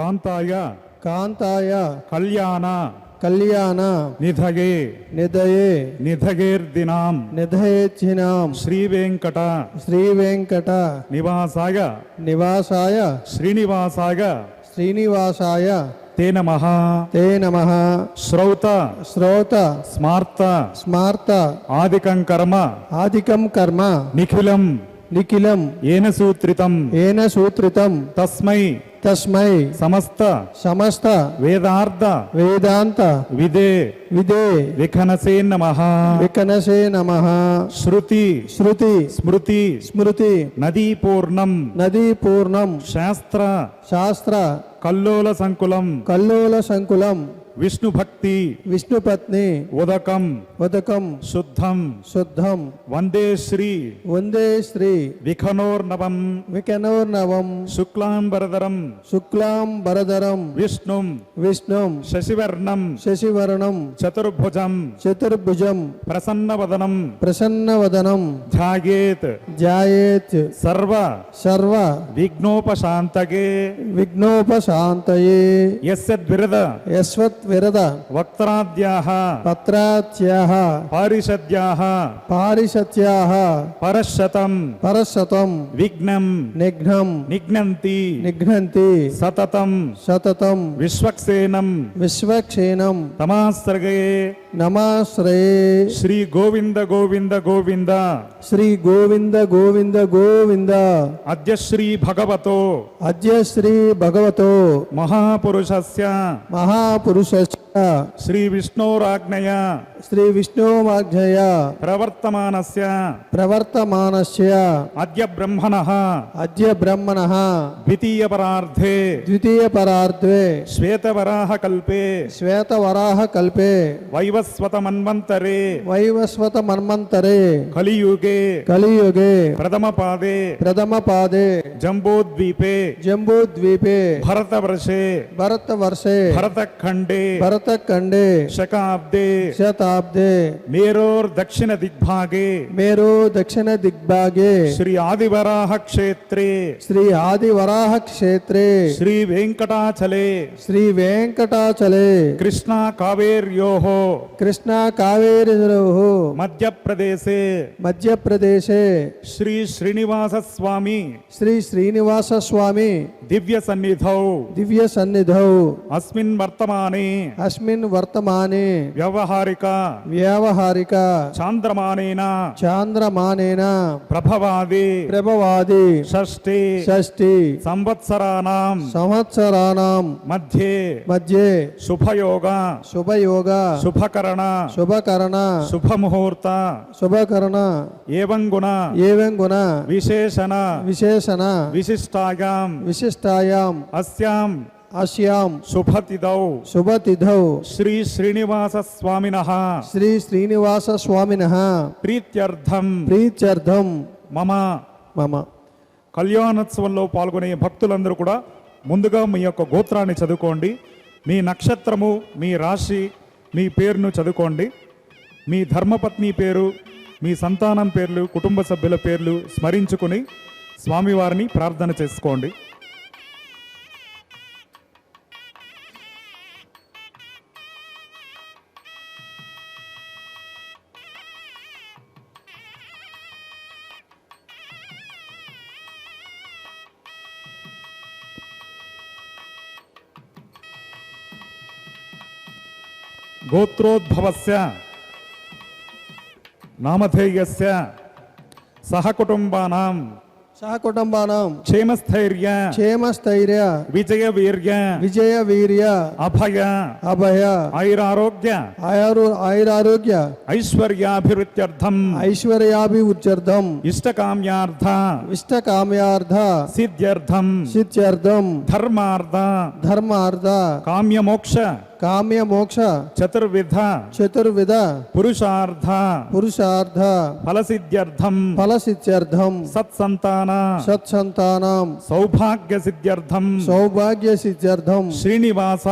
కాంతాయ కాంతాయ కళ్యాణ కళ్యాణ నిధగే నిధయే నిధగేర్దినాం నిధయేచ్చినాం శ్రీవేంకట శ్రీవేంకట నివాసాయ నివాసాయ శ్రీనివాసాయ శ్రీనివాసాయ తే నమః తే నమః. శ్రౌత శ్రోత స్మార్త స్మార్త ఆదికం కర్మ ఆదికం కర్మ నిఖిలం నిఖిలం ఏన సూత్రితం ఏన సూత్రితం తస్మై తస్మై సమస్త సమస్త వేదార్థ వేదాంత విదే విదే విఖనసే నమః వికనసే నమః. శృతి శృతి స్మృతి స్మృతి నదీపూర్ణం నదీ పూర్ణం శాస్త్ర శాస్త్ర కల్లోల సంకులం కల్లోల సంకులం విష్ణు భక్తి విష్ణుపత్ని ఉదకం ఉదకం శుద్ధం శుద్ధం వందే శ్రీ వందే శ్రీ విఖనోర్నవం వికనోర్నవం శుక్లాంబరధరం శుక్లాం వరదరం విష్ణుం విష్ణుం శశివర్ణం శశివర్ణం చతుర్భుజం చతుర్భుజం ప్రసన్నవదనం ప్రసన్నవదనం ధ్యాయేత్ ధ్యాయేత్ సర్వ సర్వ విఘ్నోపశాంతకే విఘ్నోపశాంతయే యస్యద్విరద యస్వత్విరద వక్త్రాద్యాః పత్రాత్యాః పారిషద్యాః పారిషత్యాః పరశతం పరశతం విఘ్నం నిఘ్నం నిఘ్నంతి నిఘ్నంతి సతతం సతతం విశ్వక్సేనం విశ్వక్షేణం తమాశ్రయే నమాశ్రయే. శ్రీ గోవింద గోవింద గోవింద శ్రీ గోవింద గోవింద గోవింద. అద్య శ్రీ భగవతో అద్య శ్రీ భగవతో మహాపురుషస్య మహాపురుషస్య శ్రీ విష్ణోరాజ్ఞయ శ్రీ విష్ణుమాజ్ఞయ ప్రవర్తమానస్య ప్రవర్తమానస్య అద్య బ్రహ్మణః అద్య బ్రహ్మణః ద్వితీయ పరార్థే ద్వితీయ పరార్థే శ్వేతవరాహ కల్పే శ్వేతవరాహ కల్పే వైవస్వత మన్వంతరే వైవస్వత మన్వంతరే కలియుగే కలియుగే ప్రథమ పాదే ప్రథమ పాదే జంబోద్వీపే జంబూద్వీపే భరతవర్షే భరతవర్షే భరతఖండే భరతఖండే శకాబ్దే శతాబ్దే మేరోర్దక్షిణ దిగ్భాగే మేరు దక్షిణ దిగ్భాగే శ్రీ ఆదివరాహ క్షేత్రే శ్రీ ఆదివరాహ క్షేత్రే శ్రీ వెంకటాచలే శ్రీ వెంకటాచలే కృష్ణా కావేర్యోః కృష్ణా కావేరియోః మధ్యప్రదేశే మధ్యప్రదేశే శ్రీ శ్రీనివాస స్వామి శ్రీ శ్రీనివాస స్వామి దివ్య సన్నిధౌ దివ్య సన్నిధౌ అస్మిన్ వర్తమానే అస్మిన్ వర్తమానే వ్యవహారిక వ్యావహారిక చాంద్రమానేన చాంద్రమానేన ప్రభవాది ప్రభవాది షష్ఠి షష్ఠి సంవత్సరాణం సంవత్సరాణం మధ్యే మధ్యే శుభయోగ శుభయోగ శుభకరణ శుభకరణ శుభముహూర్త శుభకరణ ఏవం గుణ ఏవం గుణ విశేషణ విశేషణ విశిష్టాయాం విశిష్టాయాం అస్యాం అస్యాం శుభతిథౌ శుభతిథౌ శ్రీ శ్రీనివాస స్వామినః శ్రీ శ్రీనివాస స్వామినః ప్రీత్యర్థం ప్రీత్యర్థం మమ మమ. కళ్యాణోత్సవంలో పాల్గొనే భక్తులందరూ కూడా ముందుగా మీ యొక్క గోత్రాన్ని చదువుకోండి, మీ నక్షత్రము, మీ రాశి, మీ పేరును చదువుకోండి. మీ ధర్మపత్ని పేరు, మీ సంతానం పేర్లు, కుటుంబ సభ్యుల పేర్లు స్మరించుకుని స్వామివారిని ప్రార్థన చేసుకోండి. గోత్రోద్భవస్య నామధేయస్య సహకుటుంబానాం సహకుటుంబానాం క్షేమస్థైర్య క్షేమస్థైర్య విజయ వీర్య విజయ వీర్య అభయ అభయ ఐరారోగ్య ఐరారోగ్య ఐశ్వర్యాభివృద్ధ్యర్థం ఐశ్వర్యాభివృద్ధ్యర్థం ఇష్టకామ్యార్థ ఇష్టకామ్యార్థ సిద్ధ్యర్థం సిద్ధ్యర్థం ధర్మార్థ ధర్మార్థ కామ్యమోక్ష కామ్య మోక్ష చతుర్విధ చతుర్విధ పురుషార్థ పురుషార్థ ఫలసిద్ధ్యర్థం ఫలసిత్యర్థం సత్సంతాన సత్సంతానం సౌభాగ్య సిద్ధ్యర్థం సౌభాగ్య సిద్ధ్యర్థం శ్రీనివాస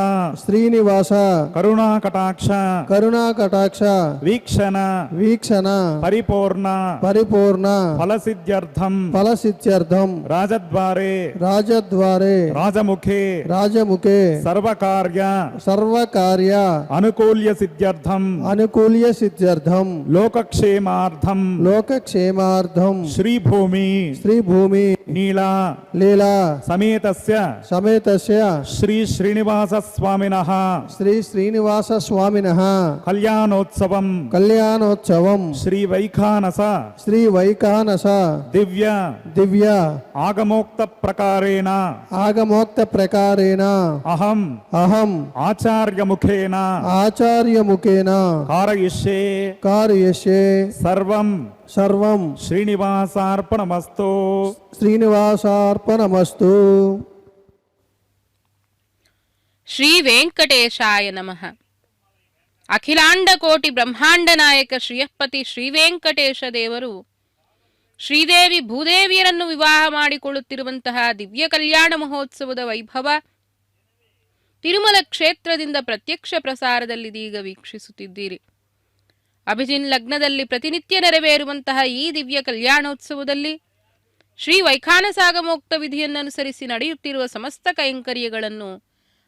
శ్రీనివాస కరుణాకటాక్ష కరుణాకటాక్ష వీక్షణ వీక్షణ పరిపూర్ణ పరిపూర్ణ ఫలసిద్ధ్యర్థం ఫలసిత్యర్థం రాజద్వారే రాజద్వారే రాజముఖే రాజముఖే సర్వకార్య సర్వకార్య అనుకూల్య సిద్ధ్యర్థం అనుకూల్య సిద్ధ్యర్థం లోకక్షేమార్థం లోకక్షేమార్థం శ్రీభూమి శ్రీభూమి నీలా లీలా సమేతస్య సమేతస్య శ్రీ శ్రీనివాస స్వామినః శ్రీ శ్రీనివాస స్వామినః కళ్యాణోత్సవం కళ్యాణోత్సవం శ్రీ వైఖానస శ్రీ వైఖానస దివ్య దివ్య ఆగమోక్త ప్రకారేణ ఆగమోక్త ప్రకారేణ అహం అహం ఆచార్యముఖేన ఆచార్యముఖేన కారయిష్యే కార్యస్యే సర్వం సర్వం శ్రీనివాసార్పణమస్తు. శ్రీనివాసార్పణమస్తు. ಶ್ರೀ ವೆಂಕಟೇಶಾಯ ನಮಃ. ಅಖಿಲಾಂಡ ಕೋಟಿ ಬ್ರಹ್ಮಾಂಡ ನಾಯಕ ಶ್ರೀಯಪ್ಪತಿ ಶ್ರೀ ವೆಂಕಟೇಶ ದೇವರು ಶ್ರೀದೇವಿ ಭೂದೇವಿಯರನ್ನು ವಿವಾಹ ಮಾಡಿಕೊಳ್ಳುತ್ತಿರುವಂತಹ ದಿವ್ಯ ಕಲ್ಯಾಣ ಮಹೋತ್ಸವದ ವೈಭವ ತಿರುಮಲ ಕ್ಷೇತ್ರದಿಂದ ಪ್ರತ್ಯಕ್ಷ ಪ್ರಸಾರದಲ್ಲಿದೀಗ ವೀಕ್ಷಿಸುತ್ತಿದ್ದೀರಿ. ಅಭಿಜಿನ್ ಲಗ್ನದಲ್ಲಿ ಪ್ರತಿನಿತ್ಯ ನೆರವೇರುವಂತಹ ಈ ದಿವ್ಯ ಕಲ್ಯಾಣೋತ್ಸವದಲ್ಲಿ ಶ್ರೀ ವೈಖಾನಸಾಗಮೋಕ್ತ ವಿಧಿಯನ್ನನುಸರಿಸಿ ನಡೆಯುತ್ತಿರುವ ಸಮಸ್ತ ಕೈಂಕರ್ಯಗಳನ್ನು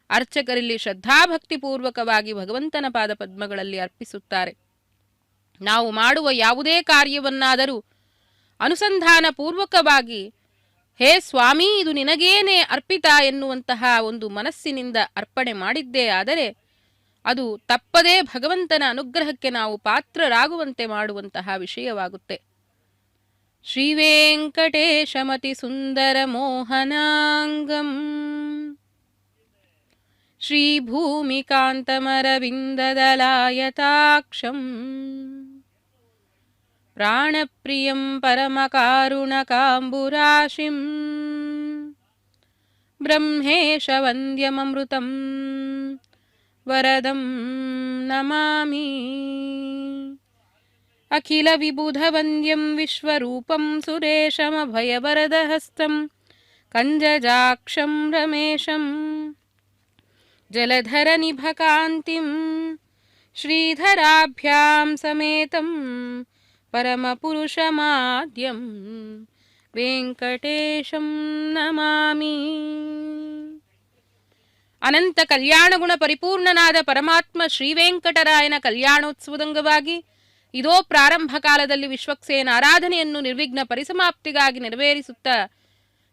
ಅರ್ಚಕರಲ್ಲಿ ಶ್ರದ್ಧಾಭಕ್ತಿಪೂರ್ವಕವಾಗಿ ಭಗವಂತನ ಪಾದಪದ್ಮಗಳಲ್ಲಿ ಅರ್ಪಿಸುತ್ತಾರೆ. ನಾವು ಮಾಡುವ ಯಾವುದೇ ಕಾರ್ಯವನ್ನಾದರೂ ಅನುಸಂಧಾನ ಪೂರ್ವಕವಾಗಿ ಹೇ ಸ್ವಾಮಿ ಇದು ನಿನಗೇನೆ ಅರ್ಪಿತ ಎನ್ನುವಂತಹ ಒಂದು ಮನಸ್ಸಿನಿಂದ ಅರ್ಪಣೆ ಮಾಡಿದ್ದೇ ಆದರೆ ಅದು ತಪ್ಪದೇ ಭಗವಂತನ ಅನುಗ್ರಹಕ್ಕೆ ನಾವು ಪಾತ್ರರಾಗುವಂತೆ ಮಾಡುವಂತಹ ವಿಷಯವಾಗುತ್ತೆ. ಶ್ರೀ ವೆಂಕಟೇಶಮತಿ ಸುಂದರ ಮೋಹನಾಂಗಂ ಶ್ರೀ ಭೂಮಿಕಾಂತಮರವಿಂದದಲಾಯತಾಕ್ಷಂ ಪ್ರಾಣಪ್ರಿಯಂ ಪರಮಕಾರುಣಕಾಂಬುರಾಶಿಂ ಬ್ರಹ್ಮೇಶ ವಂದ್ಯಮೃತಂ ವರದಂ ನಮಾಮಿ. ಅಖಿಲ ವಿಬುಧ ವಂದ್ಯಂ ವಿಶ್ವರೂಪಂ ಸುರೇಶಮಭಯವರದಹಸ್ತಂ ಕಂಜಜಾಕ್ಷಂ ರಮೇಶಂ ಜಲಧರ ನಿಭಕಾಂತಿಂ ಶ್ರೀಧರಾಭ್ಯಾಂ ಸಮೇತಂ ಪರಮಪುರುಷಮಾದ್ಯಂ ವೆಂಕಟೇಶಂ ನಮಾಮಿ. ಅನಂತ ಕಲ್ಯಾಣಗುಣ ಪರಿಪೂರ್ಣನಾದ ಪರಮಾತ್ಮ ಶ್ರೀವೆಂಕಟರಾಯನ ಕಲ್ಯಾಣೋತ್ಸವದಂಗವಾಗಿ ಇದೋ ಪ್ರಾರಂಭ ಕಾಲದಲ್ಲಿ ವಿಶ್ವಕ್ಸೇನ ಆರಾಧನೆಯನ್ನು ನಿರ್ವಿಘ್ನ ಪರಿಸಮಾಪ್ತಿಗಾಗಿ ನೆರವೇರಿಸುತ್ತಾ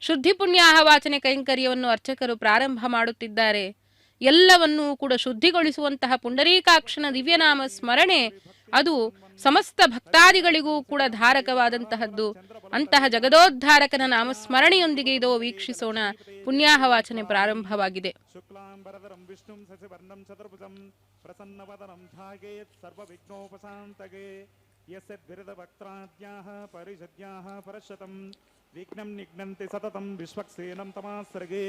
ಶುದ್ಧಿ ಪುಣ್ಯಾಹವಾಚನೆ ಕೈಂಕರ್ಯವನ್ನು ಅರ್ಚಕರು ಪ್ರಾರಂಭ ಮಾಡುತ್ತಿದ್ದಾರೆ. ಎಲ್ಲವನ್ನೂ ಕೂಡ ಶುದ್ಧಿಗೊಳಿಸುವಂತಹ ಪುಂಡರೀಕಾಕ್ಷನ ದಿವ್ಯನಾಮ ಸ್ಮರಣೆ ಅದು ಸಮಸ್ತ ಭಕ್ತಾದಿಗಳಿಗೂ ಕೂಡ ಧಾರಕವಾದಂತಹದ್ದು. ಅಂತಹ ಜಗದೋದ್ಧಾರಕನ ನಾಮಸ್ಮರಣೆಯೊಂದಿಗೆ ಇದೋ ವೀಕ್ಷಿಸೋಣ. ಪುಣ್ಯಾಹವಾಚನೆ ಪ್ರಾರಂಭವಾಗಿದೆ. ಶುಕ್ಲಾಂಬರಧರಂ ವಿಷ್ಣುಂ ಶಶಿವರ್ಣಂ ಚತುರ್ಭುಜಂ ಪ್ರಸನ್ನವದನಂ ಧ್ಯಾಯೇತ್ ಸರ್ವವಿಘ್ನೋಪಶಾಂತಯೇ ಯಸ್ಯದ್ವಿರಧ ವಕ್ತ್ರಾದ್ಯಾಃ ಪರಿಷದ್ಯಾಃ ಪರಶತಂ ವಿಘ್ನಂ ನಿಘ್ನಂತಿ ಸತತಂ ವಿಶ್ವಕ್ಸೇನಂ ತಮಾಸ್ಸರ್ಗೇ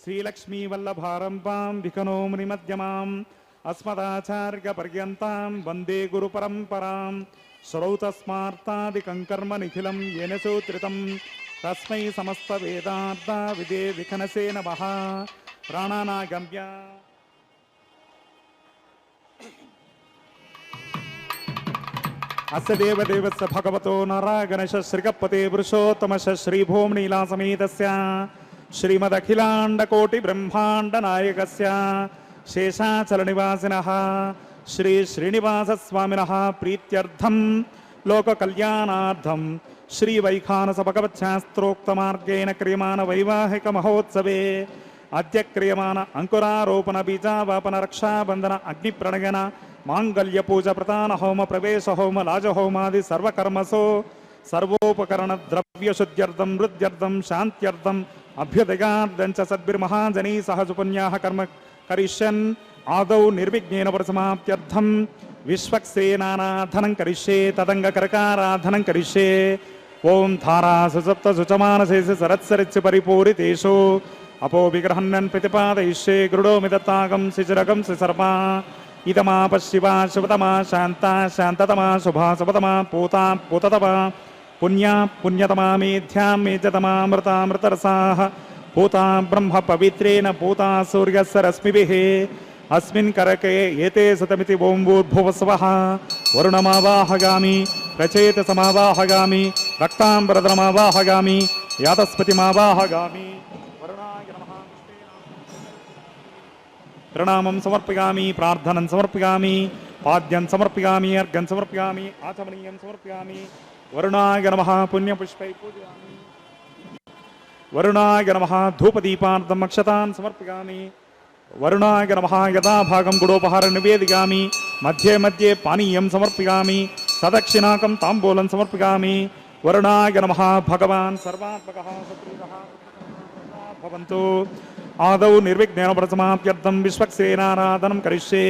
ಶ್ರೀಲಕ್ಷ್ಮೀವಲ್ಲಭಾರಂಭಾಂ ವಿಕನೋ ಮುನಿಮಧ್ಯಮಾಂ ಅಸ್ಮದಾಚಾರ್ಯಪರ್ಯಂತಾಂ ವಂದೇ ಗುರುಪರಂಪರಾಂ ಶ್ರೌತಸ್ಮಾರ್ತಾದಿಕಂ ಕರ್ಮ ನಿಖಿಲಂ ಯೇನ ಸೂತ್ರಿತಂ ತಸ್ಮೈ ಸಮಸ್ತ ವೇದಾರ್ಥ ವಿದೇ ವಿಖನಸೇ ನಮಃ. ಪ್ರಾಣಾನಾಗಮ್ಯ ಅಸ್ಯ ದೇವದೇವಸ್ಯ ಭಗವತೋ ನರಗಣೇಶ ಶ್ರೀಗಪ್ಪತೆ ಪುರುಷೋತ್ತಮಶ ಶ್ರೀಭೂಮ್ನೀಲಾಸಮೇತಸ್ಯ ಶ್ರೀಮದಖಿಲಾಂಡಕೋಟಿ ಬ್ರಹ್ಮಾಂಡ ನಾಯಕಸ್ಯ ಶೇಷಾಚಲನಿವಾಸಿನಃ ಶ್ರೀ ಶ್ರೀನಿವಾಸ ಸ್ವಾಮಿನಃ ಪ್ರೀತ್ಯರ್ಥಂ ಲೋಕಕಲ್ಯಾಣಾರ್ಥಂ ಶ್ರೀ ವೈಖಾನಸ ಭಗವಚ್ಛಾಸ್ತ್ರೋಕ್ತಮಾರ್ಗೇಣ ಕ್ರಿಯಮಾಣ ವೈವಾಹಿಕ ಮಹೋತ್ಸವೇ ಅದ್ಯ ಕ್ರಿಯಮಾಣ ಅಂಕುರಾರೋಪಣ ಬೀಜಾವಾಪನ ರಕ್ಷಾಬಂಧನ ಅಗ್ನಿಪ್ರಣಯನ ಮಾಂಗಲ್ಯ ಪೂಜಾ ಪ್ರಧಾನ ಹೋಮ ಪ್ರವೇಶ ಹೋಮ ಲಾಜಹೋಮಾದಿ ಸರ್ವಕರ್ಮಸು ಸರ್ವೋಪಕರಣ ದ್ರವ್ಯ ಶುದ್ಧ್ಯರ್ಥಂ ವೃದ್ಧ್ಯರ್ಥಂ ಶಾಂತ್ಯರ್ಥಂ ಅಭ್ಯುದಯಾರ್ಧಂ ಚ ಸದ್ಭಿರ್ಮಹಾಜನೈ ಸಹ ಸುಪುಣ್ಯಾಃ ಕರ್ಮ ಕರಿಷ್ಯನ್ ಆದೌ ನಿರ್ವಿಘ್ನೇನ ಪರಿಸಮಾಪ್ತ್ಯರ್ಥಂ ವಿಶ್ವಕ್ಸೇನಾರಾಧನಂ ಕರಿಷ್ಯೆ ತದಂಗಕರಕಾರಾಧನಂ ಕರಿಷ್ಯೆ. ಓಂ ಧಾರಾ ಸುಸಪ್ತ ಸುಚಮಾನಸೇಸು ಸರತ್ಸರಿತ್ಸು ಪರಿಪೂರಿತೇಷು अपो विग्रहण्यन् प्रतिपादयिष्ये गृढोमि दत्तागं शिशिरगं शिसर्पा इदमाप शिवा शिवतमा शान्ता शान्ततमा शुभा शुभतमा पूता पूततमा पुण्या पुण्यतमा मेध्यां मेजतमामृतामृतरसाः पूता ब्रह्म पवित्रेण पूता सूर्यस्य रश्मिभिः अस्मिन् करके एते सतमिति ओं भूर्भुवस्वः वरुणमावाहगामि प्रचेतसमावाहगामि रक्ताम्बरधरमावाहगामि यातस्पतिमावाहगामि वरुणाय नमः प्रणामं समर्पयामि प्रार्थनं समर्पयामि पाद्यं समर्पयामि अर्घ्यं समर्पयामि आचमनीयं समर्पयामि वरुणाय नमः पुण्यपुष्पै पूजयामि वरुणाय नमः धूपदीपार्थम् अक्षतान् समर्पयामि वरुणाय नमः यथाभागं गुडोपहारं निवेदयामि मध्ये मध्ये पानीयं समर्पयामि सदक्षिणाकं ताम्बूलं समर्पयामि वरुणाय नमः भगवान् सर्वात्मकः सुप्रीतः भवन्तु आदौ निर्विघ्नेन प्रसमाप्त्यर्थं विश्वक्सेनाराधनं करिष्ये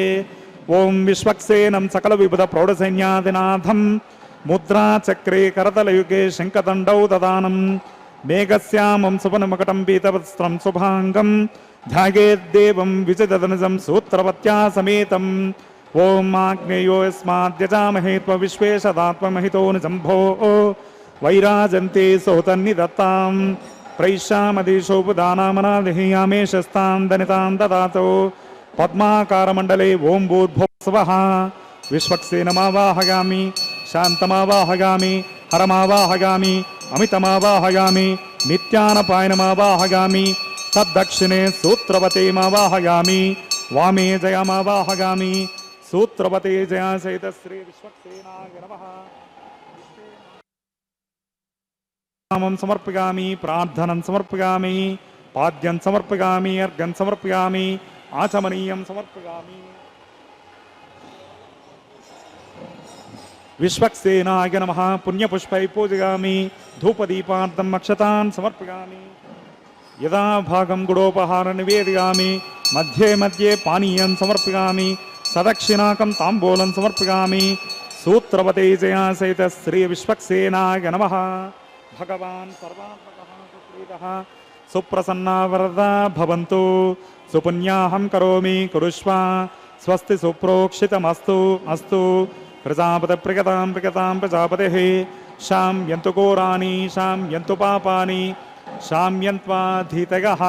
ओं विश्वक्सेनं सकलविबुधप्रौढसैन्यादिनाथं मुद्राचक्रे करतलयुगे शङ्खदण्डौ ददानं मेघश्यामं सुवनमकटं पीतवस्त्रं शुभाङ्गं ध्यायेद्देवं विजितधनुजं सूत्रवत्या समेतम् ओं आग्नेयो यस्माद्यजामहे त्वविश्वेशदात्ममहितो निजम्भो वैराजन्ते सोतन्निदत्तां प्रैष्यामदेशोपदानामनादिह्यामेशस्तां दनितां ददातो पद्माकारमण्डले ओं भूर्भुवस्वः विश्वक्सेनमावाहयामि शान्तमावाहयामि हरमावाहयामि अमितमावाहयामि नित्यानपायनमावाहयामि तद्दक्षिणे सूत्रवतेमावाहयामि वामे जयमावाहयामि सूत्रवते जया सहित श्री विश्वक्सेनाय नमः नामं समर्पयामि प्रार्थनं समर्पयामि पाद्यं समर्पयामि अर्घ्यं समर्पयामि आचमनीयं समर्पयामि विश्वक्सेनाय नमः पुण्यपुष्पै पूजयामि धूपदीपार्थम् अक्षतान् समर्पयामि यदा भागं गुडोपहारं निवेदयामि मध्ये मध्ये पानीयं समर्पयामि सदक्षिणाकं ताम्बूलं समर्पयामि सूत्रवते जया सहित श्री विश्वक्सेनाय नमः भगवान् सर्वात्मकः सुप्रीतः सुप्रसन्ना वरदा भवन्तु सुपुण्याहं करोमि कुरुष्व स्वस्ति सुप्रोक्षितमस्तु अस्तु प्रजापतिप्रियतां प्रियतां प्रजापतेः शाम्यन्तु घोराणि शाम्यन्तु पापानि शाम्यन्त्वाधीतयः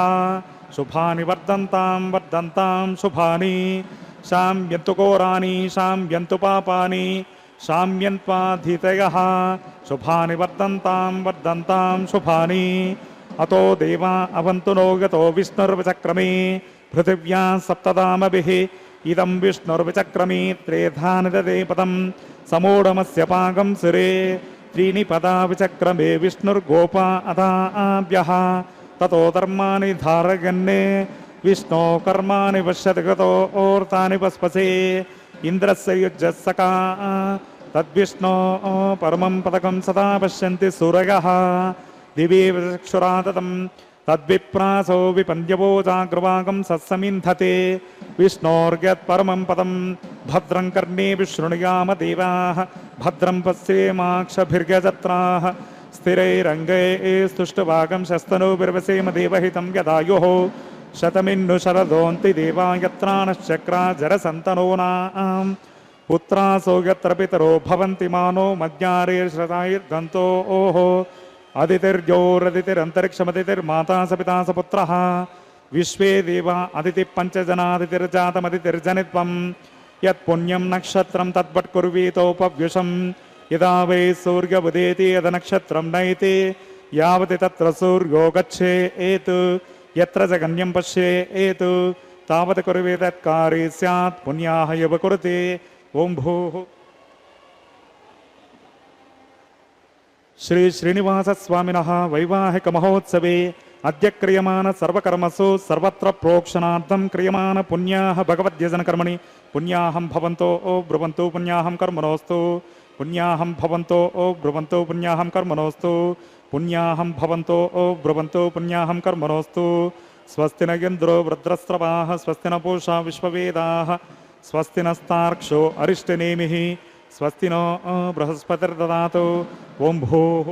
शुभानि वर्धन्तां वर्धन्तां शुभानि शाम्यन्तु घोराणि शाम्यन्तु पापानि शाम्यन्त्वाधीतयः शुभानि वर्धन्तां वर्धन्तां शुभानि अतो देवा अवन्तु नो गतो विष्णुर्विचक्रमे पृथिव्यां सप्तधामभिः इदं विष्णुर्विचक्रमे त्रेधा निदते पदं समूढमस्य पाकं सुरे त्रीणि पदा विचक्रमे विष्णुर्गोपा अदाभ्यः ततो धर्माणि धारयन्ने विष्णो कर्माणि पश्यति गतो ओर्तानि पस्पसे इन्द्रस्य युज्यस्सका तद्विष्णो परमं पदकं सदा पश्यन्ति सूरयः दिवे चक्षुराततं तद्विप्रासो विपन्द्यवो जाग्रवागं सत्समिन्धते विष्णोर्यत्परमं पदं भद्रं कर्णेभिः शृणुयाम देवाः भद्रं पश्येमाक्षभिर्गजत्राः स्थिरैरङ्गैः स्तुष्टभागं शस्तनोर्विसेम देवहितं यदायुः शतमिन्नु शरदोऽन्ति देवा यत्राणश्चक्रा जरसन्तनूनां पुत्रासो यत्र पितरो भवन्ति मानो मज्ञारेर्श्रताैर्दन्तो ओः अदितिर्योरदितिरन्तरिक्षमदितिर्माता स पिता स पुत्रः विश्वे देवा अदितिः पञ्चजनादितिर्जातमदितिर्जनित्वं यत्पुण्यं नक्षत्रं तद्वट्कुर्वीतोपव्युषं यदा वै सूर्यमुदेति यदनक्षत्रं नयति यावति तत्र सूर्यो गच्छेत् यत्र जगन्यं पश्येत् तावत् कुर्वे तत्कार्ये स्यात् पुण्याः यव कुरुते ओं भूः श्री श्रीनिवासस्वामिनः वैवाहिक महोत्सवे अद्य क्रियमाण सर्वकर्मसु सर्वत्र प्रोक्षणार्थं क्रियमाण पुण्याः भगवद्यजनकर्मणि पुण्याहं भवन्तो ओ ब्रुवन्तु पुण्याहं कर्मणोऽस्तु पुण्याहं भवन्तो ओ ब्रुवन्तु पुण्याहं कर्मणोऽस्तु पुण्याहं भवन्तो ओ ब्रुवन्तु पुण्याहं कर्मणोऽस्तु स्वस्ति न इन्द्रो वृद्रस्रवाः स्वस्ति न पूषा विश्ववेदाः स्वस्ति नस्तार्क्ष्यो अरिष्टनेमिः स्वस्ति नो बृहस्पतिर्ददातु ओं भूः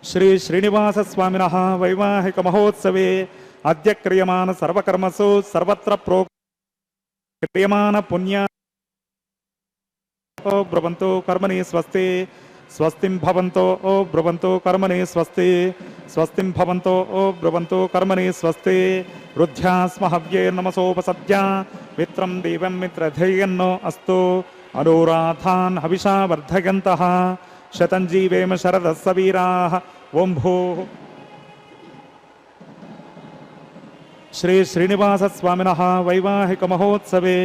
श्री श्रीनिवास स्वामिनः वैवाहिक महोत्सवे अद्य क्रियमाण सर्वकर्मसु सर्वत्र क्रियमाण पुण्य ब्रुवन्तु कर्मणि स्वस्ति स्वस्तिं भवन्तो ब्रुवन्तु कर्मणि स्वस्ति स्वस्तिं भवन्तो ब्रुवन्तु कर्मणि स्वस्ति रुद्ध्यास्महव्ये नमसोपसद्या मित्रं देवं मित्रधेयन्नो अस्तु अनुराधान् हविषा वर्धयन्तः शतं जीवेम शरदः सवीराः ओं भूः श्री श्रीनिवास स्वामिनः वैवाहिक महोत्सवे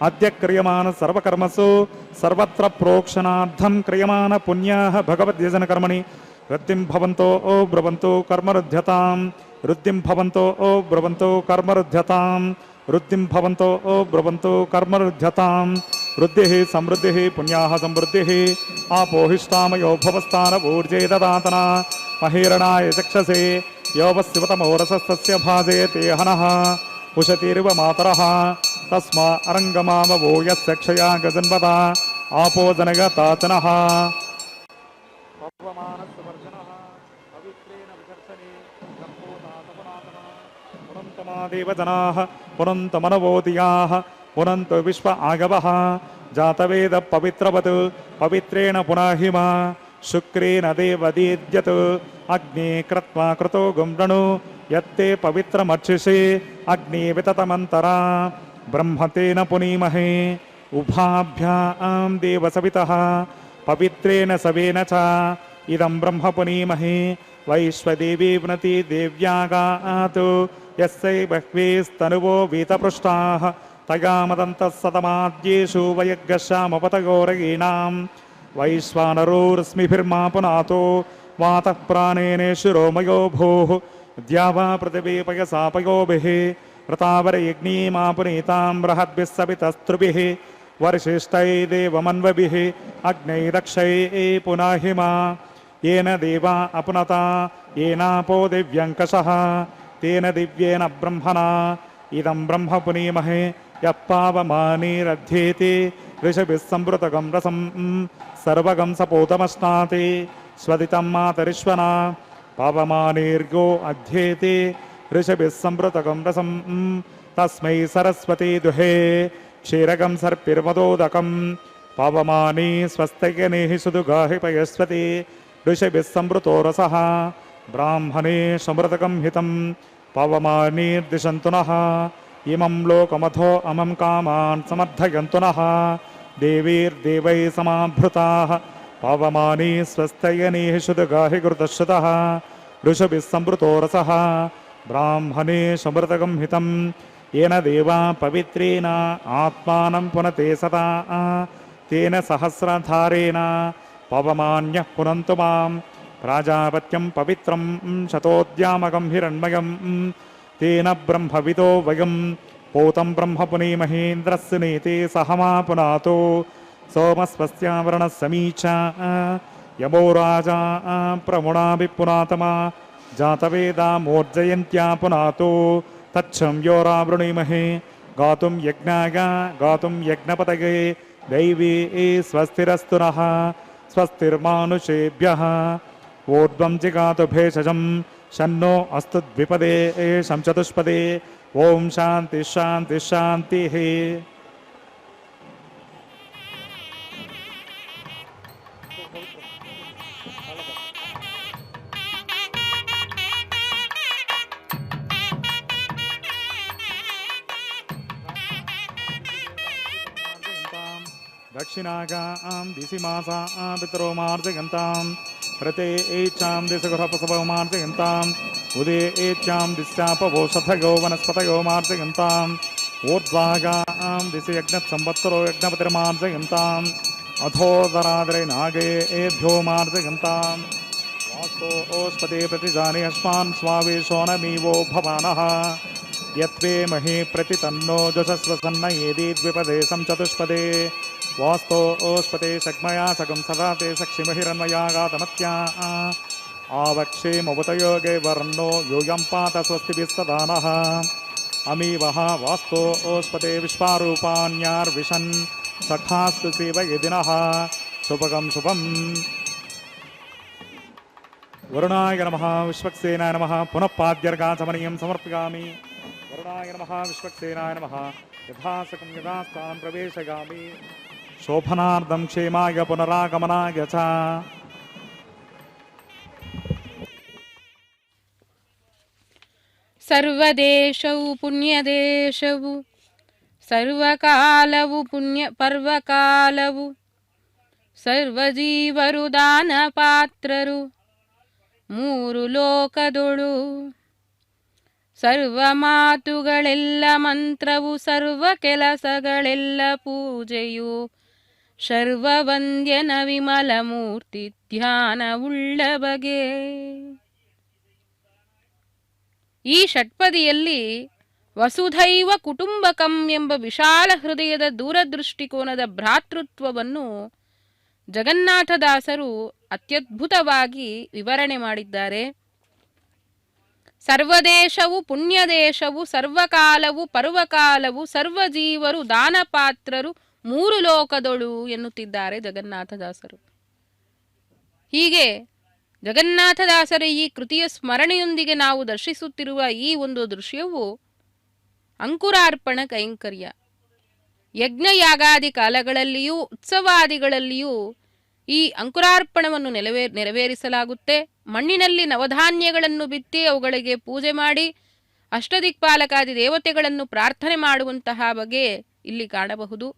अद्य क्रियमाण सर्वकर्मसु सर्वत्र प्रोक्षणार्थं क्रियमाण पुण्याः भगवद्यजन कर्मणि वृत्तिं भवन्तो ब्रुवन्तु कर्मरुध्यतां वृत्तिं भवन्तो ब्रुवन्तु कर्मरुध्यतां वृत्तिं भवन्तो ब्रुवन्तु कर्मरुध्यतां वृद्धिः समृद्धिः पुण्याः समृद्धिः आपोहिष्टामयो भवस्तान ऊर्जे ददातना महीरणाय चक्षसे योवस्यवतमोरसस्तस्य भाजयते हनः उशतीर्व मातरः तस्मा अरङ्गमामवो यस्य क्षया गजन्वदा आपो जनगताचनः पुनन्तमादेवजनाः पुनन्तमनवोदियाः पुनन्तु विश्व आगवः जातवेद पवित्रवत् पवित्रेण पुनाहिमा शुक्रेण देवदीद्यत् अग्ने कृत्वा कृतो गुम्रणु यत्ते पवित्रमर्चिषे अग्ने विततमन्तरा ब्रह्मतेन पुनीमहे उभाभ्यां देवसवितः पवित्रेण सवेन च इदं ब्रह्म पुनीमहे वैश्वदेवी वृणति देव्यागात् यस्यै बह्वीस्तनुवो वीतपृष्टाः तया मदन्तः सतमाद्येषु वयग्गशामपतगोरगीणां वैश्वानरोरस्मिभिर्मा पुनातो वातः प्राणेनेषु रोमयो भूः द्यावा पृथिवी पयसा पयोभिः वृतावरयज्ञीमापुनीतां बृहद्भिः सवितस्त्रुभिः वर्षिष्ठै देवमन्वभिः अग्नैरक्षै पुनाहिमा येन देवा अपुनता येनापो दिव्यङ्कषः तेन दिव्येन ब्रह्मणा इदं ब्रह्म पुनीमहे यः पावमानीरध्येति ऋषभिः संवृतगं रसं सर्वगं सपोतमश्नाति स्वदितं मातरिश्वना पावमानीर्गो अध्येति ऋषभिः संवृतगं रसं तस्मै सरस्वती दुहे क्षीरगं सर्पिर्मदोदकं पावमानी स्वस्तयनेहि सुदुगाहि पयस्वती ऋषभिः संवृतो रसः ब्राह्मणे समृतकं हितं पावमानीर्दिशन्तु नः इमं लोकमथो अमं कामान् समर्थयन्तु नः देवीर्देवैः समाभृताः पावमानी स्वस्तयनेहि सुदुगाहि कृतश्रुतः ऋषभिः संवृतो रसः ब्राह्मणे समृतकं हितं येन देवा पवित्रेण आत्मानं पुनते सदा तेन सहस्रधारेण पवमान्यः पुनन्तु मां प्राजापत्यं पवित्रं शतोद्यामकं हिरण्मयं तेन ब्रह्मविदो वयं पोतं ब्रह्म पुनीमहेन्द्रस्य नीते सहमा पुनातो सोमस्वस्यावरणः समीचा यमो राजा प्रमुणाभिपुनातमा जातवेदा मोर्जयन्त्या पुनातो तच्छं योरावृणीमहे गातुं यज्ञाय गातुं यज्ञपतये दैवी स्वस्तिरस्तु नः स्वस्तिर्मानुषेभ्यः ऊर्ध्वं जिगातु भेषजं शन्नो अस्तु द्विपदे शं चतुष्पदे ओं शान्ति शान्ति शान्तिः दक्षिणागां दिशिमासां पितरो मार्जयन्तां प्रते एच्चां दिशगृहपसवो मार्जयन्ताम् उदे एच्चां दिश्चापवोषधयो वनस्पतयो मार्जयन्ताम् ऊर्ध्वागां दिशि यज्ञसंवत्सरो यज्ञपतिर्मार्जयन्ताम् अधोदरादरे नागे एभ्यो मार्जयन्ताम् वास्तो ओष्पदे प्रतिजाने अस्मान् स्वावेशो नमीवो भवानः यत्वे महे प्रतितन्नो जशस्वसन्न येदि द्विपदे सं चतुष्पदे वास्तो ओष्पते शग्मया सकं सदा ते सक्षिमहिरन्मयागातमत्या आवक्षेमवतयोगे वर्णो यूयं पात स्वस्तिभिः सदा नः अमीवः वास्तो ओष्पते विश्वारूपाण्यार्विशन् सखास्तु सेवयदिनः शुभगं शुभम् वरुणाय नमः विश्वक्सेनाय नमः पुनः पाद्यर्गाचमनीयं समर्पयामि वरुणाय नमः विश्वक्सेनाय नमः यथासकं यथास्थानं प्रवेशयामि शोभनार्थं क्षेमाय पुनरागमनाय च ಸರ್ವದೇಶವು ಪುಣ್ಯದೇಶವು ಸರ್ವಕಾಲವು ಪುಣ್ಯ ಪರ್ವಕಾಲವು ಸರ್ವಜೀವರು ದಾನ ಪಾತ್ರರು ಮೂರು ಲೋಕದೊಳು ಸರ್ವ ಮಾತುಗಳೆಲ್ಲ ಮಂತ್ರವು ಸರ್ವ ಕೆಲಸಗಳೆಲ್ಲ ಪೂಜೆಯು ಸರ್ವವಂದ್ಯನ ವಿಮಲ ಮೂರ್ತಿ ಧ್ಯಾನವುಳ್ಳ ಬಗೆ. ಈ ಷಟ್ಪದಿಯಲ್ಲಿ ವಸುಧೈವ ಕುಟುಂಬಕಂ ಎಂಬ ವಿಶಾಲ ಹೃದಯದ ದೂರದೃಷ್ಟಿಕೋನದ ಭ್ರಾತೃತ್ವವನ್ನು ಜಗನ್ನಾಥದಾಸರು ಅತ್ಯದ್ಭುತವಾಗಿ ವಿವರಣೆ ಮಾಡಿದ್ದಾರೆ. ಸರ್ವದೇಶವು ಪುಣ್ಯದೇಶವು ಸರ್ವಕಾಲವು ಪರ್ವಕಾಲವು ಸರ್ವಜೀವರು ದಾನಪಾತ್ರರು ಮೂರು ಲೋಕದೊಳು ಎನ್ನುತ್ತಿದ್ದಾರೆ ಜಗನ್ನಾಥದಾಸರು. ಹೀಗೆ ಜಗನ್ನಾಥದಾಸರ ಈ ಕೃತಿಯ ಸ್ಮರಣೆಯೊಂದಿಗೆ ನಾವು ದರ್ಶಿಸುತ್ತಿರುವ ಈ ಒಂದು ದೃಶ್ಯವು ಅಂಕುರಾರ್ಪಣ ಕೈಂಕರ್ಯ. ಯಜ್ಞಯಾಗಾದಿ ಕಾಲಗಳಲ್ಲಿಯೂ ಉತ್ಸವಾದಿಗಳಲ್ಲಿಯೂ ಈ ಅಂಕುರಾರ್ಪಣವನ್ನು ನೆರವೇರಿಸಲಾಗುತ್ತೆ. ಮಣ್ಣಿನಲ್ಲಿ ನವಧಾನ್ಯಗಳನ್ನು ಬಿತ್ತಿ ಅವುಗಳಿಗೆ ಪೂಜೆ ಮಾಡಿ ಅಷ್ಟದಿಕ್ಪಾಲಕಾದಿ ದೇವತೆಗಳನ್ನು ಪ್ರಾರ್ಥನೆ ಮಾಡುವಂತಹ ಬಗೆ ಇಲ್ಲಿ ಕಾಣಬಹುದು.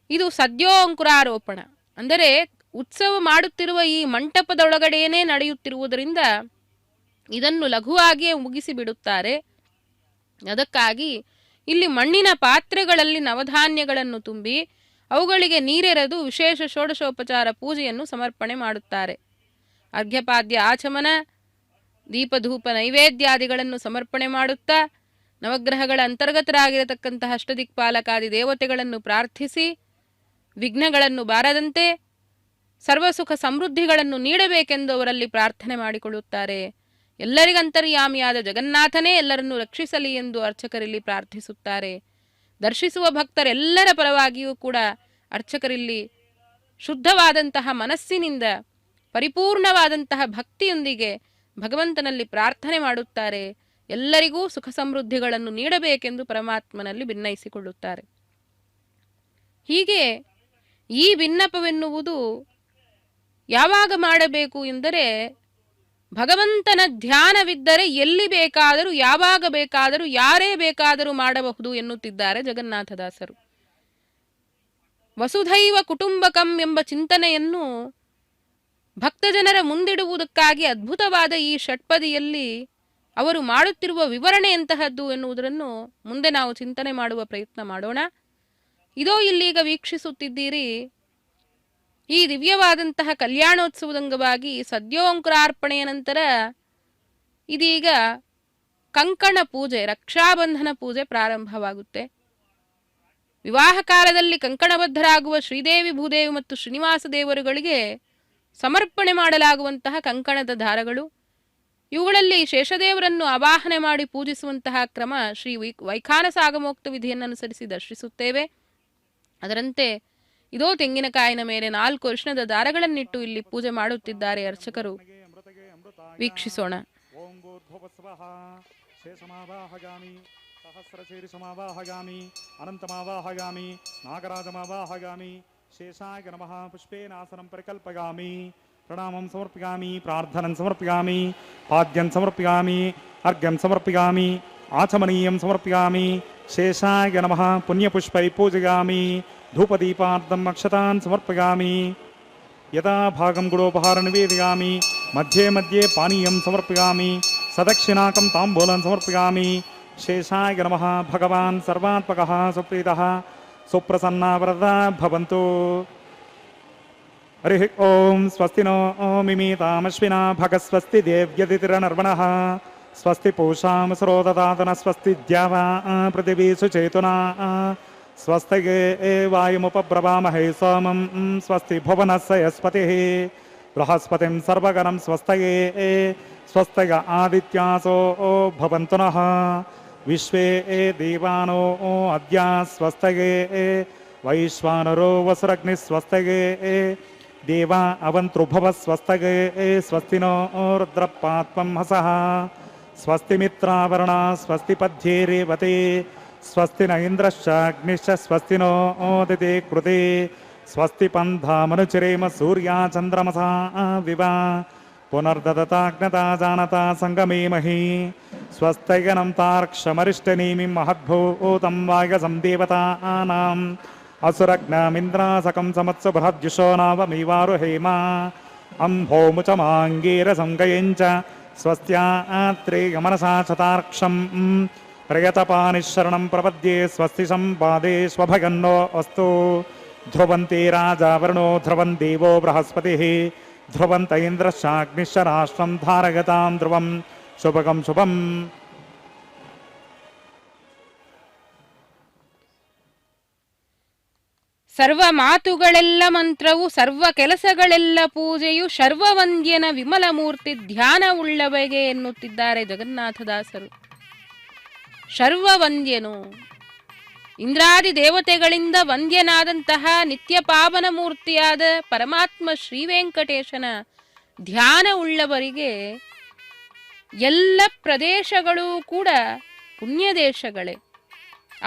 ಇದು ಸದ್ಯೋ ಅಂಕುರಾರೋಪಣ, ಅಂದರೆ ಉತ್ಸವ ಮಾಡುತ್ತಿರುವ ಈ ಮಂಟಪದೊಳಗಡೆಯೇ ನಡೆಯುತ್ತಿರುವುದರಿಂದ ಇದನ್ನು ಲಘುವಾಗಿಯೇ ಮುಗಿಸಿ ಬಿಡುತ್ತಾರೆ. ಅದಕ್ಕಾಗಿ ಇಲ್ಲಿ ಮಣ್ಣಿನ ಪಾತ್ರೆಗಳಲ್ಲಿ ನವಧಾನ್ಯಗಳನ್ನು ತುಂಬಿ ಅವುಗಳಿಗೆ ನೀರೆರೆದು ವಿಶೇಷ ಷೋಡಶೋಪಚಾರ ಪೂಜೆಯನ್ನು ಸಮರ್ಪಣೆ ಮಾಡುತ್ತಾರೆ. ಅರ್ಘ್ಯಪಾದ್ಯ ಆಚಮನ, ದೀಪಧೂಪ ನೈವೇದ್ಯಾದಿಗಳನ್ನು ಸಮರ್ಪಣೆ ಮಾಡುತ್ತಾ ನವಗ್ರಹಗಳ ಅಂತರ್ಗತರಾಗಿರತಕ್ಕಂತಹ ಅಷ್ಟದಿಕ್ಪಾಲಕಾದಿ ದೇವತೆಗಳನ್ನು ಪ್ರಾರ್ಥಿಸಿ ವಿಘ್ನಗಳನ್ನು ಬಾರದಂತೆ ಸರ್ವಸುಖ ಸಮೃದ್ಧಿಗಳನ್ನು ನೀಡಬೇಕೆಂದು ಅವರಲ್ಲಿ ಪ್ರಾರ್ಥನೆ ಮಾಡಿಕೊಳ್ಳುತ್ತಾರೆ. ಎಲ್ಲರಿಗಂತರ್ಯಾಮಿಯಾದ ಜಗನ್ನಾಥನೇ ಎಲ್ಲರನ್ನೂ ರಕ್ಷಿಸಲಿ ಎಂದು ಅರ್ಚಕರಲ್ಲಿ ಪ್ರಾರ್ಥಿಸುತ್ತಾರೆ. ದರ್ಶಿಸುವ ಭಕ್ತರೆಲ್ಲರ ಪರವಾಗಿಯೂ ಕೂಡ ಅರ್ಚಕರಲ್ಲಿ ಶುದ್ಧವಾದಂತಹ ಮನಸ್ಸಿನಿಂದ ಪರಿಪೂರ್ಣವಾದಂತಹ ಭಕ್ತಿಯೊಂದಿಗೆ ಭಗವಂತನಲ್ಲಿ ಪ್ರಾರ್ಥನೆ ಮಾಡುತ್ತಾರೆ. ಎಲ್ಲರಿಗೂ ಸುಖ ಸಮೃದ್ಧಿಗಳನ್ನು ನೀಡಬೇಕೆಂದು ಪರಮಾತ್ಮನಲ್ಲಿ ಭಿನ್ನಯಿಸಿಕೊಳ್ಳುತ್ತಾರೆ. ಹೀಗೆ ಈ ವಿನ್ನಪವೆನ್ನುವುದು ಯಾವಾಗ ಮಾಡಬೇಕು ಎಂದರೆ ಭಗವಂತನ ಧ್ಯಾನವಿದ್ದರೆ ಎಲ್ಲಿ ಬೇಕಾದರೂ ಯಾವಾಗ ಬೇಕಾದರೂ ಯಾರೇ ಬೇಕಾದರೂ ಮಾಡಬಹುದು ಎನ್ನುತ್ತಿದ್ದಾರೆ ಜಗನ್ನಾಥದಾಸರು. ವಸುಧೈವ ಕುಟುಂಬಕಂ ಎಂಬ ಚಿಂತನೆಯನ್ನು ಭಕ್ತಜನರ ಮುಂದಿಡುವುದಕ್ಕಾಗಿ ಅದ್ಭುತವಾದ ಈ ಷಟ್ಪದಿಯಲ್ಲಿ ಅವರು ಮಾಡುತ್ತಿರುವ ವಿವರಣೆ ಎಂತಹದ್ದು ಎನ್ನುವುದನ್ನು ಮುಂದೆ ನಾವು ಚಿಂತನೆ ಮಾಡುವ ಪ್ರಯತ್ನ ಮಾಡೋಣ. ಇದೋ ಇಲ್ಲೀಗ ವೀಕ್ಷಿಸುತ್ತಿದ್ದೀರಿ, ಈ ದಿವ್ಯವಾದಂತಹ ಕಲ್ಯಾಣೋತ್ಸವದ ಅಂಗವಾಗಿ ಸದ್ಯೋಂಕುರಾರ್ಪಣೆಯ ನಂತರ ಇದೀಗ ಕಂಕಣ ಪೂಜೆ, ರಕ್ಷಾಬಂಧನ ಪೂಜೆ ಪ್ರಾರಂಭವಾಗುತ್ತೆ. ವಿವಾಹ ಕಾಲದಲ್ಲಿ ಕಂಕಣಬದ್ಧರಾಗುವ ಶ್ರೀದೇವಿ ಭೂದೇವಿ ಮತ್ತು ಶ್ರೀನಿವಾಸ ದೇವರುಗಳಿಗೆ ಸಮರ್ಪಣೆ ಮಾಡಲಾಗುವಂತಹ ಕಂಕಣದ ದಾರಗಳು, ಇವುಗಳಲ್ಲಿ ಶೇಷದೇವರನ್ನು ಆವಾಹನೆ ಮಾಡಿ ಪೂಜಿಸುವಂತಹ ಕ್ರಮ ಶ್ರೀ ವೈಖಾನಸಾಗಮೋಕ್ತ ವಿಧಿಯನ್ನು ಅನುಸರಿಸಿ ದರ್ಶಿಸುತ್ತೇವೆ. ಅದರಂತೆ ಇದೋ ತೆಂಗಿನಕಾಯಿನ ಮೇಲೆ 4 ಅರಿಶಿಣದ ದಾರಗಳನ್ನಿಟ್ಟು ಇಲ್ಲಿ ಪೂಜೆ ಮಾಡುತ್ತಿದ್ದಾರೆ ಅರ್ಚಕರು. ವೀಕ್ಷಿಸೋಣ. ಸಹಸ್ರಶೀರ್ಷಮಾವಾಹಗಾಮಿ ಅನಂತಮಾವಾಹಗಾಮಿ ನಾಗರಾಜಮಾವಾಹಗಾಮಿ ಶೇಷಾಯ ನಮಃ ಪುಷ್ಪೇನಾಸನಂ ಪರಿಕಲ್ಪಯಾಮಿ ಪ್ರಣಾಮಂ ಸಮರ್ಪಯಾಮಿ ಪ್ರಾರ್ಥನಂ ಸಮರ್ಪಯಾಮಿ ಪಾದ್ಯಂ ಸಮರ್ಪಯಾಮಿ ಅರ್ಘ್ಯಂ ಸಮರ್ಪಯಾಮಿ ಆಚಮನೀಯಂ ಸಮರ್ಪಯಾಮಿ ಶೇಷಾಯ ನಮಃ ಪುಣ್ಯಪುಷ್ಪೈ ಪೂಜಯಾಮಿ ಧೂಪದೀಪಾರ್ಧಂ ಅಕ್ಷತಾನ್ ಸಮರ್ಪಯಾಮಿ ಯಥಾ ಭಾಗಂ ಗುಡೋಪಹಾರ ನಿವೇದಯಾಮಿ ಮಧ್ಯೆ ಮಧ್ಯೆ ಪಾನೀಯಂ ಸಮರ್ಪಯಾಮಿ ಸದಕ್ಷಿಣಾಕಂ ತಾಂಬೂಲಂ ಸಮರ್ಪಯಾಮಿ ಶೇಷಾಯ ನಮಃ ಭಗವಾನ್ ಸರ್ವಾತ್ಮಕಃ ಸುಪ್ರೀತಃ ಸುಪ್ರಸನ್ನವರದಾ ಭವಂತು. ಹರಿ ಓಂ ಸ್ವಸ್ತಿ ನೋ ಮಿಮೀತಾಮಶ್ವಿನಾ ಭಗಸ್ವಸ್ತಿ ದೇವ್ಯದಿತಿರನರ್ವಣಃ ಸ್ವಸ್ತಿ ಪೂಷಾಮಸರೋ ದದಾತನ ಸ್ವಸ್ತಿ ದ್ಯಾವಾ ಪೃಥಿವೀ ಸುಚೇತುನಾ ಸ್ವಸ್ತಿಗೆ ವಾಯುಮುಪಬ್ರವಾಮಹೇ ಸೋಮಂ ಸ್ವಸ್ತಿ ಭುವನಸ್ಯ ಯಸ್ಪತಿಃ ಬೃಹಸ್ಪತಿಂ ಸರ್ವಗಣಂ ಸ್ವಸ್ತಯೇ ಸ್ವಸ್ತಯ ಆದಿತ್ಯಾಸೋ ಭವಂತು ನಃ ವಿಶ್ವೇ ದೇವಾನೋ ಅದ್ಯ ಸ್ವಸ್ತಯೇ ವೈಶ್ವಾನರೋ ವಸುರಗ್ನಿ ಸ್ವಸ್ತಯೇ ದೇವಾ ಅವಂತೃಭವ ಸ್ವಸ್ತಗೇ ಸ್ವಸ್ತಿ ನೋ ರುದ್ರಪಾತ್ವಂ ಹಸಃ ಸ್ವಸ್ತಿ ಮಿತ್ರಾವರಣ ಸ್ವಸ್ತಿ ಪದ್ಯೇ ರೇವತೆ ಸ್ವಸ್ತಿ ನ ಇಂದ್ರಶ್ಚಾಗ್ನಿಶ್ಚ ಸ್ವಸ್ತಿ ನೋ ಓದಿತೆ ಕೃತೆ ಸ್ವಸ್ತಿ ಪಂಥಾಮನುಚರೇಮ ಸೂರ್ಯ ಚಂದ್ರಮಸಾ ವಿವ ಪುನರ್ದದತಾಗ್ನತಾ ಜಾನತಾ ಸಂಗಮೇಮಹಿ ಸ್ವಸ್ತೈಗನಂ ತಾರ್ಕ್ಷಮರಿಷ್ಟನೇಮಿಂ ಮಹದ್ಭೂತಂ ವಾಯಸಂ ದೇವತಾನಾಂ ಅಸುರಗ್ನಮಿಂದ್ರಾಸಕಂ ಸಮತ್ಸು ಬೃಹದ್ಯುಷೋ ನಾವಮೀವಾರು ಹೇಮ ಅಂಭೋಮುಚಮಾಂಗೀರಸಂಗಯಂಚ ಸ್ವಸ್ತ್ಯಾತ್ರೇಯಮನಸಾ ಚತಾರ್ಕ್ಷಂ ಪ್ರಯತಪಾನಿಶರಣಂ ಪ್ರಪದ್ಯೆ ಸ್ವಸ್ತಿ ಸಂಪಾದೇ ಸ್ವಭಗನ್ನೋ ಅಸ್ತು ಧ್ರುವಂತೆ ರಾಜಾವರುಣೋ ಧ್ರುವಂ ದೇವೋ ಬೃಹಸ್ಪತಿ ಧ್ರುವಂತ ಇಂದ್ರಶ್ಚಾಗ್ನಿಶ್ಚ ರಾಷ್ಟ್ರಂ ಧಾರಯತಾಂ ಧ್ರುವಂ ಶುಭಗಂ ಶುಭಂ. ಸರ್ವ ಮಾತುಗಳೆಲ್ಲ ಮಂತ್ರವು, ಸರ್ವ ಕೆಲಸಗಳೆಲ್ಲ ಪೂಜೆಯು, ಶರ್ವವಂದ್ಯನ ವಿಮಲ ಮೂರ್ತಿ ಧ್ಯಾನವುಳ್ಳವಗೆ ಎನ್ನುತ್ತಿದ್ದಾರೆ ಜಗನ್ನಾಥದಾಸರು. ಶರ್ವವಂದ್ಯನು, ಇಂದ್ರಾದಿ ದೇವತೆಗಳಿಂದ ವಂದ್ಯನಾದಂತಹ ನಿತ್ಯ ಪಾವನ ಮೂರ್ತಿಯಾದ ಪರಮಾತ್ಮ ಶ್ರೀವೆಂಕಟೇಶನ ಧ್ಯಾನವುಳ್ಳವರಿಗೆ ಎಲ್ಲ ಪ್ರದೇಶಗಳು ಕೂಡ ಪುಣ್ಯದೇಶಗಳೇ.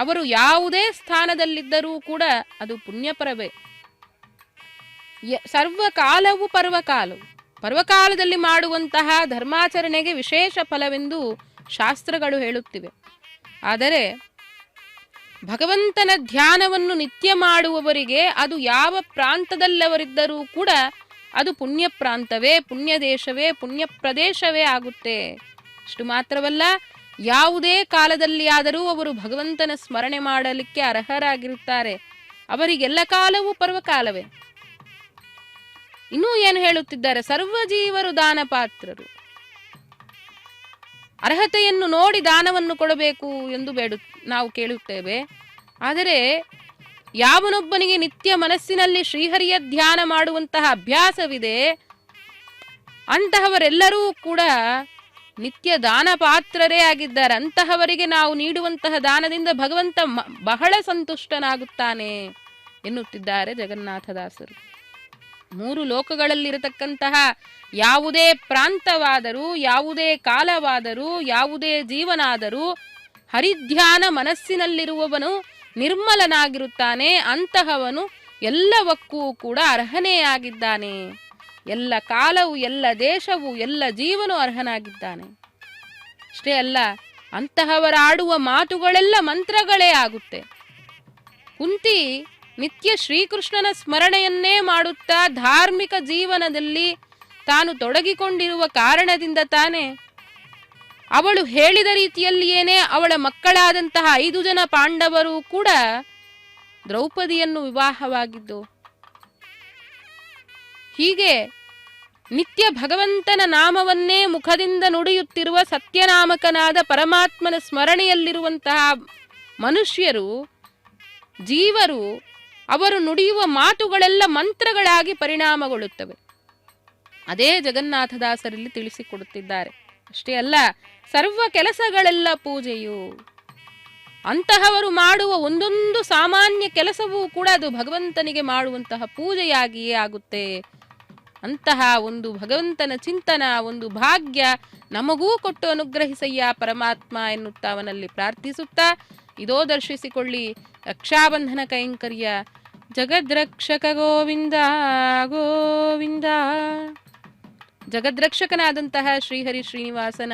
ಅವರು ಯಾವುದೇ ಸ್ಥಾನದಲ್ಲಿದ್ದರೂ ಕೂಡ ಅದು ಪುಣ್ಯಪರವೇ. ಸರ್ವಕಾಲವು ಪರ್ವಕಾಲವು. ಪರ್ವಕಾಲದಲ್ಲಿ ಮಾಡುವಂತಹ ಧರ್ಮಾಚರಣೆಗೆ ವಿಶೇಷ ಫಲವೆಂದು ಶಾಸ್ತ್ರಗಳು ಹೇಳುತ್ತಿವೆ. ಆದರೆ ಭಗವಂತನ ಧ್ಯಾನವನ್ನು ನಿತ್ಯ ಮಾಡುವವರಿಗೆ ಅದು ಯಾವ ಪ್ರಾಂತದಲ್ಲವರಿದ್ದರೂ ಕೂಡ ಅದು ಪುಣ್ಯ ಪ್ರಾಂತವೇ, ಪುಣ್ಯ ದೇಶವೇ, ಪುಣ್ಯ ಪ್ರದೇಶವೇ ಆಗುತ್ತೆ. ಅಷ್ಟು ಮಾತ್ರವಲ್ಲ, ಯಾವುದೇ ಕಾಲದಲ್ಲಿ ಆದರೂ ಅವರು ಭಗವಂತನ ಸ್ಮರಣೆ ಮಾಡಲಿಕ್ಕೆ ಅರ್ಹರಾಗಿರುತ್ತಾರೆ. ಅವರಿಗೆಲ್ಲ ಕಾಲವೂ ಪರ್ವಕಾಲವೇ. ಇನ್ನೂ ಏನು ಹೇಳುತ್ತಿದ್ದಾರೆ? ಸರ್ವಜೀವರು ದಾನ ಪಾತ್ರರು. ಅರ್ಹತೆಯನ್ನು ನೋಡಿ ದಾನವನ್ನು ಕೊಡಬೇಕು ಎಂದು ನಾವು ಕೇಳುತ್ತೇವೆ. ಆದರೆ ಯಾವನೊಬ್ಬನಿಗೆ ನಿತ್ಯ ಮನಸ್ಸಿನಲ್ಲಿ ಶ್ರೀಹರಿಯ ಧ್ಯಾನ ಮಾಡುವಂತಹ ಅಭ್ಯಾಸವಿದೆ, ಅಂತಹವರೆಲ್ಲರೂ ಕೂಡ ನಿತ್ಯ ದಾನ ಪಾತ್ರರೇ ಆಗಿದ್ದಾರೆ. ಅಂತಹವರಿಗೆ ನಾವು ನೀಡುವಂತಹ ದಾನದಿಂದ ಭಗವಂತ ಬಹಳ ಸಂತುಷ್ಟನಾಗುತ್ತಾನೆ ಎನ್ನುತ್ತಿದ್ದಾರೆ ಜಗನ್ನಾಥದಾಸರು. ಮೂರು ಲೋಕಗಳಲ್ಲಿರತಕ್ಕಂತಹ ಯಾವುದೇ ಪ್ರಾಂತವಾದರೂ, ಯಾವುದೇ ಕಾಲವಾದರೂ, ಯಾವುದೇ ಜೀವನಾದರೂ ಹರಿಧ್ಯಾನ ಮನಸ್ಸಿನಲ್ಲಿರುವವನು ನಿರ್ಮಲನಾಗಿರುತ್ತಾನೆ. ಅಂತಹವನು ಎಲ್ಲವಕ್ಕೂ ಕೂಡ ಅರ್ಹನೇ ಆಗಿದ್ದಾನೆ. ಎಲ್ಲ ಕಾಲವು, ಎಲ್ಲ ದೇಶವು, ಎಲ್ಲ ಜೀವನು ಅರ್ಹನಾಗಿದ್ದಾನೆ. ಅಷ್ಟೇ ಅಲ್ಲ, ಅಂತಹವರಾಡುವ ಮಾತುಗಳೆಲ್ಲ ಮಂತ್ರಗಳೇ ಆಗುತ್ತೆ. ಕುಂತಿ ನಿತ್ಯ ಶ್ರೀಕೃಷ್ಣನ ಸ್ಮರಣೆಯನ್ನೇ ಮಾಡುತ್ತಾ ಧಾರ್ಮಿಕ ಜೀವನದಲ್ಲಿ ತಾನು ತೊಡಗಿಕೊಂಡಿರುವ ಕಾರಣದಿಂದ ತಾನೇ ಅವಳು ಹೇಳಿದ ರೀತಿಯಲ್ಲಿಯೇನೇ ಅವಳ ಮಕ್ಕಳಾದಂತಹ 5 ಜನ ಪಾಂಡವರು ಕೂಡ ದ್ರೌಪದಿಯನ್ನು ವಿವಾಹವಾಗಿದ್ದು. ಹೀಗೆ ನಿತ್ಯ ಭಗವಂತನ ನಾಮವನ್ನೇ ಮುಖದಿಂದ ನುಡಿಯುತ್ತಿರುವ ಸತ್ಯನಾಮಕನಾದ ಪರಮಾತ್ಮನ ಸ್ಮರಣೆಯಲ್ಲಿರುವಂತಹ ಮನುಷ್ಯರು, ಜೀವರು, ಅವರು ನುಡಿಯುವ ಮಾತುಗಳೆಲ್ಲ ಮಂತ್ರಗಳಾಗಿ ಪರಿಣಾಮಗೊಳ್ಳುತ್ತವೆ. ಅದೇ ಜಗನ್ನಾಥದಾಸರಲ್ಲಿ ತಿಳಿಸಿಕೊಡುತ್ತಿದ್ದಾರೆ. ಅಷ್ಟೇ ಅಲ್ಲ, ಸರ್ವ ಕೆಲಸಗಳೆಲ್ಲ ಪೂಜೆಯು. ಅಂತಹವರು ಮಾಡುವ ಒಂದೊಂದು ಸಾಮಾನ್ಯ ಕೆಲಸವೂ ಕೂಡ ಅದು ಭಗವಂತನಿಗೆ ಮಾಡುವಂತಹ ಪೂಜೆಯಾಗಿಯೇ ಆಗುತ್ತೆ. ಅಂತಹ ಒಂದು ಭಗವಂತನ ಚಿಂತನ, ಒಂದು ಭಾಗ್ಯ ನಮಗೂ ಕೊಟ್ಟು ಅನುಗ್ರಹಿಸಯ್ಯ ಪರಮಾತ್ಮ ಎನ್ನುತ್ತಾ ಅವನಲ್ಲಿ ಪ್ರಾರ್ಥಿಸುತ್ತಾ, ಇದೋ ದರ್ಶಿಸಿಕೊಳ್ಳಿ ರಕ್ಷಾಬಂಧನ ಕೈಂಕರ್ಯ. ಜಗದ್ರಕ್ಷಕ ಗೋವಿಂದ ಗೋವಿಂದ. ಜಗದ್ರಕ್ಷಕನಾದಂತಹ ಶ್ರೀಹರಿ ಶ್ರೀನಿವಾಸನ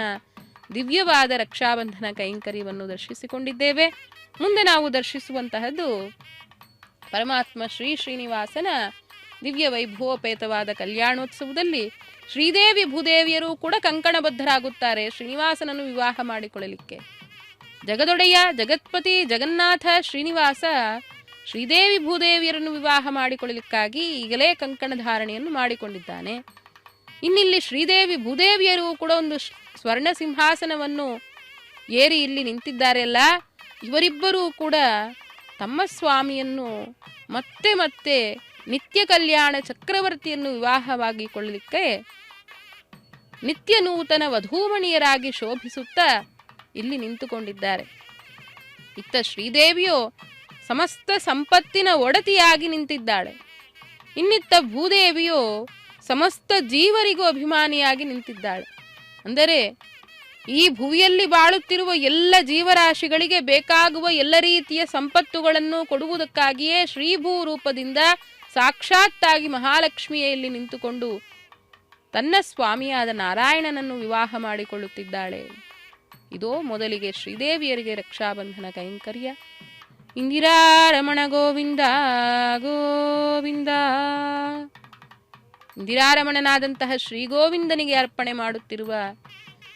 ದಿವ್ಯವಾದ ರಕ್ಷಾಬಂಧನ ಕೈಂಕರ್ಯವನ್ನು ದರ್ಶಿಸಿಕೊಂಡಿದ್ದೇವೆ. ಮುಂದೆ ನಾವು ದರ್ಶಿಸುವಂತಹದ್ದು ಪರಮಾತ್ಮ ಶ್ರೀನಿವಾಸನ ದಿವ್ಯ ವೈಭವೋಪೇತವಾದ ಕಲ್ಯಾಣೋತ್ಸವದಲ್ಲಿ ಶ್ರೀದೇವಿ ಭೂದೇವಿಯರು ಕೂಡ ಕಂಕಣಬದ್ಧರಾಗುತ್ತಾರೆ ಶ್ರೀನಿವಾಸನನ್ನು ವಿವಾಹ ಮಾಡಿಕೊಳ್ಳಲಿಕ್ಕೆ. ಜಗದೊಡೆಯ ಜಗತ್ಪತಿ ಜಗನ್ನಾಥ ಶ್ರೀನಿವಾಸ ಶ್ರೀದೇವಿ ಭೂದೇವಿಯರನ್ನು ವಿವಾಹ ಮಾಡಿಕೊಳ್ಳಲಿಕ್ಕಾಗಿ ಈಗಲೇ ಕಂಕಣ ಧಾರಣೆಯನ್ನು ಮಾಡಿಕೊಂಡಿದ್ದಾನೆ. ಇನ್ನಿಲ್ಲಿ ಶ್ರೀದೇವಿ ಭೂದೇವಿಯರು ಕೂಡ ಒಂದು ಸ್ವರ್ಣ ಸಿಂಹಾಸನವನ್ನು ಏರಿ ಇಲ್ಲಿ ನಿಂತಿದ್ದಾರೆ ಅಲ್ಲ, ಇವರಿಬ್ಬರೂ ಕೂಡ ತಮ್ಮ ಸ್ವಾಮಿಯನ್ನು ಮತ್ತೆ ಮತ್ತೆ ನಿತ್ಯ ಕಲ್ಯಾಣ ಚಕ್ರವರ್ತಿಯನ್ನು ವಿವಾಹವಾಗಿಕೊಳ್ಳಲಿಕ್ಕೆ ನಿತ್ಯ ನೂತನ ವಧೂಮಣಿಯರಾಗಿ ಶೋಭಿಸುತ್ತಾ ಇಲ್ಲಿ ನಿಂತುಕೊಂಡಿದ್ದಾರೆ. ಇತ್ತ ಶ್ರೀದೇವಿಯು ಸಮಸ್ತ ಸಂಪತ್ತಿನ ಒಡತಿಯಾಗಿ ನಿಂತಿದ್ದಾಳೆ. ಇನ್ನಿತ್ತ ಭೂದೇವಿಯು ಸಮಸ್ತ ಜೀವರಿಗೂ ಅಭಿಮಾನಿಯಾಗಿ ನಿಂತಿದ್ದಾಳೆ. ಅಂದರೆ ಈ ಭುವಿಯಲ್ಲಿ ಬಾಳುತ್ತಿರುವ ಎಲ್ಲ ಜೀವರಾಶಿಗಳಿಗೆ ಬೇಕಾಗುವ ಎಲ್ಲ ರೀತಿಯ ಸಂಪತ್ತುಗಳನ್ನು ಕೊಡುವುದಕ್ಕಾಗಿಯೇ ಶ್ರೀಭೂ ರೂಪದಿಂದ ಸಾಕ್ಷಾತ್ತಾಗಿ ಮಹಾಲಕ್ಷ್ಮಿಯಲ್ಲಿ ನಿಂತುಕೊಂಡು ತನ್ನ ಸ್ವಾಮಿಯಾದ ನಾರಾಯಣನನ್ನು ವಿವಾಹ ಮಾಡಿಕೊಳ್ಳುತ್ತಿದ್ದಾಳೆ. ಇದೋ ಮೊದಲಿಗೆ ಶ್ರೀದೇವಿಯರಿಗೆ ರಕ್ಷಾಬಂಧನ ಕೈಂಕರ್ಯ. ಇಂದಿರಾರಮಣ ಗೋವಿಂದ ಗೋವಿಂದ. ಇಂದಿರಾರಮಣನಾದಂತಹ ಶ್ರೀ ಗೋವಿಂದನಿಗೆ ಅರ್ಪಣೆ ಮಾಡುತ್ತಿರುವ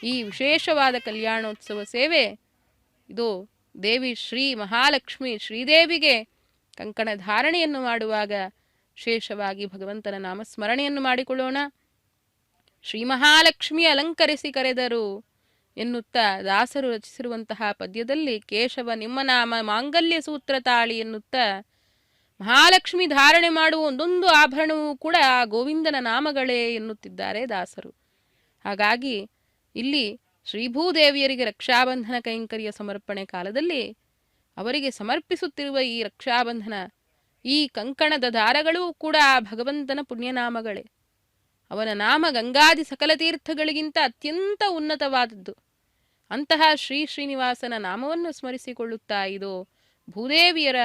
ಈ ವಿಶೇಷವಾದ ಕಲ್ಯಾಣೋತ್ಸವ ಸೇವೆ ಇದು ದೇವಿ ಶ್ರೀ ಮಹಾಲಕ್ಷ್ಮಿ ಶ್ರೀದೇವಿಗೆ ಕಂಕಣ ಧಾರಣೆಯನ್ನು ಮಾಡುವಾಗ ವಿಶೇಷವಾಗಿ ಭಗವಂತನ ನಾಮಸ್ಮರಣೆಯನ್ನು ಮಾಡಿಕೊಳ್ಳೋಣ. ಶ್ರೀ ಮಹಾಲಕ್ಷ್ಮಿ ಅಲಂಕರಿಸಿ ಕರೆದರು ಎನ್ನುತ್ತಾ ದಾಸರು ರಚಿಸಿರುವಂತಹ ಪದ್ಯದಲ್ಲಿ ಕೇಶವ ನಿಮ್ಮ ನಾಮ ಮಾಂಗಲ್ಯ ಸೂತ್ರ ತಾಳಿ ಎನ್ನುತ್ತಾ ಮಹಾಲಕ್ಷ್ಮಿ ಧಾರಣೆ ಮಾಡುವ ಒಂದೊಂದು ಆಭರಣವೂ ಕೂಡ ಆ ಗೋವಿಂದನ ನಾಮಗಳೇ ಎನ್ನುತ್ತಿದ್ದಾರೆ ದಾಸರು. ಹಾಗಾಗಿ ಇಲ್ಲಿ ಶ್ರೀಭೂದೇವಿಯರಿಗೆ ರಕ್ಷಾಬಂಧನ ಕೈಂಕರ್ಯ ಸಮರ್ಪಣೆ ಕಾಲದಲ್ಲಿ ಅವರಿಗೆ ಸಮರ್ಪಿಸುತ್ತಿರುವ ಈ ರಕ್ಷಾಬಂಧನ ಈ ಕಂಕಣದ ದಾರಗಳೂ ಕೂಡ ಆ ಭಗವಂತನ ಪುಣ್ಯನಾಮಗಳೇ. ಅವನ ನಾಮ ಗಂಗಾದಿ ಸಕಲ ತೀರ್ಥಗಳಿಗಿಂತ ಅತ್ಯಂತ ಉನ್ನತವಾದದ್ದು. ಅಂತಹ ಶ್ರೀ ಶ್ರೀನಿವಾಸನ ನಾಮವನ್ನು ಸ್ಮರಿಸಿಕೊಳ್ಳುತ್ತಾ ಇದು ಭೂದೇವಿಯರ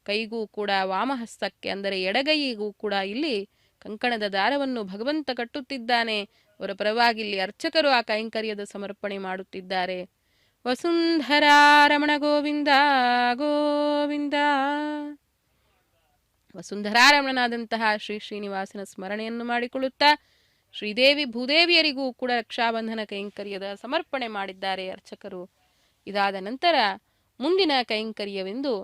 ಕೈಗೂ ಕೂಡ ವಾಮಹಸ್ತಕ್ಕೆ ಅಂದರೆ ಎಡಗೈಗೂ ಕೂಡ ಇಲ್ಲಿ ಕಂಕಣದ ದಾರವನ್ನು ಭಗವಂತ ಕಟ್ಟುತ್ತಿದ್ದಾನೆ. ಅವರ ಪರವಾಗಿ ಇಲ್ಲಿ ಅರ್ಚಕರು ಆ ಕೈಂಕರ್ಯದ ಸಮರ್ಪಣೆ ಮಾಡುತ್ತಿದ್ದಾರೆ. ವಸುಂಧರಾರಮಣ ಗೋವಿಂದ ಗೋವಿಂದ. ವಸುಂಧರಾರಮಣನಾದಂತಹ ಶ್ರೀ ಶ್ರೀನಿವಾಸನ ಸ್ಮರಣೆಯನ್ನು ಮಾಡಿಕೊಳ್ಳುತ್ತಾ ಶ್ರೀದೇವಿ ಭೂದೇವಿಯರಿಗೂ ಕೂಡ ರಕ್ಷಾಬಂಧನ ಕೈಂಕರ್ಯದ ಸಮರ್ಪಣೆ ಮಾಡಿದ್ದಾರೆ ಅರ್ಚಕರು. ಇದಾದ ನಂತರ ಮುಂದಿನ ಕೈಂಕರ್ಯವೆಂದು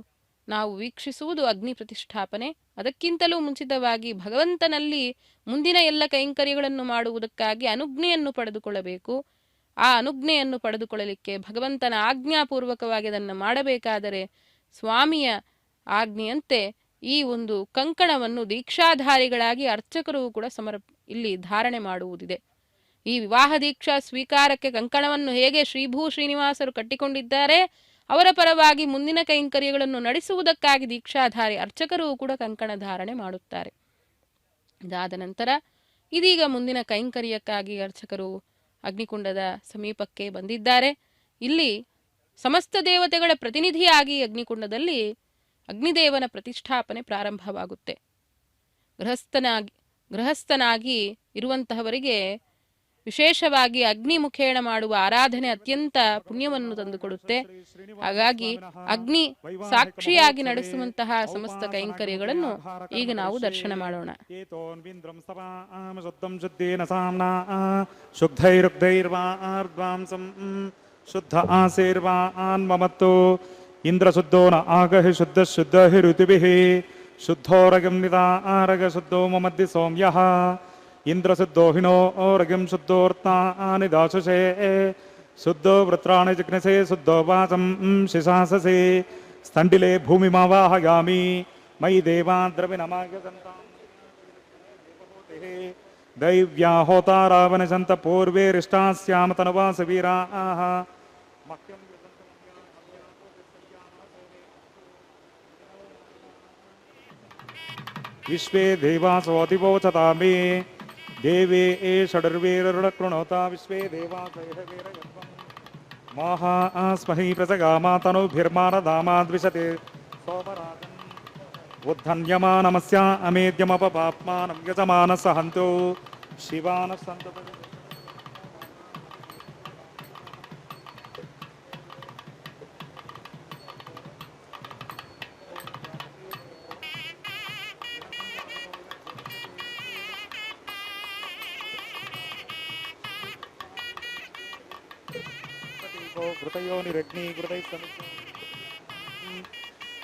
ನಾವು ವೀಕ್ಷಿಸುವುದು ಅಗ್ನಿ ಪ್ರತಿಷ್ಠಾಪನೆ. ಅದಕ್ಕಿಂತಲೂ ಮುಂಚಿತವಾಗಿ ಭಗವಂತನಲ್ಲಿ ಮುಂದಿನ ಎಲ್ಲ ಕೈಂಕರ್ಯಗಳನ್ನು ಮಾಡುವುದಕ್ಕಾಗಿ ಅನುಜ್ಞೆಯನ್ನು ಪಡೆದುಕೊಳ್ಳಬೇಕು. ಆ ಅನುಜ್ಞೆಯನ್ನು ಪಡೆದುಕೊಳ್ಳಲಿಕ್ಕೆ ಭಗವಂತನ ಆಜ್ಞಾಪೂರ್ವಕವಾಗಿ ಅದನ್ನು ಮಾಡಬೇಕಾದರೆ ಸ್ವಾಮಿಯ ಆಜ್ಞೆಯಂತೆ ಈ ಒಂದು ಕಂಕಣವನ್ನು ದೀಕ್ಷಾಧಾರಿಗಳಾಗಿ ಅರ್ಚಕರು ಕೂಡ ಇಲ್ಲಿ ಧಾರಣೆ ಮಾಡುವುದಿದೆ. ಈ ವಿವಾಹ ದೀಕ್ಷಾ ಸ್ವೀಕಾರಕ್ಕೆ ಕಂಕಣವನ್ನು ಹೇಗೆ ಶ್ರೀಭೂ ಶ್ರೀನಿವಾಸರು ಕಟ್ಟಿಕೊಂಡಿದ್ದಾರೆ, ಅವರ ಪರವಾಗಿ ಮುಂದಿನ ಕೈಂಕರ್ಯಗಳನ್ನು ನಡೆಸುವುದಕ್ಕಾಗಿ ದೀಕ್ಷಾಧಾರಿ ಅರ್ಚಕರು ಕೂಡ ಕಂಕಣ ಧಾರಣೆ ಮಾಡುತ್ತಾರೆ. ಇದಾದ ನಂತರ ಇದೀಗ ಮುಂದಿನ ಕೈಂಕರ್ಯಕ್ಕಾಗಿ ಅರ್ಚಕರು ಅಗ್ನಿಕುಂಡದ ಸಮೀಪಕ್ಕೆ ಬಂದಿದ್ದಾರೆ. ಇಲ್ಲಿ ಸಮಸ್ತ ದೇವತೆಗಳ ಪ್ರತಿನಿಧಿಯಾಗಿ ಅಗ್ನಿಕುಂಡದಲ್ಲಿ ಅಗ್ನಿದೇವನ ಪ್ರತಿಷ್ಠಾಪನೆ ಪ್ರಾರಂಭವಾಗುತ್ತೆ. ಗೃಹಸ್ಥನಾಗಿ ಇರುವಂತಹವರಿಗೆ ವಿಶೇಷವಾಗಿ ಅಗ್ನಿ ಮುಖೇಣ ಮಾಡುವ ಆರಾಧನೆ ಅತ್ಯಂತ ಪುಣ್ಯವನ್ನು ತಂದುಕೊಡುತ್ತೆ. ಹಾಗಾಗಿ ಅಗ್ನಿ ಸಾಕ್ಷಿಯಾಗಿ ನಡೆಸುವಂತಹ ಸಮಸ್ತ ಕೈಂಕರ್ಯಗಳನ್ನು ಈಗ ನಾವು ದರ್ಶನ ಮಾಡೋಣ. ಶುದ್ಧ ಆಸೀರ್ವಾನ್ಮಮತ್ತು ಇಂದ್ರ ಶುದ್ಧೋ ನ ಆಗಹಿ ಶುದ್ಧ ಶುದ್ಧ ಹಿ ಋತುಭಿಃ ಶುದ್ಧೋರಗಂ ನಿದಾರಗ ಶುದ್ಧೋ ಮಮದ್ದಿ ಸೌಮ್ಯಃ ಇಂದ್ರ ಶುದ್ಧೋ ಹಿನೋ ರಗಂ ಶುದ್ಧೋರ್ತಾನಿ ದಾಶುಷೇ ಶುದ್ಧೋ ವೃತ್ರಾಣಿ ಜಿಗ್ನಸೆ ಶುದ್ಧೋ ವಾಚಂ ಶಿಶಾಸಸೆ ಸ್ಥಂಡಿಲೆ ಭೂಮಿಮಾವಾಹಯಾಮಿ ಮಯಿ ದೇವಾ ದ್ರವಿಣಮಾಗಸಂತಾಂ ದೈವ್ಯಾ ಹೋತಾರಾವನಶಂತ ಪೂರ್ವೇ ರಿಷ್ಟಾಸ್ಯಾಮ ತನುವಾಸ ವೀರಾಃ ಮಹ್ಯಂ ವಿಶ್ವೇ ದೇವಾಸೋತಿವೋಚತಾ ಮೇ ದೇವೇ ಷಡರ್ವೇರೃಣಕೃಣೋತಾ ವಿಶ್ವೇ ದೇವಾಸೈರವೇರ ಮಾಹಾಸ್ಮಹಿ ಪ್ರಸಗಾಮಾತನುಭಿರ್ಮಾನಧಾಮಾದ್ವಿಷತೆ ಸೋಮರಾಜನ್ ಉದ್ಧನ್ಯಮಾನಮಸ್ಯ ಅಮೇದ್ಯಮಪಾಪ್ಮಾನಂ ಯಜಮಾನಸ್ಸ ಹಂತೋ ಶಿವಾನಸ್ಸಂತು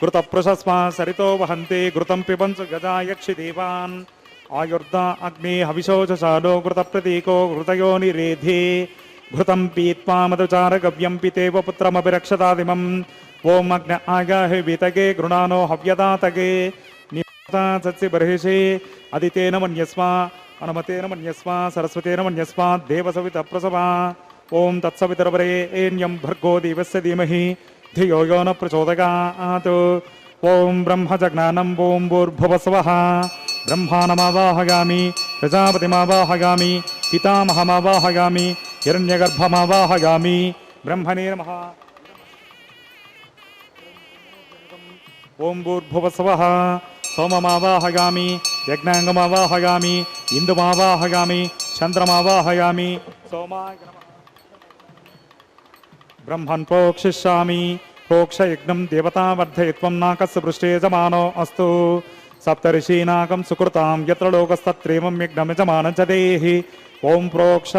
ಘೃತಪೃಷಸ್ಮ ಸರಿತೋ ವಹಂತೆ ಘೃತಂ ಪಿಬಂಸು ಗಜಾ ಯಕ್ಷಿ ದೇವಾನ್ ಆಯುರ್ಧ ಅಗ್ನಿ ಹವಿಶೋಚಾಲೋ ಘೃತ ಪ್ರತೀಕೋ ಘೃತಯೋನಿರೇಧಿ ಘೃತಂ ಪೀತ್ವಾ ಮಧುಚಾರ ಗವ್ಯಂ ಪಿತೇವ ಪುತ್ರಮಭಿರಕ್ಷತಾದಿಮಂ ಓಂ ಅಗ್ನ ಆಗಾಹಿ ವಿತಗೆ ಗೃಣಾನೋ ಹವ್ಯದಾತಗೆ ನಿತಾ ಸತ್ಸಿ ಬರ್ಹಿಷಿ ಅದಿತೇನ ಮನ್ಯಸ್ವ ಅನುಮತೇನ ಮನ್ಯಸ್ವ ಸರಸ್ವತೇನ ಮನ್ಯಸ್ವ ದೇವಸವಿತ ಪ್ರಸವಾ ಓಂ ತತ್ಸವಿತರವರೇಣ್ಯಂ ಭರ್ಗೋ ದೇವಸ್ಯ ಧೀಮಹಿ ಧಿಯೋ ಯೋ ನ ಪ್ರಚೋದಯಾತ್ ಓಂ ಬ್ರಹ್ಮ ಜಜ್ಞಾನಂ ಓಂ ಭೂರ್ಭುವಸ್ವಃ ब्रह्माणमावाहयामि प्रजापतिमावाहयामि पितामहमावाहयामि हिरण्यगर्भमावाहयामि ब्रह्मणे नमः। ओं भूर्भुवस्वः सोममावाहयामि यज्ञांगमावाहयामि इंदुमावाहयामि चंद्रमावाहयामि सोमाय नमः। ब्रह्मन् प्रोक्षिष्यामि प्रोक्षयज्ञं देवता वर्धयित्वं नाकस्य पृष्ठे यजमानो अस्तु सप्तऋषीनाकं सुकृतां यत्र लोकस्तत्रेवं यज्ञमिजमानं च देहि। ओं प्रोक्ष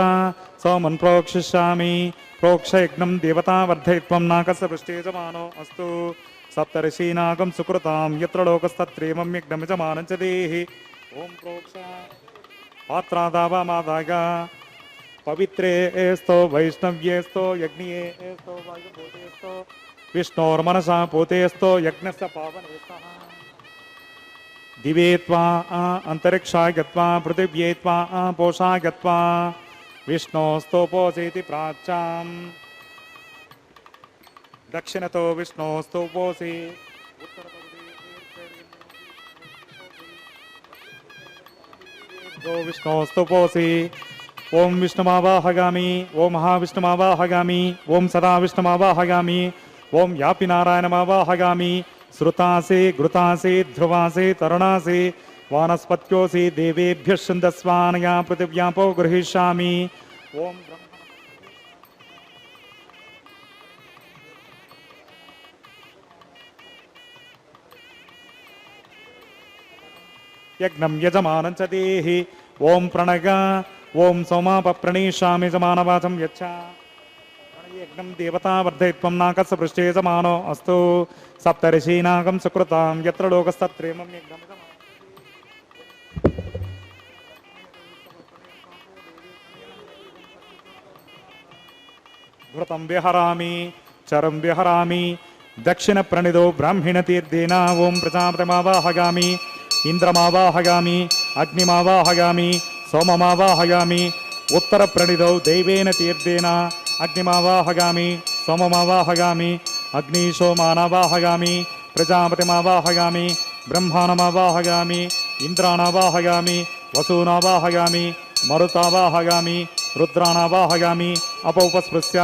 सोमन् प्रोक्षिष्यामि प्रोक्षयज्ञं देवता वर्धयित्वं नाकस्य पृष्ठे यजमानो अस्तु सप्तऋषीनाकं सुकृतां यत्र लोकस्तत्रेवं यज्ञमिजमानं च देहि। ओं प्रोक्ष पात्रादावामादाय पवित्रे एस्तो वैष्णव्येस्तो यज्ञिये एस्तो वायुभूतेस्तो विष्णोर्मनसा पूतेस्तो यज्ञस्य पावनेस्तः। दिवे त्वा अंतरिक्षाय गत्वा पृथिव्ये त्वा पोषाय गत्वा विष्णोस्तोपोसेति प्राच्याम् दक्षिणतो विष्णोस्तोपोसि विष्णोस्तुपोसि। ओं विष्णुमावाहयामि ओं महाविष्णुमावाहयामि ओं सदा विष्णुमावाहयामि ओं यापि नारायणमावाहयामि श्रुतासि घृतासि ध्रुवासि तरुणासि वानस्पत्योसि देवेभ्यः छन्दस्वानया पृथिव्यापो गृहीष्यामि। ओं यज्ञं यजमानं च देहि। ओं प्रणग ओं सोमापप्रणीष्यामि यजमानवाचं यच्छ यज्ञं देवता वर्धयित्वं नाकस्य पृष्ठे यजमानो अस्तु सप्तऋषीनाकं सुकृतां यत्र लोकस्तत्रेमं यज्ञं घृतं विहरामि चरं विहरामि दक्षिणप्रणिदो ब्राह्मणतीर्थेन ओं प्रजापतिमावाहयामि इंद्रमावाहयामि अग्निमावाहयामि सोममावाहयामि उत्तरप्रणिदौ दैवेन तीर्थेन अग्निमावाहयामि सोममावाहयामि अग्निशोमानावाहयामि प्रजापतिमावाहयामि ब्रह्माणमावाहयामि इंद्राणावाहयामि वसूनावाहयामि मरुतावाहयामि रुद्राणावाहयामि अपौपस्पृश्य।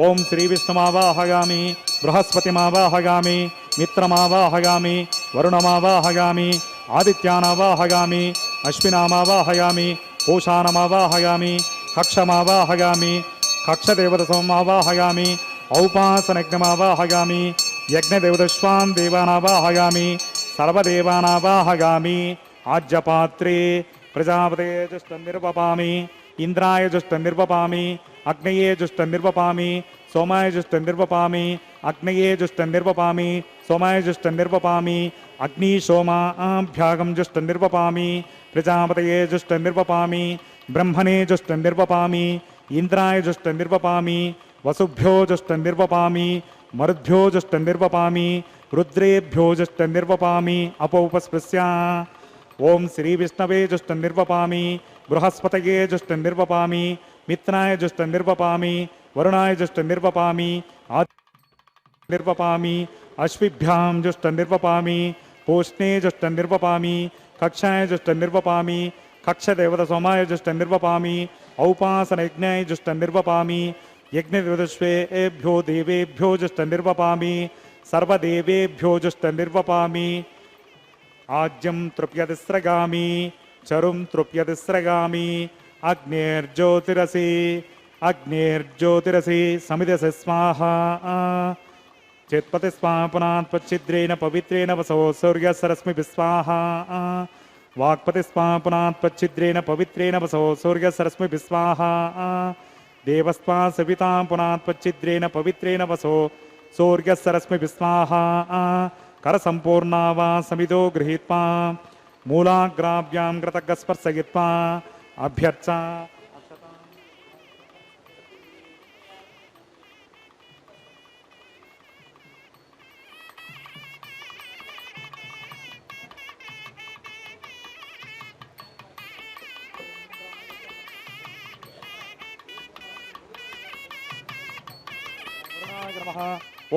ओं श्रीविष्णुमावाहयामि बृहस्पतिमावाहयामि मित्रमावाहयामि वरुणमावाहयामि आदित्यानावाहयामि अश्विनामावाहयामि पूषाणमावाहयामि कक्षमावाहयामि कक्षदेवतसोमावाहयामि औपासनयज्ञमावाहयामि यज्ञदेवतश्वान् देवानावाहयामि सर्वदेवानावाहयामि आज्यपात्रे प्रजापते जुष्टन्निर्वपामि इंद्राय जुष्टन्निर्वपामि अग्नये जुष्टन्निर्वपामि सोमाय जुष्टन्निर्वपामि अग्नये जुष्टन्निर्वपामि सोमाय जुष्टन्निर्वपामि अग्निशोमाभ्यागं जुष्टन्निर्वपामि प्रजापतये जुष्टन्निर्वपामि ब्रह्मणे जुष्टन्निर्वपामि इंद्राय जुष्टन्निर्वपामि वसुभ्यो जुष्टन्निर्वपामि मरुद्भ्यो जुष्टन्निर्वपामि रुद्रेभ्यो जुष्टन्निर्वपामि अपौपस्पृश्य। ओं श्रीविष्णवे जुष्टन्निर्वपामि बृहस्पतये जुष्टन्निर्वपामि मित्राय जुष्टन्निर्वपामि वरुणाय जुष्टन्निर्वपामि निर्वपामि अश्विभ्यां जुष्टन्निर्वपामि पूष्णे जुष्टन्निर्वपामि कक्षाय जुष्टन्निर्वपामि कक्षदेवतसोमाय जुष्टन्निर्वपामि औपासनयज्ञाय जुष्टन्निर्वपामि यज्ञदेवतश्वेभ्यो देवेभ्यो जुष्टन्निर्वपामि सर्वदेवेभ्यो जुष्टन्निर्वपामि आज्यं तृप्यतिस्रगामि चरुं तृप्यतिस्रगामि अग्निर्ज्योतिरसि समिदसे स्वाहा चेत्पतिस्वापनात् पच्चिद्रेण पवित्रेण वसो सूर्यसरस्मि विस्वाहा वाक्पतिस्वापनात् पच्चिद्रेण पवित्रेण वसो सूर्यसरस्मि विस्वाहा देवस्वा सविता पुनात् पच्चिद्रेण पवित्रेण वसो सूर्यसरस्मि विस्वाहा करसम्पूर्णा वा समिदो गृहीत्वा मूलाग्राभ्यां कृतज्ञस्पर्शयित्वा अभ्यर्चा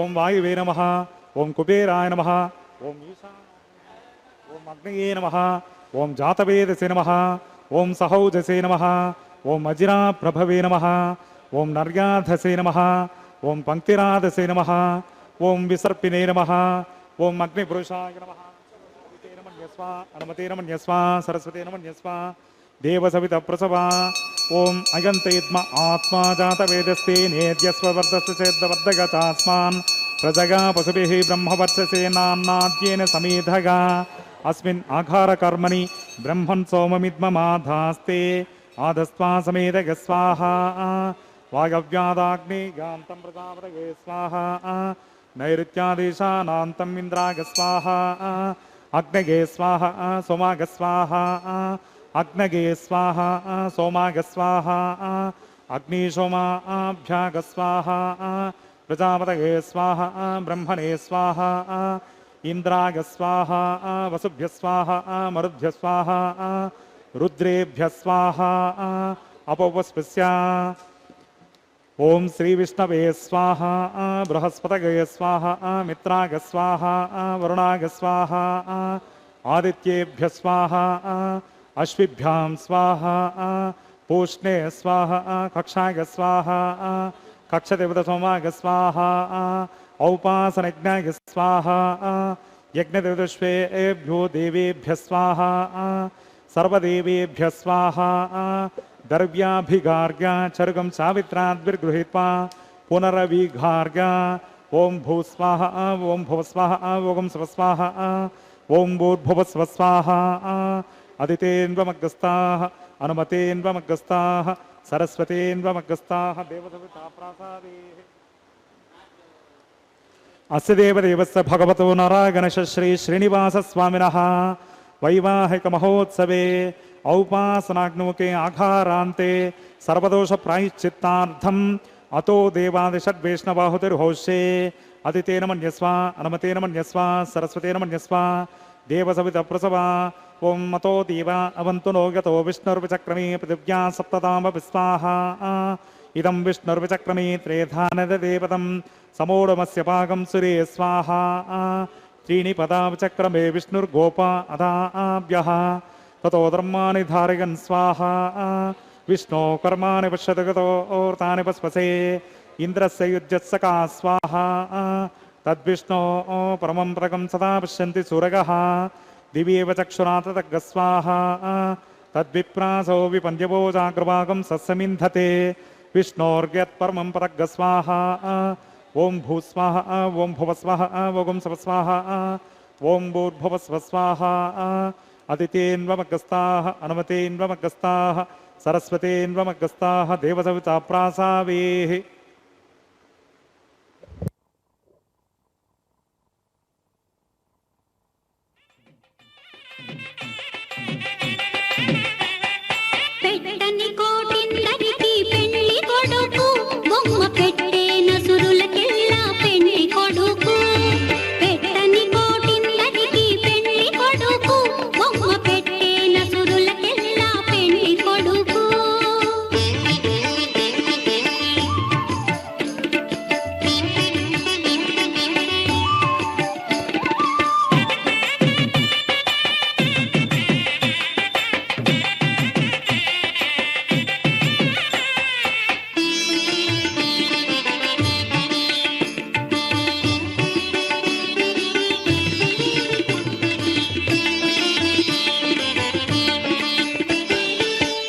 ओं वायुवे नमः ओं कुबेराय नमः ओं ईशानाय ओं अग्नये नमः ఓం జాతవేదసే నమః ఓం సహౌజసే నమః ఓం అజిరాప్రభవే నమః ఓం నర్యాధసే నమః ఓం పంక్తిరాధసే నమః ఓం విసర్పినే నమః ఓం అగ్నిపురుషాయ నమః అనుమతేనమన్యస్వ సరస్వతేనమన్యస్వ దేవసవిత ప్రసవ ఓం అయంతయుద్మ ఆత్మా జాతవేదస్తే నేద్యస్వ వర్ధస్వ చేద్దవర్ధగతాస్మాన్ ప్రజగా పశుభిః బ్రహ్మవర్చసే నాన్నాద్యేన సమేధగా అస్మిన్ ఆఘారకర్మణి బ్రహ్మన్ సోమమిద్మమాధాస్తే ఆదస్వా సమేధగ స్వాహా వాగవ్యాదాగ్నే గాంతం ప్రజాపతగే స్వాహా నైరుత్యాదేశానాంతం ఇంద్రాగ స్వాహా అగ్నగే స్వాహ సోమాగ స్వాహ అగ్నగే స్వాహ సోమాగ స్వాహ అగ్నిశోమాభ్యాగ స్వాహ ప్రజాపతగే స్వాహ బ్రహ్మణే స్వాహ ఇంద్రాగ స్వాహ వసుభ్య స్వాహ మరుభ్య స్వాహ రుద్రేభ్య స్వాహ అపవస్పస్య ఓం శ్రీ విష్ణవే స్వాహ బృహస్పతగే స్వాహ మిత్రాగ స్వాహ వరుణాగ స్వాహ ఆదిత్యేభ్య స్వాహ అశ్విభ్యాం స్వాహ పూష్ణే స్వాహ కక్షాగ స్వాహ కక్షదేవత సోమాగ స్వాహ ఔపాసనజ్ఞాగ స్వాహ యజ్ఞదేవతశ్వేభ్యో దేవేభ్య స్వాహ సర్వదేవేభ్య స్వాహ దర్వ్యాభిగార్గ్య చరుగం సావిత్రాద్విర్గృహీత్వా పునరవిఘార్గ్య ఓం భూస్వాహ ఓం భువస్వాహ ఓం స్వస్వాహ ఓం భూర్భువస్వస్వాహ అదితేన్వమగ్గస్తాః అనుమతేన్వమగ్గస్తాః సరస్వతేన్వమగ్గస్తాః దేవసవితా ప్రాసాదే అస్య దేవదేవస్య భగవతో నారాయణశ శ్రీ శ్రీనివాస స్వామినః వైవాహిక మహోత్సవే ఔపాసనాగ్నుముఖే ఆఘారాంతే సర్వదోష ప్రాయశ్చిత్తార్థం అతో దేవాదిషడ్వైష్ణవాహుతిర్హోష్యే అదితేన మన్యస్వ అనుమతేన మన్యస్వ సరస్వతేన మన్యస్వ దేవసవిత ప్రసవ ఓం అతో దేవ అవంతు నో గతో విష్ణుర్విచక్రమే పృథివ్యా సప్తతామపి స్వాహా ఇదం విష్ణుర్విచక్రమే త్రేధానదేవతం సమోఢమస్య పాకం సురే స్వాహా త్రీణి పదావిచక్రమే విష్ణుర్గోప అదాభ్యః తతో ధర్మాని ధారయన్ స్వాహా విష్ణో కర్మాణి పశ్యతు గతోర్తాని పస్పసే ఇంద్రస్య యుజ్యత్సకా స్వాహా తద్విష్ణో పరమం పదకం సదా పశ్యంతి సూరగః దివ్యేవ చక్షురా తదగ్గ స్వాహా తద్విప్రాసో విపంద్యవో జాగృవాగం సస్సమింధతే విష్ణోర్గ్యత్పరమం పదగ్గ స్వాహా ఓం భూస్వాహ ఓం భువస్వాహ ఓం సవస్వాహ ఓం భూర్భువస్వస్వాహ అదితేన్వమగ్గస్తాః అనుమతేన్వమగ్గస్తాః సరస్వతేన్వమగ్గస్తాః దేవసవితా ప్రాసావేః పెట్టని కోటిందరికి పెళ్లి కొడుకు బొమ్మ పెట్టే నసురులకెల్లా పెళ్లి కొడుకు పెట్టని కోటిందరికి పెళ్లి కొడుకు బొమ్మ పెట్టే నసురులకెల్లా పెళ్లి కొడుకు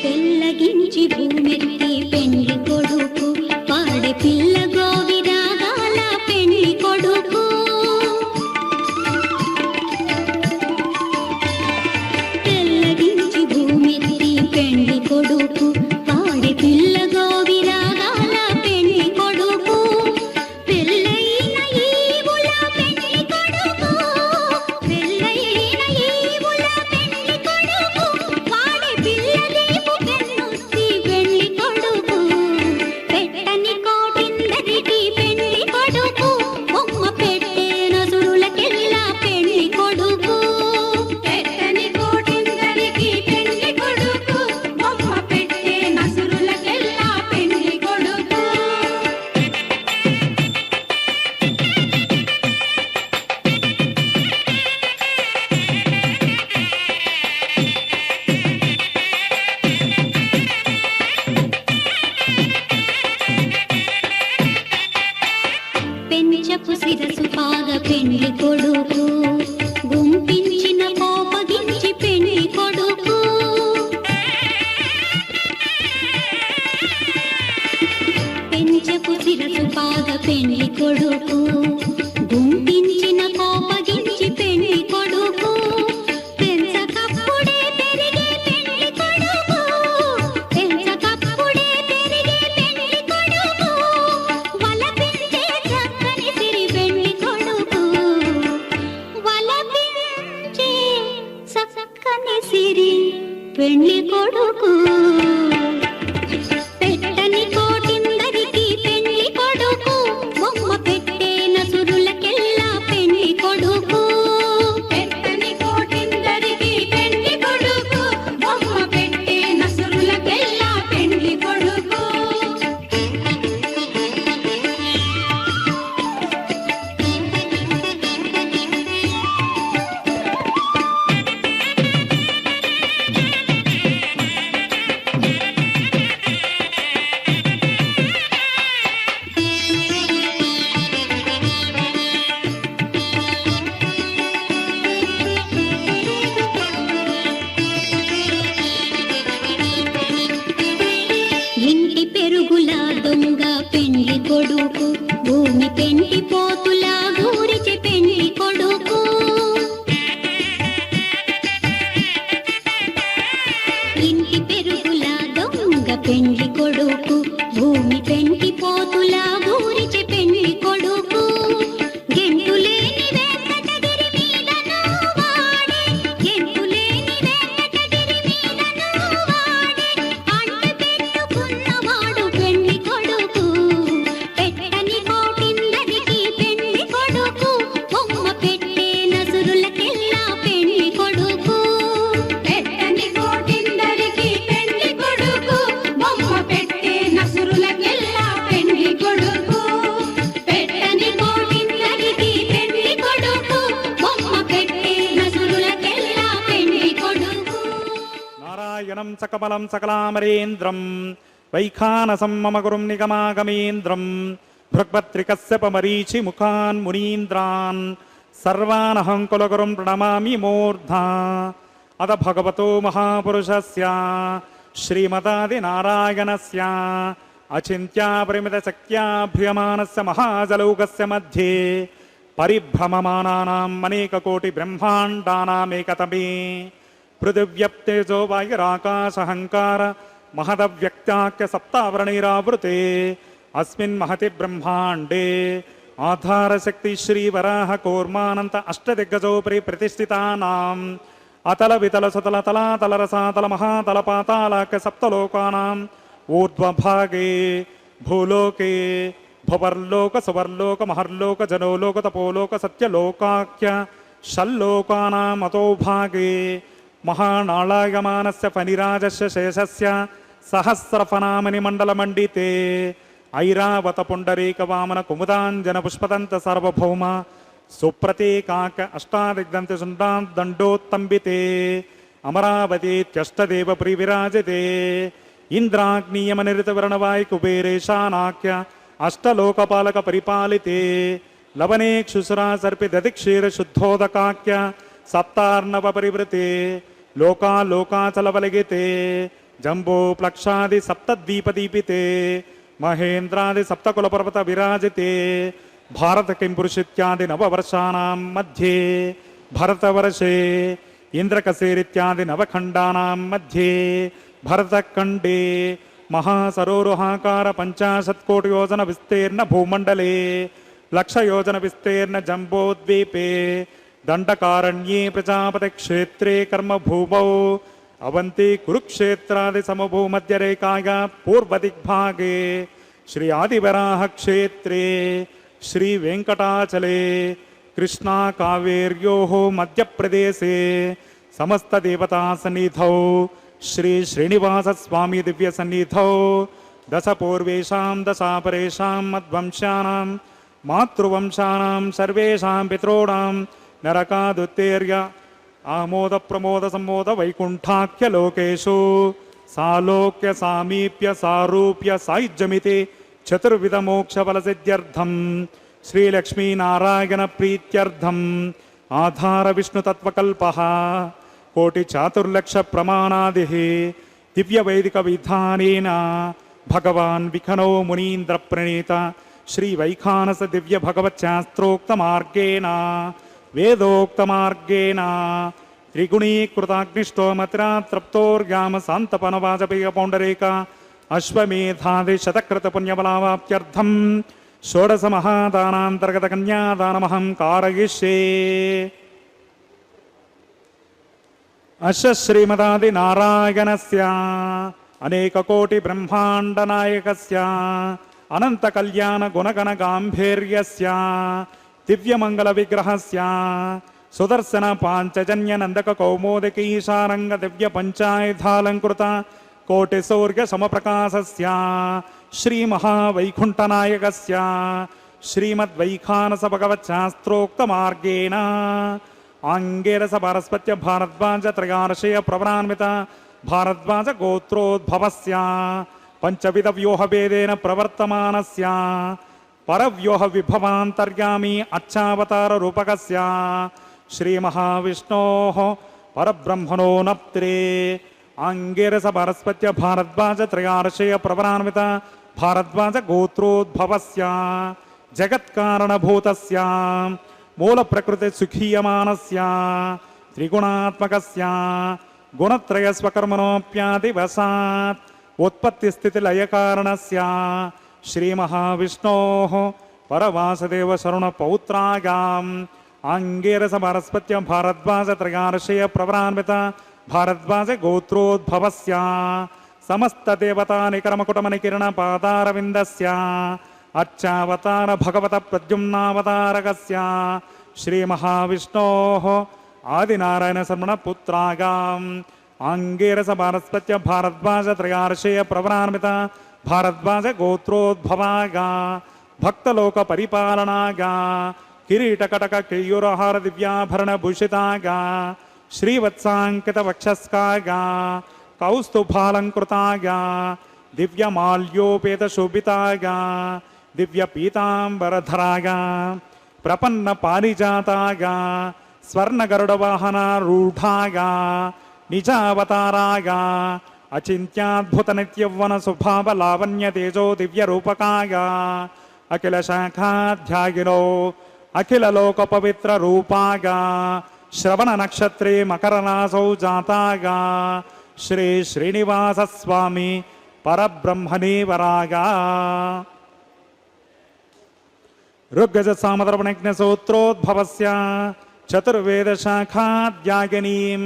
పెళ్ళగించి భూమెత్తి పెళ్లి కొడుకు పాడే పిల్ల గోవిరాగాల పెళ్లి కొడుకు పెళ్ళగించి భూమెత్తి పెళ్లి కొడుకు పాడే పిల్ల గోవిరాగాల పెళ్లి కొడుకు పెళ్ళైన ఈవుల పెళ్లి కొడుకు పెళ్ళైన ఈవుల పెళ్లి కొడుకు పాడే పిల్ల దీపు పెన్నుత్తి పెళ్లి కొడుకు గుంపించిన కోపగించి పెళ్లి కొడుకు పెంచకప్పుడే పెరిగే పెళ్లి కొడుకు పెంచకప్పుడే పెరిగే పెళ్లి కొడుకు వలపించే చక్కని సిరి పెళ్లి కొడుకు వలపించే చక్కని సిరి పెళ్లి కొడుకు పెట్టని కోటిందరికి పెళ్లి కొడుకు బొమ్మ పెట్టే నసురులకెల్లా పెళ్లి కొడుకు పెట్టని కోటిందరికి పెళ్లి కొడుకు బొమ్మ పెట్టే నసురులకెల్లా పెళ్లి కొడుకు ఇంటి పెరుగులా దొంగ పెళ్లి కొడుకు భూమి పెంటి పోతులా గూరిచి పెళ్లి కొడుకు ఇంటి పెరుగులా దొంగ పెళ్లి కొడుకు భూమి పెంటి పోతులా గూరిచి పెళ్లి కొడుకు గెంటులేని వెంకటగిరి మీదను వాడే గెంటులేని వెంకటగిరి మీదను వాడే అంటు పెట్టుకున్నవాడు పెళ్లి కొడుకు పెట్టని కోటిందరికి పెళ్లి కొడుకు బొమ్మ పెట్టే నసురులకెల్లా పెళ్లి కొడుకు పెట్టని కోటిందరికి పెళ్లి కొడుకు బొమ్మ పెట్టే నసురులకెల్లా పెళ్లి కొడుకు పెట్టని కోటిందరికి పెళ్లి కొడుకు బొమ్మ పెట్టే నసురులకెల్లా పెళ్లి కొడుకు నారాయణం సకమలం సకలామరేంద్రం వైఖానసం మమ గురుం నిగమాగమేంద్రం భృగ్భత్రికస్యపమరీచి ముఖాన్ మునీంద్రాన్ సర్వానహం కులగురుం ప్రణమామి మూర్ధా అద భగవతో మహాపురుషస్య శ్రీమదాది నారాయణస్య అచింత్యాపరిమిత శక్త్యాభ్రియమానస్య మహాజలౌకస్య మధ్యే పరిభ్రమమానానాం అనేకకోటి బ్రహ్మాండానామేకతమే పృథివ్యప్తేజో వాయురాకాశహంకార మహదవ్యక్తాఖ్య సప్తావరణైరావృతే అస్మిన్ మహతి బ్రహ్మాండే ఆధారశక్తి శ్రీవరాహ కూర్మానంత అష్టదిగ్గజోపరి ప్రతిష్ఠితానాం అతల వితల సుతల తలాతల రసాతల మహాతల పాతాళాఖ్య సప్తలోకానాం ఊర్ధ్వభాగే భూలోకే భువర్లోక సువర్లోక మహర్లోక జనోలోక తపోలోక సత్యలోకాఖ్య షల్లోకానాం అతోభాగే మహానాళాయమానస్య ఫణిరాజస్య శేషస్య సహస్రఫనామని మండలమండితే ఐరావత పుండరీక వామన కుముదాంజన పుష్పదంత సార్వభౌమ సుప్రతీకాక అష్టాదిగ్ధంతి దండోత్తంబితే అమరావతీత్యష్టదేవ ప్రివిరాజతే ఇంద్రాగ్నియమనిరితవర్ణవాయ్ కుబేరేశానాఖ్య అష్టలోకపాలక పరిపాలితే లవనేక్షుసురా సర్పి దదిక్షీర శుద్ధోదకాఖ్య సప్తార్ణవ పరివృతే లోకాలోకాచలవలిగితే జంబో ప్లక్షాది సప్తద్వీపదీపితే మహేంద్రాది సప్తకుల పర్వత విరాజితే భారత కింపురుషిత్యాది నవవర్షాణం మధ్యే భరతవర్షే ఇంద్రకసేరిత్యాది నవఖండానాం మధ్యే భరతఖండే మహాసరోరుహాకార 50 కోటి యోజన విస్తీర్ణ భూమండలే 1,00,000 యోజన విస్తీర్ణ జంబోద్వీపే దండకారణ్యే ప్రజాపతి క్షేత్రే కర్మభూమౌ అవంతి కురుక్షేత్రాది సమభూమధ్యరేఖాయా పూర్వదిగ్భాగే శ్రీ ఆదివరాహ క్షేత్రే శ్రీ వెంకటాచలే కృష్ణా కావేర్యోః మధ్యప్రదేశే సమస్త దేవతా సన్నిధౌ శ్రీ శ్రీనివాస స్వామి దివ్య సన్నిధౌ దశ పూర్వేషాం దశాపరేషాం మద్వంశానాం మాతృవంశానాం సర్వేషాం పితॄణాం నరకాదుత్తేర్య ఆమోద ప్రమోద సంమోద వైకుంఠాఖ్య లోకేషు సాలోక్య సామీప్య సారూప్య సాయుజ్యమితి చతుర్విధ మోక్ష ఫల సిద్ధ్యర్థం శ్రీలక్ష్మీనారాయణ ప్రీత్యర్థం ఆధార విష్ణుతత్వకల్ప కోటి చాతుర్లక్ష ప్రమాణాది దివ్య వైదిక విధానేన భగవాన్ విఖనో మునీంద్ర ప్రణీత श्रीवैखानस दिव्यभगवच्छास्त्रोक्तमार्गेण वेदोक्तमार्गेण त्रिगुणीकृताग्निष्टोमतिरा तृप्तोर्याम शान्तपनवाजपेयपौण्डरेक अश्वमेधादिशतकृतपुण्यबलावाप्त्यर्थं षोडशमहादानान्तर्गतकन्यादानमहं कारयिष्ये। अस्य श्रीमदादिनारायणस्य अनेककोटिब्रह्माण्डनायकस्य अनन्तकल्याणगुणगणगाम्भीर्यस्य दिव्यमङ्गलविग्रहस्य सुदर्शन पाञ्चजन्यनन्दककौमोदकीशारङ्गदिव्यपञ्चायुधालङ्कृत कोटिसूर्यसमप्रकाशस्य श्रीमहावैकुण्ठनायकस्य श्रीमद्वैखानसभगवच्छास्त्रोक्तमार्गेण आङ्गेरसपारस्पत्य भारद्वाज त्रयार्षेय प्रवरान्वित भारद्वाज गोत्रोद्भवस्य पञ्चविधव्यूहभेदेन प्रवर्तमानस्य परव्यूह विभवान्तर्यामी अच्छावताररूपकस्य श्रीमहाविष्णोः परब्रह्मणो नप्त्रे आङ्गेरसपारस्पत्य भारद्वाज त्रयार्षेय प्रवरान्वित भारद्वाज गोत्रोद्भवस्य जगत्कारणभूतस्य मूलप्रकृति सुखीयमानस्य त्रिगुणात्मकस्य गुणत्रयस्वकर्मणोऽप्यादिवशात् उत्पत्तिस्थितिलयकारणस्य श्रीमहाविष्णोः परवासुदेव शरणपौत्रायाम् आङ्गेरसपारस्पत्य भारद्वाज त्रयार्षेय प्रवरान्वित भारद्वाज गोत्रोद्भवस्य समस्तदेवतानिकरमकुटमनिकिरणपादारविन्दस्य अच्छावतार भगवत प्रद्युम्नावतारकस्य श्रीमहाविष्णोः आदिनारायणशर्मणपुत्रागाम् आङ्गेरसपारस्पत्य भारद्वाज त्रयार्षेय प्रवरान्वित भारद्वाज गोत्रोद्भवागा भक्तलोकपरिपालनागा किरीटकटक केयूरहार दिव्याभरणभूषितागा श्रीवत्साङ्कितवक्षस्कागा कौस्तुभालङ्कृतागा दिव्यमाल्योपेतशोभितागा दिव्यपीताम्बरधरागा प्रपन्नपारिजातागा स्वर्णगरुडवाहनारूढागा निजावतारागा अचिन्त्याद्भुतनित्यौवनस्वभावलावण्यतेजो दिव्यरूपकागा अखिलशाखाध्यायिनो अखिललोकपवित्ररूपागा श्रवणनक्षत्रे मकररासौ जातागा श्री श्रीनिवासस्वामी परब्रह्मणे वरागा ऋग्यजुस्सामदर्पणयज्ञसूत्रोद्भवस्य चतुर्वेदशाखाध्यायिनीं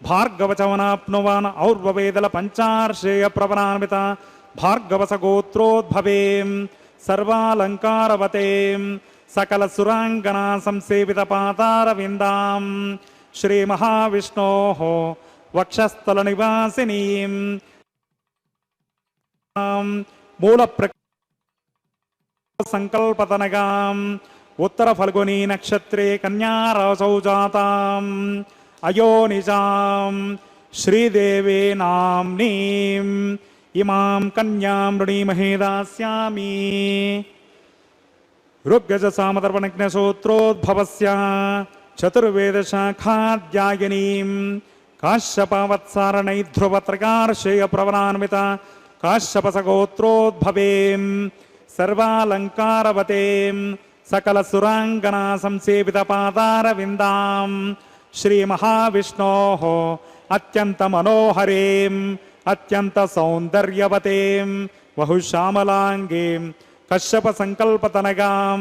भार्गवचवनाप्नुवान् और्ववेदलपञ्चार्षेय प्रवरान्वित भार्गवसगोत्रोद्भवें सर्वालङ्कारवतें सकलसुराङ्गना संसेवितपादारविन्दां श्रीमहाविष्णोः वक्षस्थलनिवासिनीं मूलप्रसङ्कल्पतनगाम् उत्तरफल्गुनी नक्षत्रे कन्यारासौ जाताम् अयोनिजां श्रीदेवे नाम्नीम् इमां कन्यां वृणीमहे दास्यामि। ऋग्यजुस्सामदर्पणयज्ञसूत्रोद्भवस्य चतुर्वेदशाखाध्यायिनीं काश्यपवत्सारणैध्रुवत्रकार्षेय प्रवरान्वित काश्यपसगोत्रोद्भवें सर्वालङ्कारवतें सकलसुराङ्गना संसेवितपादारविन्दां श्रीमहाविष्णोः अत्यन्तमनोहरीं अत्यन्तसौन्दर्यवतीं बहुश्यामलाङ्गीं कश्यपसङ्कल्पतनगां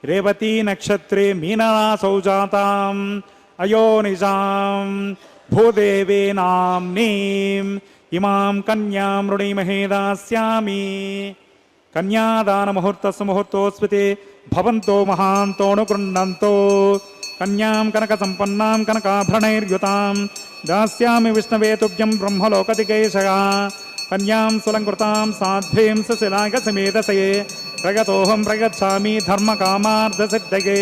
रेवती नक्षत्रे मीनरासौ जाताम् अयोनिजां भूदेवे नाम्नीम् इमां कन्यां वृणीमहे दास्यामि। कन्यादानमुहूर्तस्य मुहूर्तोऽस्मिते भवन्तो महान्तोऽनुगृह्णन्तो कन्यां कनकसम्पन्नां कनकाभरणैर्युतां दास्यामि विष्णवे तुभ्यं ब्रह्मलोकदिगेशया कन्यां सुलङ्कृतां साध्वीं सुशिलागसमेधसये प्रगतोऽहं प्रगच्छामि धर्मकामार्थसिद्धये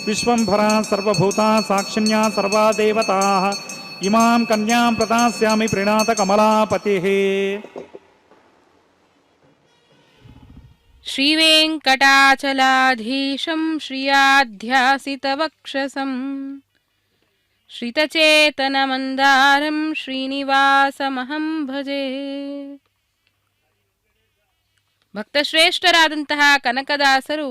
विश्वम्भरा सर्वभूता साक्षिण्या सर्वा देवताः इमां कन्यां प्रदास्यामि प्रीणात कमलापतिः। श्रीवेङ्कटाचलाधीशं श्रियाध्यासितवक्षसं श्रितचेतनमन्दारं श्रीनिवासमहं भजे। ಭಕ್ತಶ್ರೇಷ್ಠರಾದಂತಹ ಕನಕದಾಸರು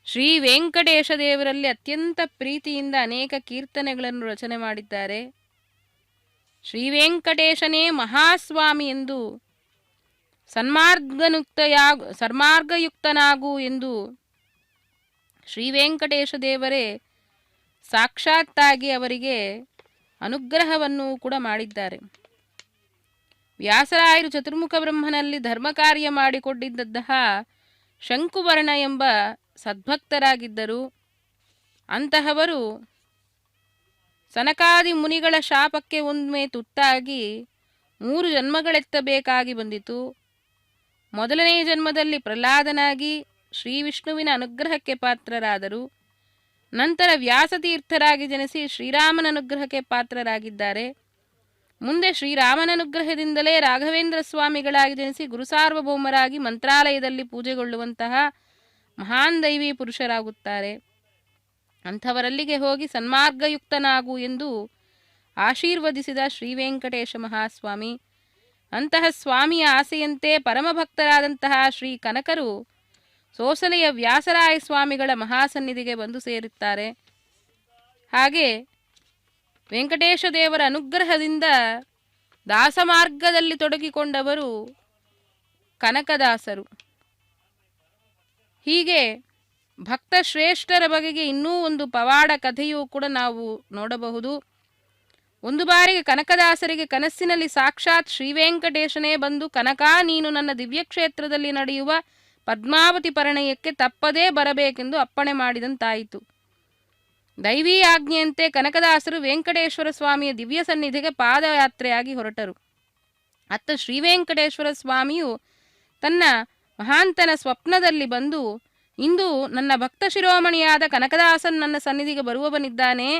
ಶ್ರೀ ವೆಂಕಟೇಶ ದೇವರಲ್ಲಿ ಅತ್ಯಂತ ಪ್ರೀತಿಯಿಂದ ಅನೇಕ ಕೀರ್ತನೆಗಳನ್ನು ರಚನೆ ಮಾಡಿದ್ದಾರೆ. ಶ್ರೀ ವೆಂಕಟೇಶನೇ ಮಹಾಸ್ವಾಮಿ ಎಂದು, ಸನ್ಮಾರ್ಗಯುಕ್ತನಾಗು ಎಂದು ಶ್ರೀ ವೆಂಕಟೇಶ ದೇವರೇ ಸಾಕ್ಷಾತ್ತಾಗಿ ಅವರಿಗೆ ಅನುಗ್ರಹವನ್ನು ಕೂಡ ಮಾಡಿದ್ದಾರೆ. ವ್ಯಾಸರಾಯರು ಚತುರ್ಮುಖ ಬ್ರಹ್ಮನಲ್ಲಿ ಧರ್ಮ ಕಾರ್ಯ ಮಾಡಿಕೊಂಡಿದ್ದಂತಹ ಶಂಕುವರ್ಣ ಎಂಬ ಸದ್ಭಕ್ತರಾಗಿದ್ದರು. ಅಂತಹವರು ಸನಕಾದಿ ಮುನಿಗಳ ಶಾಪಕ್ಕೆ ಒಮ್ಮೆ ತುತ್ತಾಗಿ 3 ಜನ್ಮಗಳೆತ್ತಬೇಕಾಗಿ ಬಂದಿತು. ಮೊದಲನೇ ಜನ್ಮದಲ್ಲಿ ಪ್ರಹ್ಲಾದನಾಗಿ ಶ್ರೀ ವಿಷ್ಣುವಿನ ಅನುಗ್ರಹಕ್ಕೆ ಪಾತ್ರರಾದರು. ನಂತರ ವ್ಯಾಸತೀರ್ಥರಾಗಿ ಜನಿಸಿ ಶ್ರೀರಾಮನ ಅನುಗ್ರಹಕ್ಕೆ ಪಾತ್ರರಾಗಿದ್ದಾರೆ. ಮುಂದೆ ಶ್ರೀರಾಮನ ಅನುಗ್ರಹದಿಂದಲೇ ರಾಘವೇಂದ್ರ ಸ್ವಾಮಿಗಳಾಗಿ ಜನಿಸಿ ಗುರುಸಾರ್ವಭೌಮರಾಗಿ ಮಂತ್ರಾಲಯದಲ್ಲಿ ಪೂಜೆಗೊಳ್ಳುವಂತಹ ಮಹಾನ್ ದೈವಿ ಪುರುಷರಾಗುತ್ತಾರೆ. ಅಂಥವರಲ್ಲಿಗೆ ಹೋಗಿ ಸನ್ಮಾರ್ಗಯುಕ್ತನಾಗು ಎಂದು ಆಶೀರ್ವದಿಸಿದ ಶ್ರೀ ವೆಂಕಟೇಶ ಮಹಾಸ್ವಾಮಿ. ಅಂತಹ ಸ್ವಾಮಿಯ ಆಸೆಯಂತೆ ಪರಮಭಕ್ತರಾದಂತಹ ಶ್ರೀ ಕನಕರು ಸೋಸಲೆಯ ವ್ಯಾಸರಾಯ ಸ್ವಾಮಿಗಳ ಮಹಾಸನ್ನಿಧಿಗೆ ಬಂದು ಸೇರುತ್ತಾರೆ. ಹಾಗೆ ವೆಂಕಟೇಶ ದೇವರ ಅನುಗ್ರಹದಿಂದ ದಾಸಮಾರ್ಗದಲ್ಲಿ ತೊಡಗಿಕೊಂಡವರು ಕನಕದಾಸರು. ಹೀಗೆ ಭಕ್ತ ಶ್ರೇಷ್ಠರ ಬಗೆಗೆ ಇನ್ನೂ ಒಂದು ಪವಾಡ ಕಥೆಯೂ ಕೂಡ ನಾವು ನೋಡಬಹುದು. ಒಂದು ಬಾರಿಗೆ ಕನಕದಾಸರಿಗೆ ಕನಸಿನಲ್ಲಿ ಸಾಕ್ಷಾತ್ ಶ್ರೀ ವೆಂಕಟೇಶನೇ ಬಂದು, ಕನಕ, ನೀನು ನನ್ನ ದಿವ್ಯಕ್ಷೇತ್ರದಲ್ಲಿ ನಡೆಯುವ ಪದ್ಮಾವತಿ ಪರಿಣಯಕ್ಕೆ ತಪ್ಪದೇ ಬರಬೇಕೆಂದು ಅಪ್ಪಣೆ ಮಾಡಿದಂತಾಯಿತು. ದೈವೀ ಆಜ್ಞೆಯಂತೆ ಕನಕದಾಸರು ವೆಂಕಟೇಶ್ವರ ಸ್ವಾಮಿಯ ದಿವ್ಯ ಸನ್ನಿಧಿಗೆ ಪಾದಯಾತ್ರೆಯಾಗಿ ಹೊರಟರು. ಅತ್ತ ಶ್ರೀ ವೆಂಕಟೇಶ್ವರ ಸ್ವಾಮಿಯು ತನ್ನ ಮಹಾಂತನ ಸ್ವಪ್ನದಲ್ಲಿ ಬಂದು, ಇಂದು ನನ್ನ ಭಕ್ತ ಶಿರೋಮಣಿಯಾದ ಕನಕದಾಸನ್ ನನ್ನ ಸನ್ನಿಧಿಗೆ ಬರುವವನಿದ್ದಾನೆ,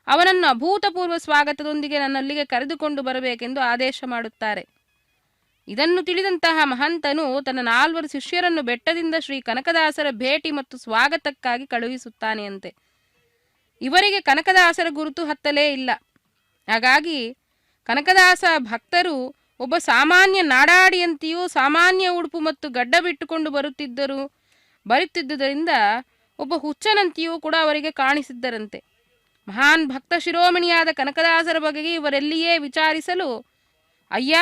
ಅವನನ್ನು ಅಭೂತಪೂರ್ವ ಸ್ವಾಗತದೊಂದಿಗೆ ನನ್ನಲ್ಲಿಗೆ ಕರೆದುಕೊಂಡು ಬರಬೇಕೆಂದು ಆದೇಶ ಮಾಡುತ್ತಾರೆ. ಇದನ್ನು ತಿಳಿದಂತಹ ಮಹಂತನು ತನ್ನ 4 ಶಿಷ್ಯರನ್ನು ಬೆಟ್ಟದಿಂದ ಶ್ರೀ ಕನಕದಾಸರ ಭೇಟಿ ಮತ್ತು ಸ್ವಾಗತಕ್ಕಾಗಿ ಕಳುಹಿಸುತ್ತಾನೆಯಂತೆ. ಇವರಿಗೆ ಕನಕದಾಸರ ಗುರುತು ಹತ್ತಲೇ ಇಲ್ಲ. ಹಾಗಾಗಿ ಕನಕದಾಸ ಭಕ್ತರು ಒಬ್ಬ ಸಾಮಾನ್ಯ ನಾಡಾಡಿಯಂತೆಯೂ ಸಾಮಾನ್ಯ ಉಡುಪು ಮತ್ತು ಗಡ್ಡ ಬಿಟ್ಟುಕೊಂಡು ಬರುತ್ತಿದ್ದುದರಿಂದ ಒಬ್ಬ ಹುಚ್ಚನಂತೆಯೂ ಕೂಡ ಅವರಿಗೆ ಕಾಣಿಸಿದ್ದರಂತೆ. ಮಹಾನ್ ಭಕ್ತ ಶಿರೋಮಣಿಯಾದ ಕನಕದಾಸರ ಬಗೆಗೆ ಇವರೆಲ್ಲಿಯೇ ವಿಚಾರಿಸಲು, ಅಯ್ಯ,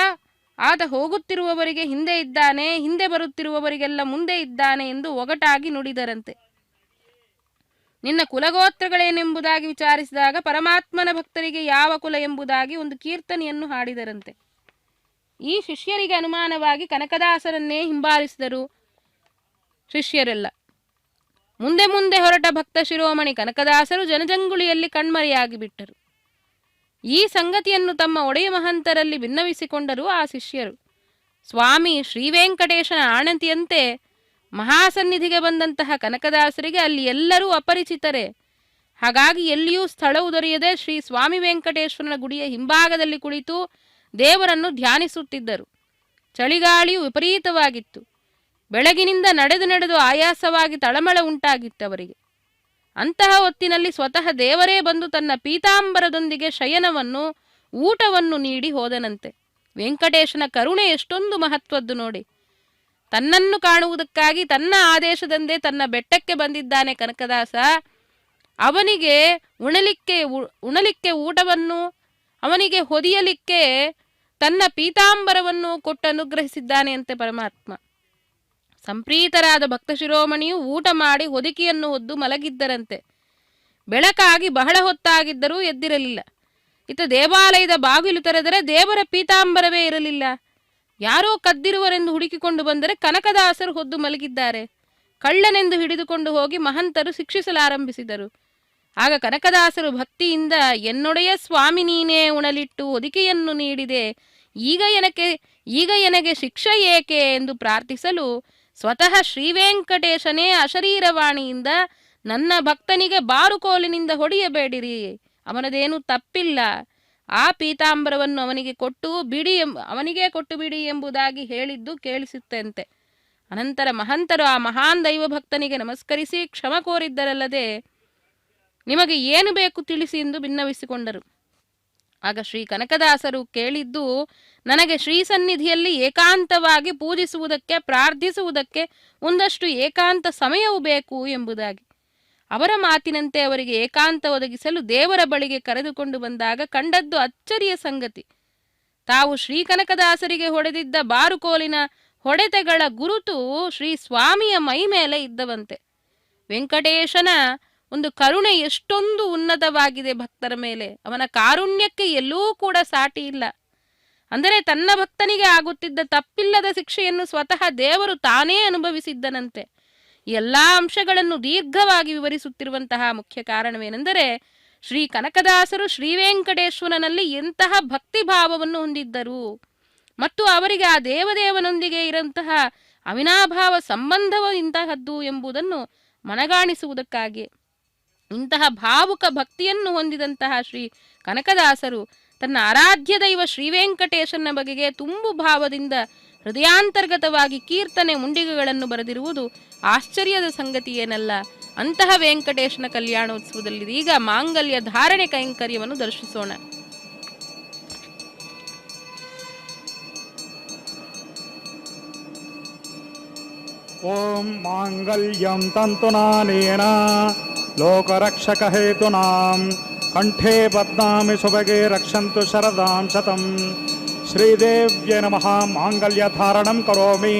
ಆತ ಹೋಗುತ್ತಿರುವವರಿಗೆ ಹಿಂದೆ ಇದ್ದಾನೆ, ಹಿಂದೆ ಬರುತ್ತಿರುವವರಿಗೆಲ್ಲ ಮುಂದೆ ಇದ್ದಾನೆ ಎಂದು ಒಗಟಾಗಿ ನುಡಿದರಂತೆ. ನಿನ್ನ ಕುಲಗೋತ್ರಗಳೇನೆಂಬುದಾಗಿ ವಿಚಾರಿಸಿದಾಗ ಪರಮಾತ್ಮನ ಭಕ್ತರಿಗೆ ಯಾವ ಕುಲ ಎಂಬುದಾಗಿ ಒಂದು ಕೀರ್ತನೆಯನ್ನು ಹಾಡಿದರಂತೆ. ಈ ಶಿಷ್ಯರಿಗೆ ಅನುಮಾನವಾಗಿ ಕನಕದಾಸರನ್ನೇ ಹಿಂಬಾಲಿಸಿದರು ಶಿಷ್ಯರೆಲ್ಲ. ಮುಂದೆ ಮುಂದೆ ಹೊರಟ ಭಕ್ತ ಶಿರೋಮಣಿ ಕನಕದಾಸರು ಜನಜಂಗುಳಿಯಲ್ಲಿ ಕಣ್ಮರೆಯಾಗಿ ಬಿಟ್ಟರು. ಈ ಸಂಗತಿಯನ್ನು ತಮ್ಮ ಒಡೆಯ ಮಹಂತರಲ್ಲಿ ಭಿನ್ನವಿಸಿಕೊಂಡರು ಆ ಶಿಷ್ಯರು. ಸ್ವಾಮಿ ಶ್ರೀ ವೆಂಕಟೇಶನ ಆಣತಿಯಂತೆ ಮಹಾಸನ್ನಿಧಿಗೆ ಬಂದಂತಹ ಕನಕದಾಸರಿಗೆ ಅಲ್ಲಿ ಎಲ್ಲರೂ ಅಪರಿಚಿತರೇ. ಹಾಗಾಗಿ ಎಲ್ಲಿಯೂ ಸ್ಥಳವು ದೊರೆಯದೆ ಶ್ರೀ ಸ್ವಾಮಿ ವೆಂಕಟೇಶ್ವರನ ಗುಡಿಯ ಹಿಂಭಾಗದಲ್ಲಿ ಕುಳಿತು ದೇವರನ್ನು ಧ್ಯಾನಿಸುತ್ತಿದ್ದರು. ಚಳಿಗಾಳಿಯು ವಿಪರೀತವಾಗಿತ್ತು. ಬೆಳಗಿನಿಂದ ನಡೆದು ಆಯಾಸವಾಗಿ ತಳಮಳ ಉಂಟಾಗಿತ್ತವರಿಗೆ. ಅಂತಹ ಹೊತ್ತಿನಲ್ಲಿ ಸ್ವತಃ ದೇವರೇ ಬಂದು ತನ್ನ ಪೀತಾಂಬರದೊಂದಿಗೆ ಶಯನವನ್ನು, ಊಟವನ್ನು ನೀಡಿ ಹೋದನಂತೆ. ವೆಂಕಟೇಶನ ಕರುಣೆ ಎಷ್ಟೊಂದು ಮಹತ್ವದ್ದು ನೋಡಿ. ತನ್ನನ್ನು ಕಾಣುವುದಕ್ಕಾಗಿ ತನ್ನ ಆದೇಶದಂದೇ ತನ್ನ ಬೆಟ್ಟಕ್ಕೆ ಬಂದಿದ್ದಾನೆ ಕನಕದಾಸ. ಅವನಿಗೆ ಉಣಲಿಕ್ಕೆ ಊಟವನ್ನು, ಅವನಿಗೆ ಹೊದಿಯಲಿಕ್ಕೆ ತನ್ನ ಪೀತಾಂಬರವನ್ನು ಕೊಟ್ಟು ಅನುಗ್ರಹಿಸಿದ್ದಾನೆ ಅಂತೆ ಪರಮಾತ್ಮ. ಸಂಪ್ರೀತರಾದ ಭಕ್ತ ಶಿರೋಮಣಿಯು ಊಟ ಮಾಡಿ ಹೊದಿಕೆಯನ್ನು ಹೊದ್ದು ಮಲಗಿದ್ದರಂತೆ. ಬೆಳಕಾಗಿ ಬಹಳ ಹೊತ್ತಾಗಿದ್ದರೂ ಎದ್ದಿರಲಿಲ್ಲ. ಇತ್ತ ದೇವಾಲಯದ ಬಾಗಿಲು ತೆರೆದರೆ ದೇವರ ಪೀತಾಂಬರವೇ ಇರಲಿಲ್ಲ. ಯಾರೋ ಕದ್ದಿರುವರೆಂದು ಹುಡುಕಿಕೊಂಡು ಬಂದರೆ ಕನಕದಾಸರು ಹೊದ್ದು ಮಲಗಿದ್ದಾರೆ. ಕಳ್ಳನೆಂದು ಹಿಡಿದುಕೊಂಡು ಹೋಗಿ ಮಹಂತರು ಶಿಕ್ಷಿಸಲಾರಂಭಿಸಿದರು. ಆಗ ಕನಕದಾಸರು ಭಕ್ತಿಯಿಂದ, ಎನ್ನೊಡೆಯ ಸ್ವಾಮಿ ನೀನೇ ಉಣಲಿಟ್ಟು ಹೊದಿಕೆಯನ್ನು ನೀಡಿದೆ, ಈಗ ಎನಗೆ ಶಿಕ್ಷೆ ಏಕೆ ಎಂದು ಪ್ರಾರ್ಥಿಸಲು ಸ್ವತಃ ಶ್ರೀ ವೆಂಕಟೇಶನೇ ಅಶರೀರವಾಣಿಯಿಂದ, ನನ್ನ ಭಕ್ತನಿಗೆ ಬಾರುಕೋಲಿನಿಂದ ಹೊಡೆಯಬೇಡಿರಿ, ಅವನದೇನೂ ತಪ್ಪಿಲ್ಲ, ಆ ಪೀತಾಂಬರವನ್ನು ಅವನಿಗೆ ಕೊಟ್ಟು ಬಿಡಿ ಎಂಬುದಾಗಿ ಹೇಳಿದ್ದು ಕೇಳಿಸುತ್ತಂತೆ. ಅನಂತರ ಮಹಂತರು ಆ ಮಹಾನ್ ದೈವ ಭಕ್ತನಿಗೆ ನಮಸ್ಕರಿಸಿ ಕ್ಷಮ ಕೋರಿದ್ದರಲ್ಲದೆ ನಿಮಗೆ ಏನು ಬೇಕು ತಿಳಿಸಿ ಎಂದು ಭಿನ್ನವಿಸಿಕೊಂಡರು. ಆಗ ಶ್ರೀ ಕನಕದಾಸರು ಕೇಳಿದ್ದು, ನನಗೆ ಶ್ರೀ ಸನ್ನಿಧಿಯಲ್ಲಿ ಏಕಾಂತವಾಗಿ ಪೂಜಿಸುವುದಕ್ಕೆ, ಪ್ರಾರ್ಥಿಸುವುದಕ್ಕೆ ಒಂದಷ್ಟು ಏಕಾಂತ ಸಮಯವೂ ಬೇಕು ಎಂಬುದಾಗಿ. ಅವರ ಮಾತಿನಂತೆ ಅವರಿಗೆ ಏಕಾಂತ ಒದಗಿಸಲು ದೇವರ ಬಳಿಗೆ ಕರೆದುಕೊಂಡು ಬಂದಾಗ ಕಂಡದ್ದು ಅಚ್ಚರಿಯ ಸಂಗತಿ. ತಾವು ಶ್ರೀ ಕನಕದಾಸರಿಗೆ ಹೊಡೆದಿದ್ದ ಬಾರುಕೋಲಿನ ಹೊಡೆತಗಳ ಗುರುತು ಶ್ರೀ ಸ್ವಾಮಿಯ ಮೈ ಮೇಲೆ ಇದ್ದವಂತೆ. ವೆಂಕಟೇಶನ ಒಂದು ಕರುಣೆ ಎಷ್ಟೊಂದು ಉನ್ನತವಾಗಿದೆ ಭಕ್ತರ ಮೇಲೆ. ಅವನ ಕಾರುಣ್ಯಕ್ಕೆ ಎಲ್ಲೂ ಕೂಡ ಸಾಟಿ ಇಲ್ಲ. ಅಂದರೆ ತನ್ನ ಭಕ್ತನಿಗೆ ಆಗುತ್ತಿದ್ದ ತಪ್ಪಿಲ್ಲದ ಶಿಕ್ಷೆಯನ್ನು ಸ್ವತಃ ದೇವರು ತಾನೇ ಅನುಭವಿಸಿದ್ದನಂತೆ. ಎಲ್ಲ ಅಂಶಗಳನ್ನು ದೀರ್ಘವಾಗಿ ವಿವರಿಸುತ್ತಿರುವಂತಹ ಮುಖ್ಯ ಕಾರಣವೇನೆಂದರೆ, ಶ್ರೀ ಕನಕದಾಸರು ಶ್ರೀ ವೆಂಕಟೇಶ್ವರನಲ್ಲಿ ಎಂತಹ ಭಕ್ತಿಭಾವವನ್ನು ಹೊಂದಿದ್ದರು ಮತ್ತು ಅವರಿಗೆ ಆ ದೇವದೇವನೊಂದಿಗೆ ಇರಂತಹ ಅವಿನಾಭಾವ ಸಂಬಂಧವು ಇಂತಹದ್ದು ಎಂಬುದನ್ನು ಮನಗಾಣಿಸುವುದಕ್ಕಾಗಿ ಇಂತಹ ಭಾವುಕ ಭಕ್ತಿಯನ್ನು ಹೊಂದಿದಂತಹ ಶ್ರೀ ಕನಕದಾಸರು ತನ್ನ ಆರಾಧ್ಯ ದೈವ ಶ್ರೀ ವೆಂಕಟೇಶನ ಬಗೆಗೆ ತುಂಬು ಭಾವದಿಂದ ಹೃದಯಾಂತರ್ಗತವಾಗಿ ಕೀರ್ತನೆ ಮುಂಡಿಗೆಗಳನ್ನು ಬರೆದಿರುವುದು ಆಶ್ಚರ್ಯದ ಸಂಗತಿಯೇನಲ್ಲ. ಅಂತಹ ವೆಂಕಟೇಶನ ಕಲ್ಯಾಣೋತ್ಸವದಲ್ಲಿ ಈಗ ಮಾಂಗಲ್ಯ ಧಾರಣೆ ಕೈಂಕರ್ಯವನ್ನು ದರ್ಶಿಸೋಣ. ಓಂ ಮಾಂಗಲ್ಯಂ ತಂತುನಾನೇನ ಲೋಕರಕ್ಷಕ ಹೇತುನಾಂ ಕಂಠೇ ಬದ್ನಾಮಿ ಶುಭಗೆ ರಕ್ಷಂತು ಶರದಾಂ ಶತಂ. ಶ್ರೀದೇವ್ಯೈ ನಮಃ. ಮಾಂಗಲ್ಯ ಧಾರಣಂ ಕರೋಮಿ.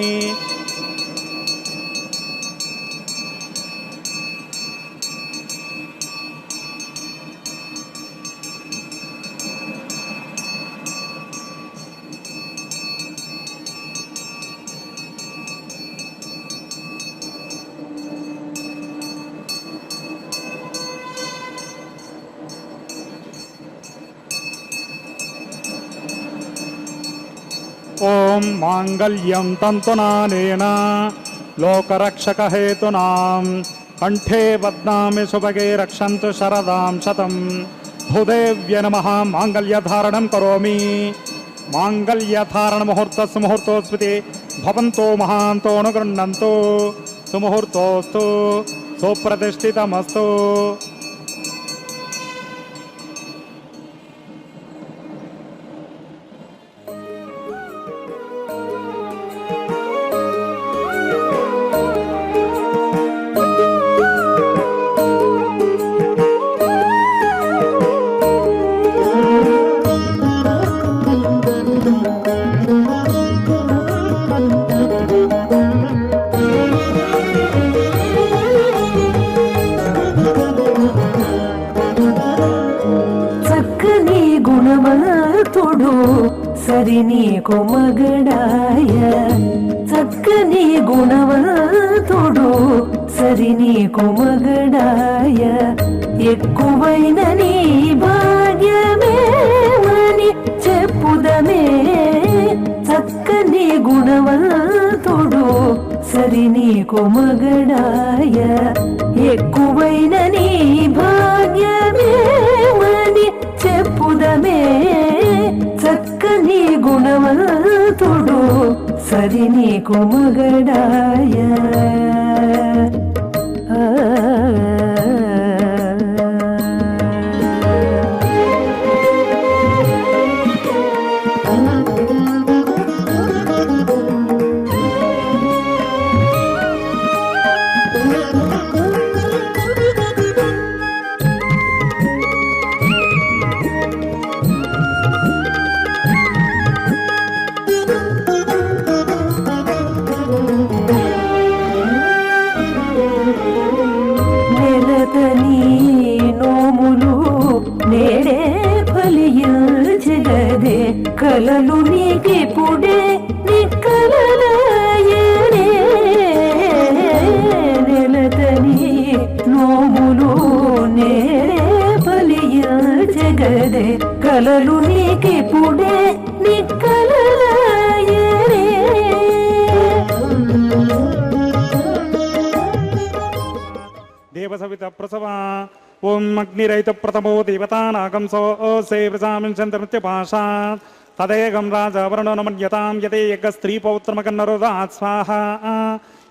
ಓಂ ಮಾಂಗಲ್ಯಂ ತಂತುನಾನೇನ ಲೋಕರಕ್ಷಕ ಹೇತುನಾಂ ಕಂಠೇ ಬದ್ನಾಮಿ ಶುಭಗೆ ರಕ್ಷಂತು ಶರದಾಂ ಶತಂ. ಭೂದೇವ್ಯೈ ನಮಃ. ಮಾಂಗಲ್ಯ ಧಾರಣಂ ಕರೋಮಿ. ಮಾಂಗಲ್ಯ ಧಾರಣ ಮುಹೂರ್ತಸ್ಸು ಮುಹೂರ್ತೋಸ್ಮಿತಿ ಭವಂತೋ ಮಹಾಂತೋ ಅನುಗೃಹ್ಣಂತು. ಸುಮುಹೂರ್ತೋಸ್ತು ಸುಪ್ರತಿಷ್ಠಿತಮಸ್ತು. సరి నీకు మగడాయ చక్కని గుణవంతుడు సరి నీకు మగడాయ ఎక్కువైన నీ భాగ్యమేమని చెప్పుదమే. చక్కని గుణవంతుడు సరి నీకు మగడాయ ఎక్కువైన నీ భాగ్యమేమని చెప్పుదమే. చక్కని గుణవంతుడు సరి నీకు మగడాయ. కలలు నీకిపుడే నిక్కలయనే నెలతని నోములు నేరే ఫలియ జగదే. కలలు నీకిపుడే నిక్కలయనే. దేవసవిత ప్రసవ. ఓం అగ్నిరైత ప్రథమో దేవతానాగంసో సేవసామించంతమృత్యపాశాత్ తదేకం రాజవర్ణో నమన్యతాం యతే యజ్ఞస్త్రీపౌత్రమకన్నరుదాత్ స్వాహా.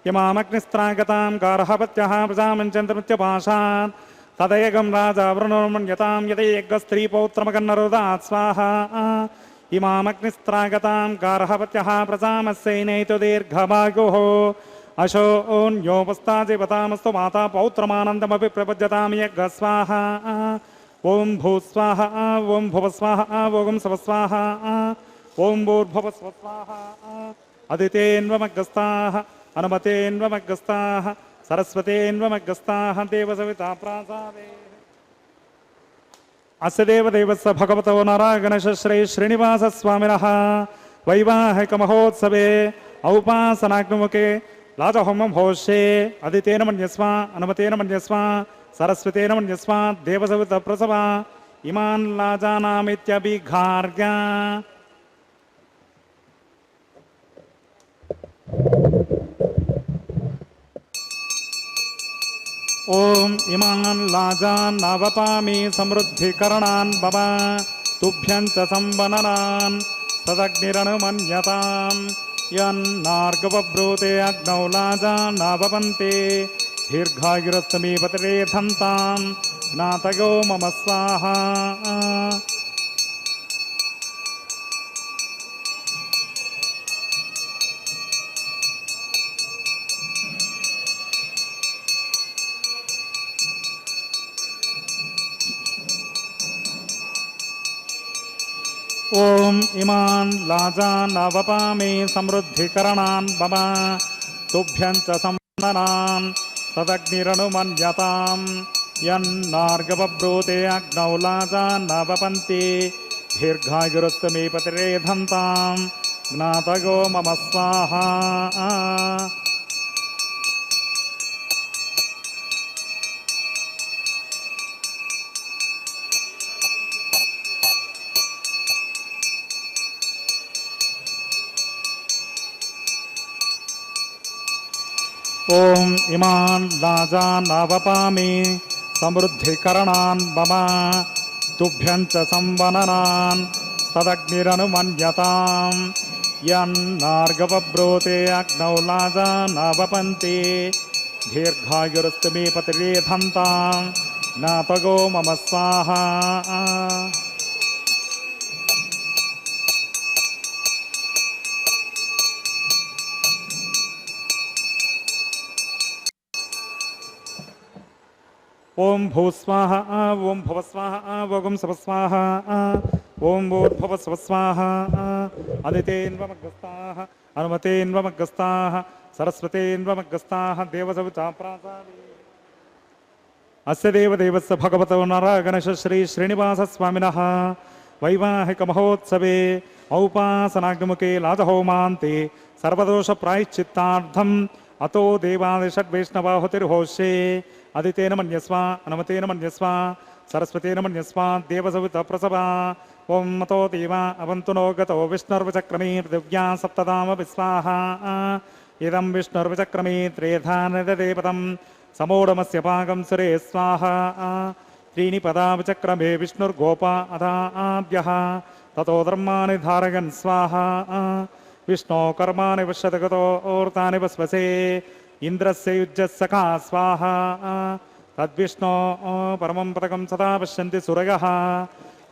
యమామగ్నిస్త్రాగతాం గార్హపత్యః ప్రజామించంతమృత్యపాశాత్ तदयगं राजा वृणोमन्यतां यदेकस्त्रीपौत्रमकन्नरुदात् स्वाहा इमामग्निस्त्रागतां गार्हपत्यः प्रजामस्यैनैतु दीर्घभागुः अशोन्योपस्ताजिपतामस्तु माता पौत्रमानन्दमपि प्रपद्यतां यज्ञ स्वाहा ॐ भूस्वाहा ॐ भुवस्वाहा ॐ सवस्वाहा ॐ भूर्भुवस्वस्वाहा अदितेन्वमग्गस्ताः अनुमतेन्वमग्गस्ताः सरस्वतेन्वमग्गस्ताः देवसविता प्रासादे अस्य देवदेवस्य भगवतो नारायणश श्री श्रीनिवासस्वामिनः वैवाहिकमहोत्सवे औपासनाग्निमुखे लाजहोमं होष्ये अदितेन मन्यस्व अनुमतेन मन्यस्व सरस्वतेन मन्यस्व देवसवितप्रसवा इमान् लाजानामित्यभिघार्य ओम इमान् लाजान् नवपामि समृद्धिकरणान् मम तुभ्यं च संवननान् सदग्निरनुमन्यताम् यन्नार्गवब्रूते अग्नौ लाजान् नवपन्ते दीर्घायुरस्तमी पतरे धन्ताम् ज्ञातयो मम स्वाहा ओम इमान् लाजान् नवपामि समृद्धिकरणान् मम तुभ्यं च संवननान् तदग्निरनुमन्यताम् यन्नार्गवब्रूते अग्नौ लाजान् नवपन्ति दीर्घायुरस्तमे पतिरे धन्ताम् ज्ञातयो मम स्वाहा ओम इमान् लाजान् नवपामि समृद्धिकरणान् मम तुभ्यं च संवननान् तदग्निरनुमन्यताम् यन्नार्गवब्रूते अग्नौ लाजान् नवपन्ति दीर्घायुरस्तमे पतिरे धन्ताम् ज्ञातयो मम स्वाहा ओम भूस्वाहा ओम भुवस्वाहा ओम सवस्वाहा ओम भूर्भुवस्वस्वाहा अदितेन्वमग्गस्ताः अनुमतेन्वमग्गस्ताः सरस्वतेन्वमग्गस्ताः देवसविता प्रासादे अस्य देवदेवस्य भगवतो नारायणश श्री श्रीनिवासस्वामिनः वैवाहिकमहोत्सवे औपासनाग्निमुखे लाजहोमान्ते सर्वदोषप्रायश्चित्तार्थम् अतो देवादिषड्वैष्णवाहुतिर्होष्ये अदितेन मन्यस्व अनुमतेन मन्यस्व सरस्वतेन मन्यस्व देवसवितप्रसवा ओं मतो देवा अवन्तु नो गतो विष्णुर्विचक्रमे पृथिव्या सप्तधाम विस्वाहा इदं विष्णुर्विचक्रमे त्रेधानदेवतं समोढमस्य पाकं सुरे स्वाहा त्रीणि पदा विचक्रमे विष्णुर्गोपा अधाभ्यः ततो धर्माणि धारयन् स्वाहा विष्णो कर्माणि पश्यतगतो ओर्तानि वस्वसे इंद्रस्य युज्यस्सखा स्वाहा तद्विष्णो परमं पदकं सदा पश्यन्ति सुरगः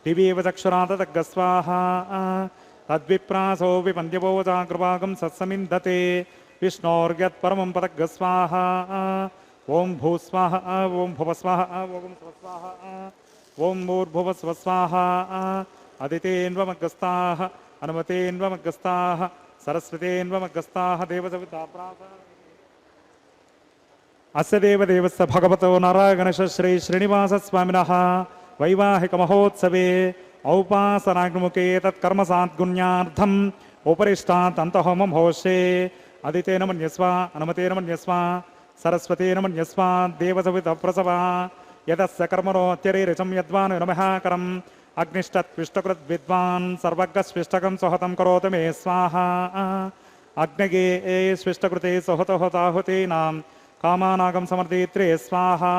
दिवीव चक्षुरातदग्ग स्वाहा तद्विप्रासो विपन्द्यवोजा कृपाकं सत्समिन्धते विष्णोर्यत्परमं पदग्ग स्वाहा ओं भूस्वाहा ओं भुवस्वाहा ओं स्वस्वाहा ओं भूर्भुवस्वस्वाहा अदितेन्वमग्गस्ताः अनुमतेन्वमग्गस्ताः सरस्वतेन्वमग्गस्ताः देवसविता प्रासादे अस्य देवदेवस्य भगवतो नारायणश श्री श्रीनिवासस्वामिनः वैवाहिकमहोत्सवे औपासनाग्निमुखे तत्कर्मसाद्गुण्यार्थम् उपरिष्टात् अन्तहोमं होष्ये अदितेन मन्यस्व अनुमतेन मन्यस्व सरस्वतेन मन्यस्व देवसवितप्रसवा यदस्य कर्मणोऽत्यरिचं यद्वान् नमःकरम् अग्निष्टत्विष्टकृद्विद्वान् सर्वज्ञस्विष्टकं स्वहतं करोतु मे स्वाहा अग्नगे स्विष्टकृते स्वहतोहताहुतीनां कामानागं समर्दित्रे स्वाहा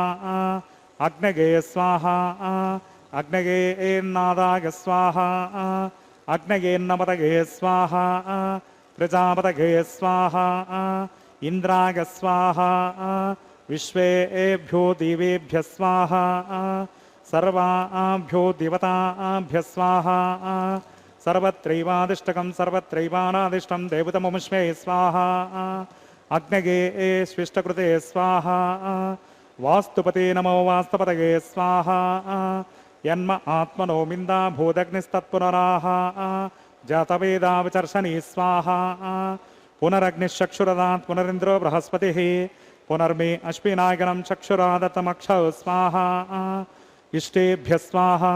अग्नगे स्वाहा अग्नगे नादाय स्वाहा अग्नगे नमदगे स्वाहा प्रजापतगे स्वाहा इंद्राय स्वाहा विश्वेभ्यो देवेभ्यः स्वाहा सर्वाभ्यो देवताभ्यः स्वाहा सर्वत्रैवादिष्टकं सर्वत्रैवानादिष्टं देवतममुष्मे स्वाहा अग्नगे स्विष्टकृते स्वाहा वास्तुपते नमो वास्तुपतये स्वाहा यन्म आत्मनो मिन्दा भूदग्निस्तत्पुनराः जातवेदा विचर्षणी स्वाहा पुनरग्निश्चक्षुरदात् पुनरिन्द्रो बृहस्पतिः पुनर्मे अश्विनायगनं चक्षुरादतमक्षौ स्वाहा इष्टेभ्यः स्वाहा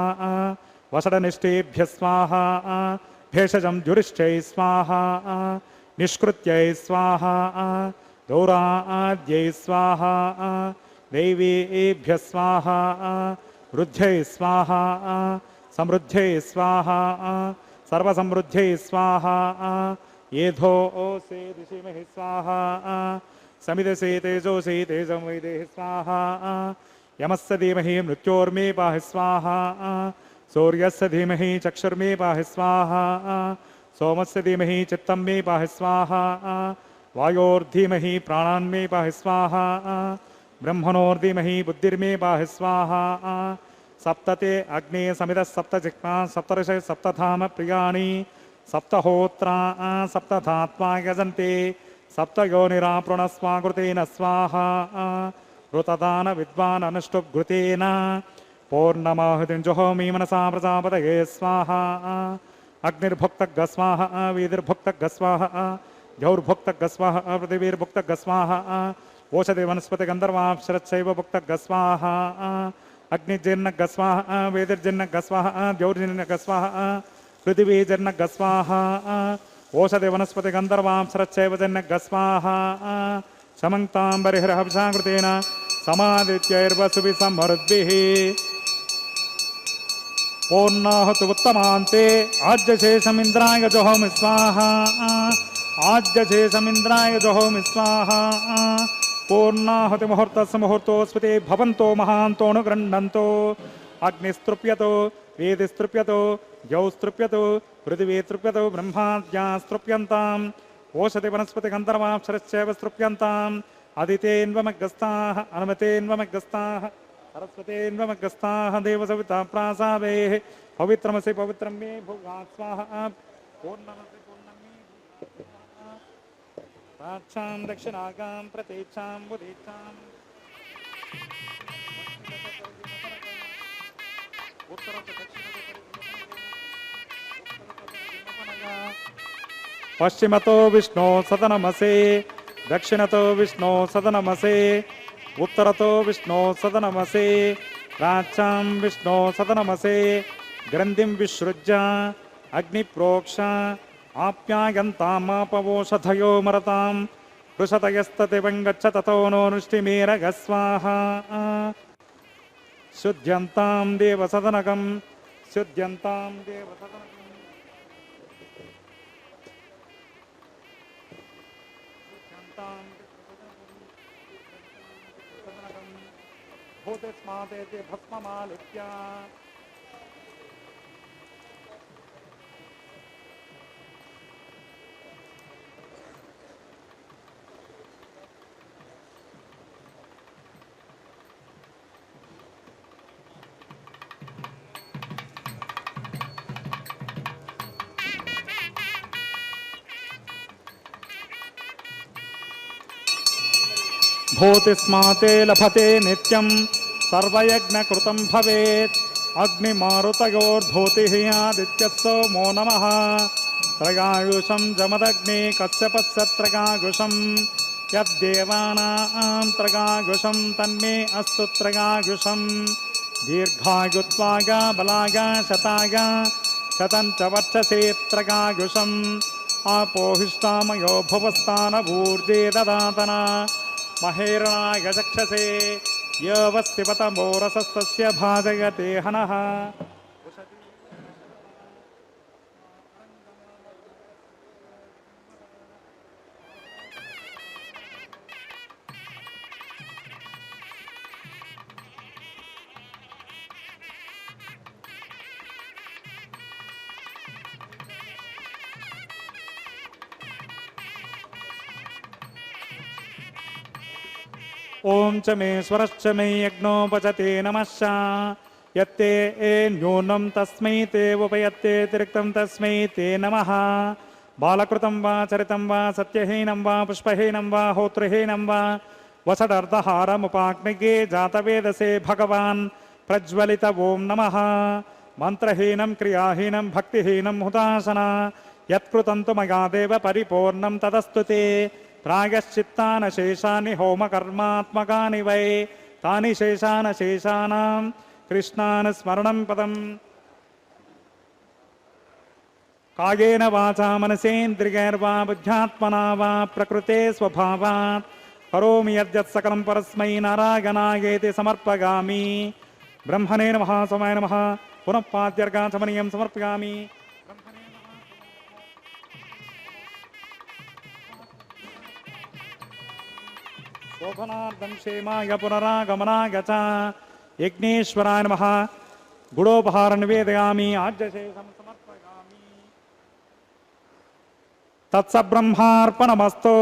वषडनिष्ठेभ्यः स्वाहा भेषजं जुरिश्चै स्वाहा निष्कृत्यै स्वाहा दौराद्यै स्वाहा दैवेभ्यः स्वाहा वृद्ध्यै स्वाहा समृद्ध्यै स्वाहा सर्वसमृद्ध्यै स्वाहा येधो ओसे ऋषिमहि स्वाहा समिदसे तेजोसे तेजमैदेः स्वाहा यमस्य धीमहि मृत्योर्मे पाहि स्वाहा सूर्यस्य धीमहि चक्षुर्मे पाहि स्वाहा सोमस्य धीमहि चित्तं मे पाहि स्वाहा वायोर्धीमहि प्राणान्मे पाहि स्वाहा ब्रह्मणोर्धीमहि बुद्धिर्मे पाहि स्वाहा सप्तते अग्ने समितः सप्तजिह्वा सप्तऋषयः सप्तधाम प्रियाणि सप्तहोत्रा सप्तधात्वा यजन्ते सप्तयोनिरापृणस्वाकृतेन स्वाहा ऋतदान विद्वान् अनुष्टुप्घृतेन पूर्णमाहुतिं जुहोमि मनसा प्रजापतये स्वाहा अग्निर्भुक्तग् स्वाहा वेदिर्भुक्तग् स्वाहा द्यौर्भुक्तग् स्वाहा पृथिवीर्भुक्तग् स्वाहा ओषधि वनस्पति गन्धर्वाप्सरश्चैव भुक्तग् स्वाहा अग्निर्जिर्नग् स्वाहा वेदिर्जिर्नग् स्वाहा द्यौर्जिर्नग् स्वाहा पृथिवीजिर्नग् स्वाहा ओषधि वनस्पति गन्धर्वाप्सरश्चैव जिर्नग् स्वाहा समन्तां बर्हिर्हविषाकृतेन समादित्यैर्वसुभिः समृद्भिः पूर्णाहुति उत्तमान्ते आज्यशेषमिन्द्राय जुहोमि स्वाहा आज्यशेषमिन्द्राय जुहोमि स्वाहा पूर्णाहुति मुहूर्तस्य मुहूर्तोऽस्मिते भवन्तो महान्तोऽनुगृह्णन्तो अग्निस्तृप्यतो वेदिस्तृप्यतो द्यौस्तृप्यतो पृथिवीस्तृप्यतो ब्रह्माद्यास्तृप्यन्ताम् ओषधि वनस्पति गन्धर्वाप्सरश्चैव स्तृप्यन्ताम् अदितेन्वमग्रस्ताः अनुमतेन्वमग्रस्ताः सरस्वतेन्वमग्रस्ताः देवसविता प्रासादेः पवित्रमसि पवित्रं मे भुवात् स्वाहा पूर्णमसि पूर्णं मे प्राच्छां दक्षिणागां प्रतीक्षां बुदीक्षाम् पश्चिमतो विष्णु सदनमसे दक्षिणतो विष्णु सदनमसे उत्तरतो विष्णु सदनमसे प्राच्यां विष्णु सदनमसे ग्रन्थिं विसृज्य अग्निप्रोक्ष आप्यायन्तामापवोषधयो मरतां पृषतयस्ततिवं गच्छ ततो नो नृष्टिमेरग स्वाहा शुद्ध्यन्तां देवसदनकं शुद्ध्यन्तां देवसदनकम् भूतस्मादेते भस्ममालिक्य भूतिस्माते लभते नित्यं सर्वयज्ञकृतं भवेत् अग्निमारुतयोर्भूतिः आदित्यस्सोमो नमः त्रयायुषं जमदग्ने कश्यपस्य त्रयायुषं यद्देवानां त्रयायुषं तन्मे अस्तु त्रयायुषं दीर्घायुत्वाय बलाय शताय शतं च वर्चसे त्रयायुषम् आपोहिष्टामयो भुवस्तानभूर्जे ददातना महेरणाय चक्षसे यवस्तिपतमोरसस्तस्य भाजयते हनः ಓಂ ಚ ಮೇ ಸ್ವರಶ್ಚ ಮೇ ಯಜ್ಞೋಪಚತೆ ನಮಶ್ಚ ಯತ್ತೇ ನ್ಯೂನಂ ತಸ್ಮೈ ತೇ ಉಪಯತ್ತೇ ತಿರಿಕ್ತಂ ತಸ್ಮೈ ತೇ ನಮಃ ಬಾಲಕೃತಂ ವಾ ಚರಿತಂ ವಾ ಸತ್ಯಹೀನಂ ವಾ ಪುಷ್ಪಹೀನಂ ವಾ ಹೋತೃಹೀನಂ ವಾ ವಸಡರ್ಧಹಾರಮುಪಾಗ್ನಿಗೆ ಜಾತವೇದಸೆ ಭಗವಾನ್ ಪ್ರಜ್ವಲಿತ ಓಂ ನಮಃ ಮಂತ್ರಹೀನಂ ಕ್ರಿಯಾಹೀನಂ ಭಕ್ತಿಹೀನಂ ಹುತಾಶನ ಯತ್ಕೃತಂತು ಮಗಾದೇವ ಪರಿಪೂರ್ಣಂ ತದಸ್ತುತೆ ಪ್ರಾಯಶ್ಚಿತ್ತಾನ ಶೇಷಾನಿ ಹೋಮಕರ್ಮಾತ್ಮಕಾನಿ ವೈ ತಾನಿ ಶೇಷಾನ ಶೇಷಾನಾಂ ಕೃಷ್ಣಾನ ಸ್ಮರಣಂ ಪದಂ ಕಾಯೇನ ವಾಚಾ ಮನಸೇಂದ್ರಿಯೈರ್ವಾ ಬುದ್ಧ್ಯಾತ್ಮನಾ ವಾ ಪ್ರಕೃತೆ ಸ್ವಭಾವಾತ್ ಕರೋಮಿ ಯದ್ಯತ್ ಸಕಲಂ ಪರಸ್ಮೈ ನಾರಾಯಣಾಯೇತಿ ಸಮರ್ಪಯಾಮಿ ಬ್ರಹ್ಮಣೇ ನಮಃ ಸೋಮಾಯ ನಮಃ ಪುನಃ ಪಾದ್ಯರ್ಗಾಚಮನೀಯಂ ಸಮರ್ಪಯಾಮಿ ಶೋಭನಾರ್ಧಂ ಕ್ಷೇಮಾಯ ಪುನರಾಗಮನಾಯ ಚ ಯಜ್ಞೇಶ್ವರಾಯ ನಮಃ ಗುಡೋಪಹಾರ ನಿವೇದಯಾಮಿ ಆಜ್ಯಶೇಷಂ ಸಮರ್ಪಯಾಮಿ ತತ್ಸಬ್ರಹ್ಮಾರ್ಪಣಮಸ್ತು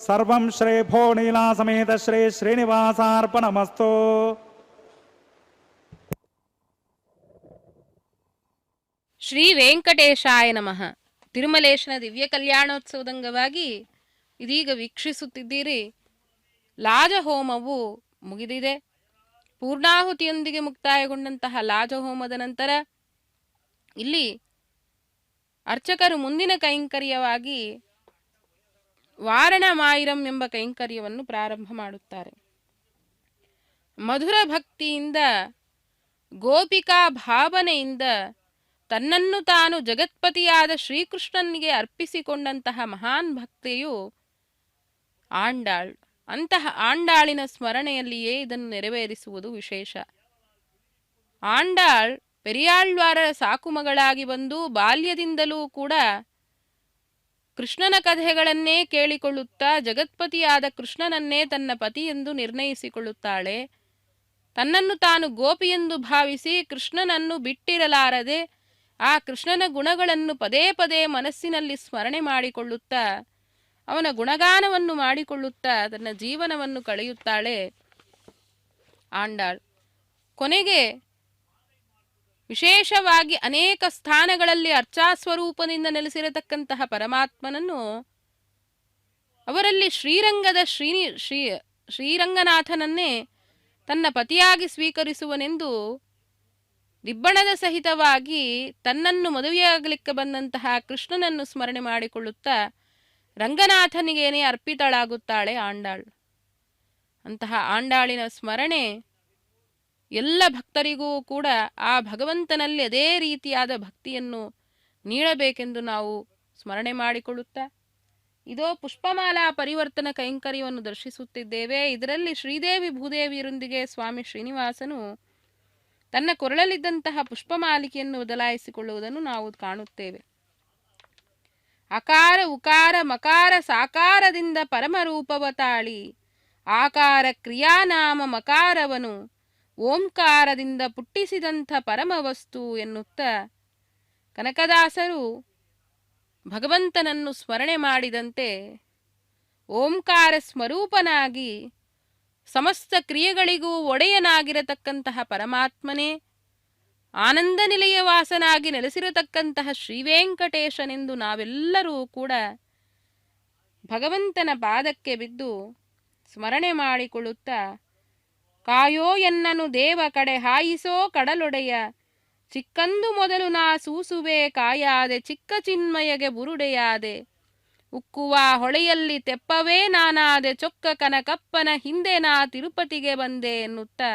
ಸರ್ವಂ ಶ್ರೀ ಭೋ ನೀಲಾ ಸಮೇತ ಶ್ರೀ ಶ್ರೀನಿವಾಸಾರ್ಪಣಮಸ್ತು. ಶ್ರೀ ವೆಂಕಟೇಶಾಯ ನಮಃ. ತಿರುಮಲೇಶನ ದಿವ್ಯ ಕಲ್ಯಾಣೋತ್ಸವದ ಅಂಗವಾಗಿ ಇದೀಗ ವೀಕ್ಷಿಸುತ್ತಿದ್ದೀರಿ. ಲಾಜಹೋಮವು ಮುಗಿದಿದೆ. ಪೂರ್ಣಾಹುತಿಯೊಂದಿಗೆ ಮುಕ್ತಾಯಗೊಂಡಂತಹ ಲಾಜಹೋಮದ ನಂತರ ಇಲ್ಲಿ ಅರ್ಚಕರು ಮುಂದಿನ ಕೈಂಕರ್ಯವಾಗಿ ವಾರಣ ಮಾಯಿರಂ ಎಂಬ ಕೈಂಕರ್ಯವನ್ನು ಪ್ರಾರಂಭ ಮಾಡುತ್ತಾರೆ. ಮಧುರ ಭಕ್ತಿಯಿಂದ ಗೋಪಿಕಾ ಭಾವನೆಯಿಂದ ತನ್ನನ್ನು ತಾನು ಜಗತ್ಪತಿಯಾದ ಶ್ರೀಕೃಷ್ಣನಿಗೆ ಅರ್ಪಿಸಿಕೊಂಡಂತಹ ಮಹಾನ್ ಭಕ್ತೆಯು ಆಂಡಾಳ್. ಅಂತಹ ಆಂಡಾಳಿನ ಸ್ಮರಣೆಯಲ್ಲಿಯೇ ಇದನ್ನು ನೆರವೇರಿಸುವುದು ವಿಶೇಷ. ಆಂಡಾಳ್ ಪೆರಿಯಾಳ್ವಾರರ ಸಾಕುಮಗಳಾಗಿ ಬಂದು ಬಾಲ್ಯದಿಂದಲೂ ಕೂಡ ಕೃಷ್ಣನ ಕಥೆಗಳನ್ನೇ ಕೇಳಿಕೊಳ್ಳುತ್ತಾ ಜಗತ್ಪತಿಯಾದ ಕೃಷ್ಣನನ್ನೇ ತನ್ನ ಪತಿಯೆಂದು ನಿರ್ಣಯಿಸಿಕೊಳ್ಳುತ್ತಾಳೆ. ತನ್ನನ್ನು ತಾನು ಗೋಪಿಯೆಂದು ಭಾವಿಸಿ ಕೃಷ್ಣನನ್ನು ಬಿಟ್ಟಿರಲಾರದೆ ಆ ಕೃಷ್ಣನ ಗುಣಗಳನ್ನು ಪದೇ ಪದೇ ಮನಸ್ಸಿನಲ್ಲಿ ಸ್ಮರಣೆ ಮಾಡಿಕೊಳ್ಳುತ್ತಾ ಅವನ ಗುಣಗಾನವನ್ನು ಮಾಡಿಕೊಳ್ಳುತ್ತಾ ತನ್ನ ಜೀವನವನ್ನು ಕಳೆಯುತ್ತಾಳೆ ಆಂಡಾಳ್. ಕೊನೆಗೆ ವಿಶೇಷವಾಗಿ ಅನೇಕ ಸ್ಥಾನಗಳಲ್ಲಿ ಅರ್ಚಾಸ್ವರೂಪದಿಂದ ನೆಲೆಸಿರತಕ್ಕಂತಹ ಪರಮಾತ್ಮನನ್ನು ಅವರಲ್ಲಿ ಶ್ರೀರಂಗನಾಥನನ್ನೇ ತನ್ನ ಪತಿಯಾಗಿ ಸ್ವೀಕರಿಸುವನೆಂದು ದಿಬ್ಬಣದ ಸಹಿತವಾಗಿ ತನ್ನನ್ನು ಮದುವೆಯಾಗಲಿಕ್ಕೆ ಬಂದಂತಹ ಕೃಷ್ಣನನ್ನು ಸ್ಮರಣೆ ಮಾಡಿಕೊಳ್ಳುತ್ತಾ ರಂಗನಾಥನಿಗೇನೆ ಅರ್ಪಿತಳಾಗುತ್ತಾಳೆ ಆಂಡಾಳ್. ಅಂತಹ ಆಂಡಾಳಿನ ಸ್ಮರಣೆ ಎಲ್ಲ ಭಕ್ತರಿಗೂ ಕೂಡ ಆ ಭಗವಂತನಲ್ಲಿ ಅದೇ ರೀತಿಯಾದ ಭಕ್ತಿಯನ್ನು ನೀಡಬೇಕೆಂದು ನಾವು ಸ್ಮರಣೆ ಮಾಡಿಕೊಳ್ಳುತ್ತಾ ಇದೋ ಪುಷ್ಪಮಾಲಾ ಪರಿವರ್ತನ ಕೈಂಕರ್ಯವನ್ನು ದರ್ಶಿಸುತ್ತಿದ್ದೇವೆ. ಇದರಲ್ಲಿ ಶ್ರೀದೇವಿ ಭೂದೇವಿಯರೊಂದಿಗೆ ಸ್ವಾಮಿ ಶ್ರೀನಿವಾಸನು ತನ್ನ ಕೊರಳಲ್ಲಿದ್ದಂತಹ ಪುಷ್ಪಮಾಲಿಕೆಯನ್ನು ಬದಲಾಯಿಸಿಕೊಳ್ಳುವುದನ್ನು ನಾವು ಕಾಣುತ್ತೇವೆ. ಅಕಾರ ಉಕಾರ ಮಕಾರ ಸಾಕಾರದಿಂದ ಪರಮರೂಪವ ತಾಳಿ ಆಕಾರ ಕ್ರಿಯಾನಾಮ ಮಕಾರವನು ಓಂಕಾರದಿಂದ ಪುಟ್ಟಿಸಿದಂಥ ಪರಮವಸ್ತು ಎನ್ನುತ್ತಾ ಕನಕದಾಸರು ಭಗವಂತನನ್ನು ಸ್ಮರಣೆ ಮಾಡಿದಂತೆ ಓಂಕಾರ ಸ್ವರೂಪನಾಗಿ ಸಮಸ್ತ ಕ್ರಿಯೆಗಳಿಗೂ ಒಡೆಯನಾಗಿರತಕ್ಕಂತಹ ಪರಮಾತ್ಮನೇ ಆನಂದ ನಿಲಯವಾಸನಾಗಿ ನೆಲೆಸಿರತಕ್ಕಂತಹ ಶ್ರೀವೆಂಕಟೇಶನೆಂದು ನಾವೆಲ್ಲರೂ ಕೂಡ ಭಗವಂತನ ಪಾದಕ್ಕೆ ಬಿದ್ದು ಸ್ಮರಣೆ ಮಾಡಿಕೊಳ್ಳುತ್ತಾ ಕಾಯೋ ಎನ್ನನು ದೇವ ಕಡೆ ಹಾಯಿಸೋ ಕಡಲೊಡೆಯ ಚಿಕ್ಕಂದು ಮೊದಲು ನಾ ಸೂಸುವೆ ಕಾಯಾದೆ ಚಿಕ್ಕ ಚಿನ್ಮಯಗೆ ಬುರುಡೆಯಾದೆ ಉಕ್ಕುವ ಹೊಳೆಯಲ್ಲಿ ತೆಪ್ಪವೇ ನಾನಾದೆ ಚೊಕ್ಕ ಕನಕಪ್ಪನ ಹಿಂದೆ ನಾ ತಿರುಪತಿಗೆ ಬಂದೆ ಎನ್ನುತ್ತಾ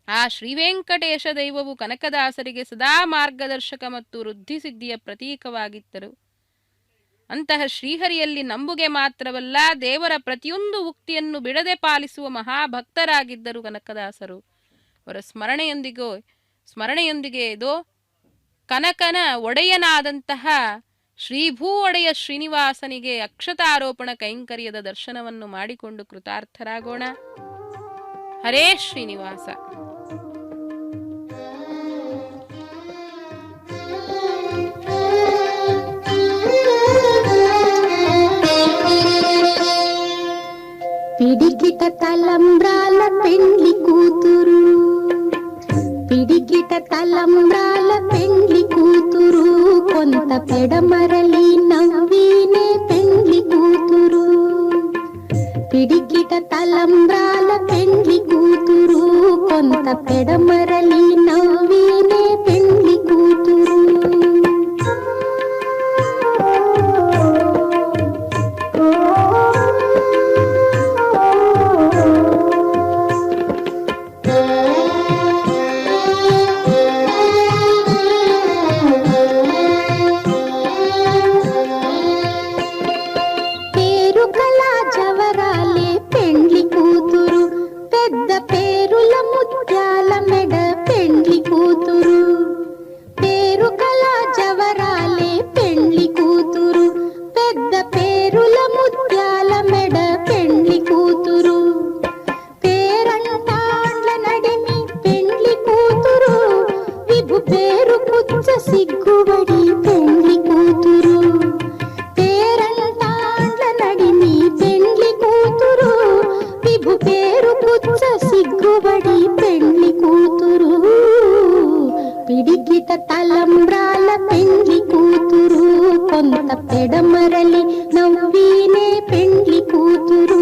ಆ ಶ್ರೀವೆಂಕಟೇಶ ದೈವವು ಕನಕದಾಸರಿಗೆ ಸದಾ ಮಾರ್ಗದರ್ಶಕ ಮತ್ತು ವೃದ್ಧಿಸಿದ್ಧಿಯ ಪ್ರತೀಕವಾಗಿದ್ದರು. ಅಂತಹ ಶ್ರೀಹರಿಯಲ್ಲಿ ನಂಬುಗೆ ಮಾತ್ರವಲ್ಲ, ದೇವರ ಪ್ರತಿಯೊಂದು ಉಕ್ತಿಯನ್ನು ಬಿಡದೆ ಪಾಲಿಸುವ ಮಹಾಭಕ್ತರಾಗಿದ್ದರು ಕನಕದಾಸರು. ಅವರ ಸ್ಮರಣೆಯೊಂದಿಗೆ ಇದೋ ಕನಕನ ಒಡೆಯನಾದಂತಹ ಶ್ರೀಭೂ ಒಡೆಯ ಶ್ರೀನಿವಾಸನಿಗೆ ಅಕ್ಷತಾರೋಪಣ ಕೈಂಕರ್ಯದ ದರ್ಶನವನ್ನು ಮಾಡಿಕೊಂಡು ಕೃತಾರ್ಥರಾಗೋಣ. ಹರೇ ಶ್ರೀನಿವಾಸ. ಪಿಡಿಕಿಟ పిడికిట తలంబ్రాల పెండ్లి కూతురు, పిడికిట తలంబ్రాల పెండ్లి కూతురు, కొంత పెడమరలి నవ్వినే పెండ్లి కూతురు. పిడికిట తలంబ్రాల పెండ్లి కూతురు, కొంత పెడమరలి నవ్వినే పెండ్లి కూతురు. పేరు కళా జవరాలే పెండ్లి కూతురు, పెద్ద పేరుల ముత్యాల మెడ పెండ్లి కూతురు. పేరు కళా జవరాలే పెండ్లి కూతురు, పెద్ద పేరుల ముత్యాల మెడ పెండ్లి కూతురు. పేరంటాండ్ల నడిమి పెండ్లి కూతురు, విభు పేరు పుచ్చ సిగ్గుబడి పెండ్లి కూతురు. పేరంటాండ్ల నడిమి పెండ్లి కూతురు, విభు పేరు పుచ్చ సిగ్గుబడి పెండ్లి కూతురు. పిడికిట తలంబ్రాల పెండ్లి కూతురు, కొంత పెడమరలి నవ్వినే పెండ్లి కూతురు.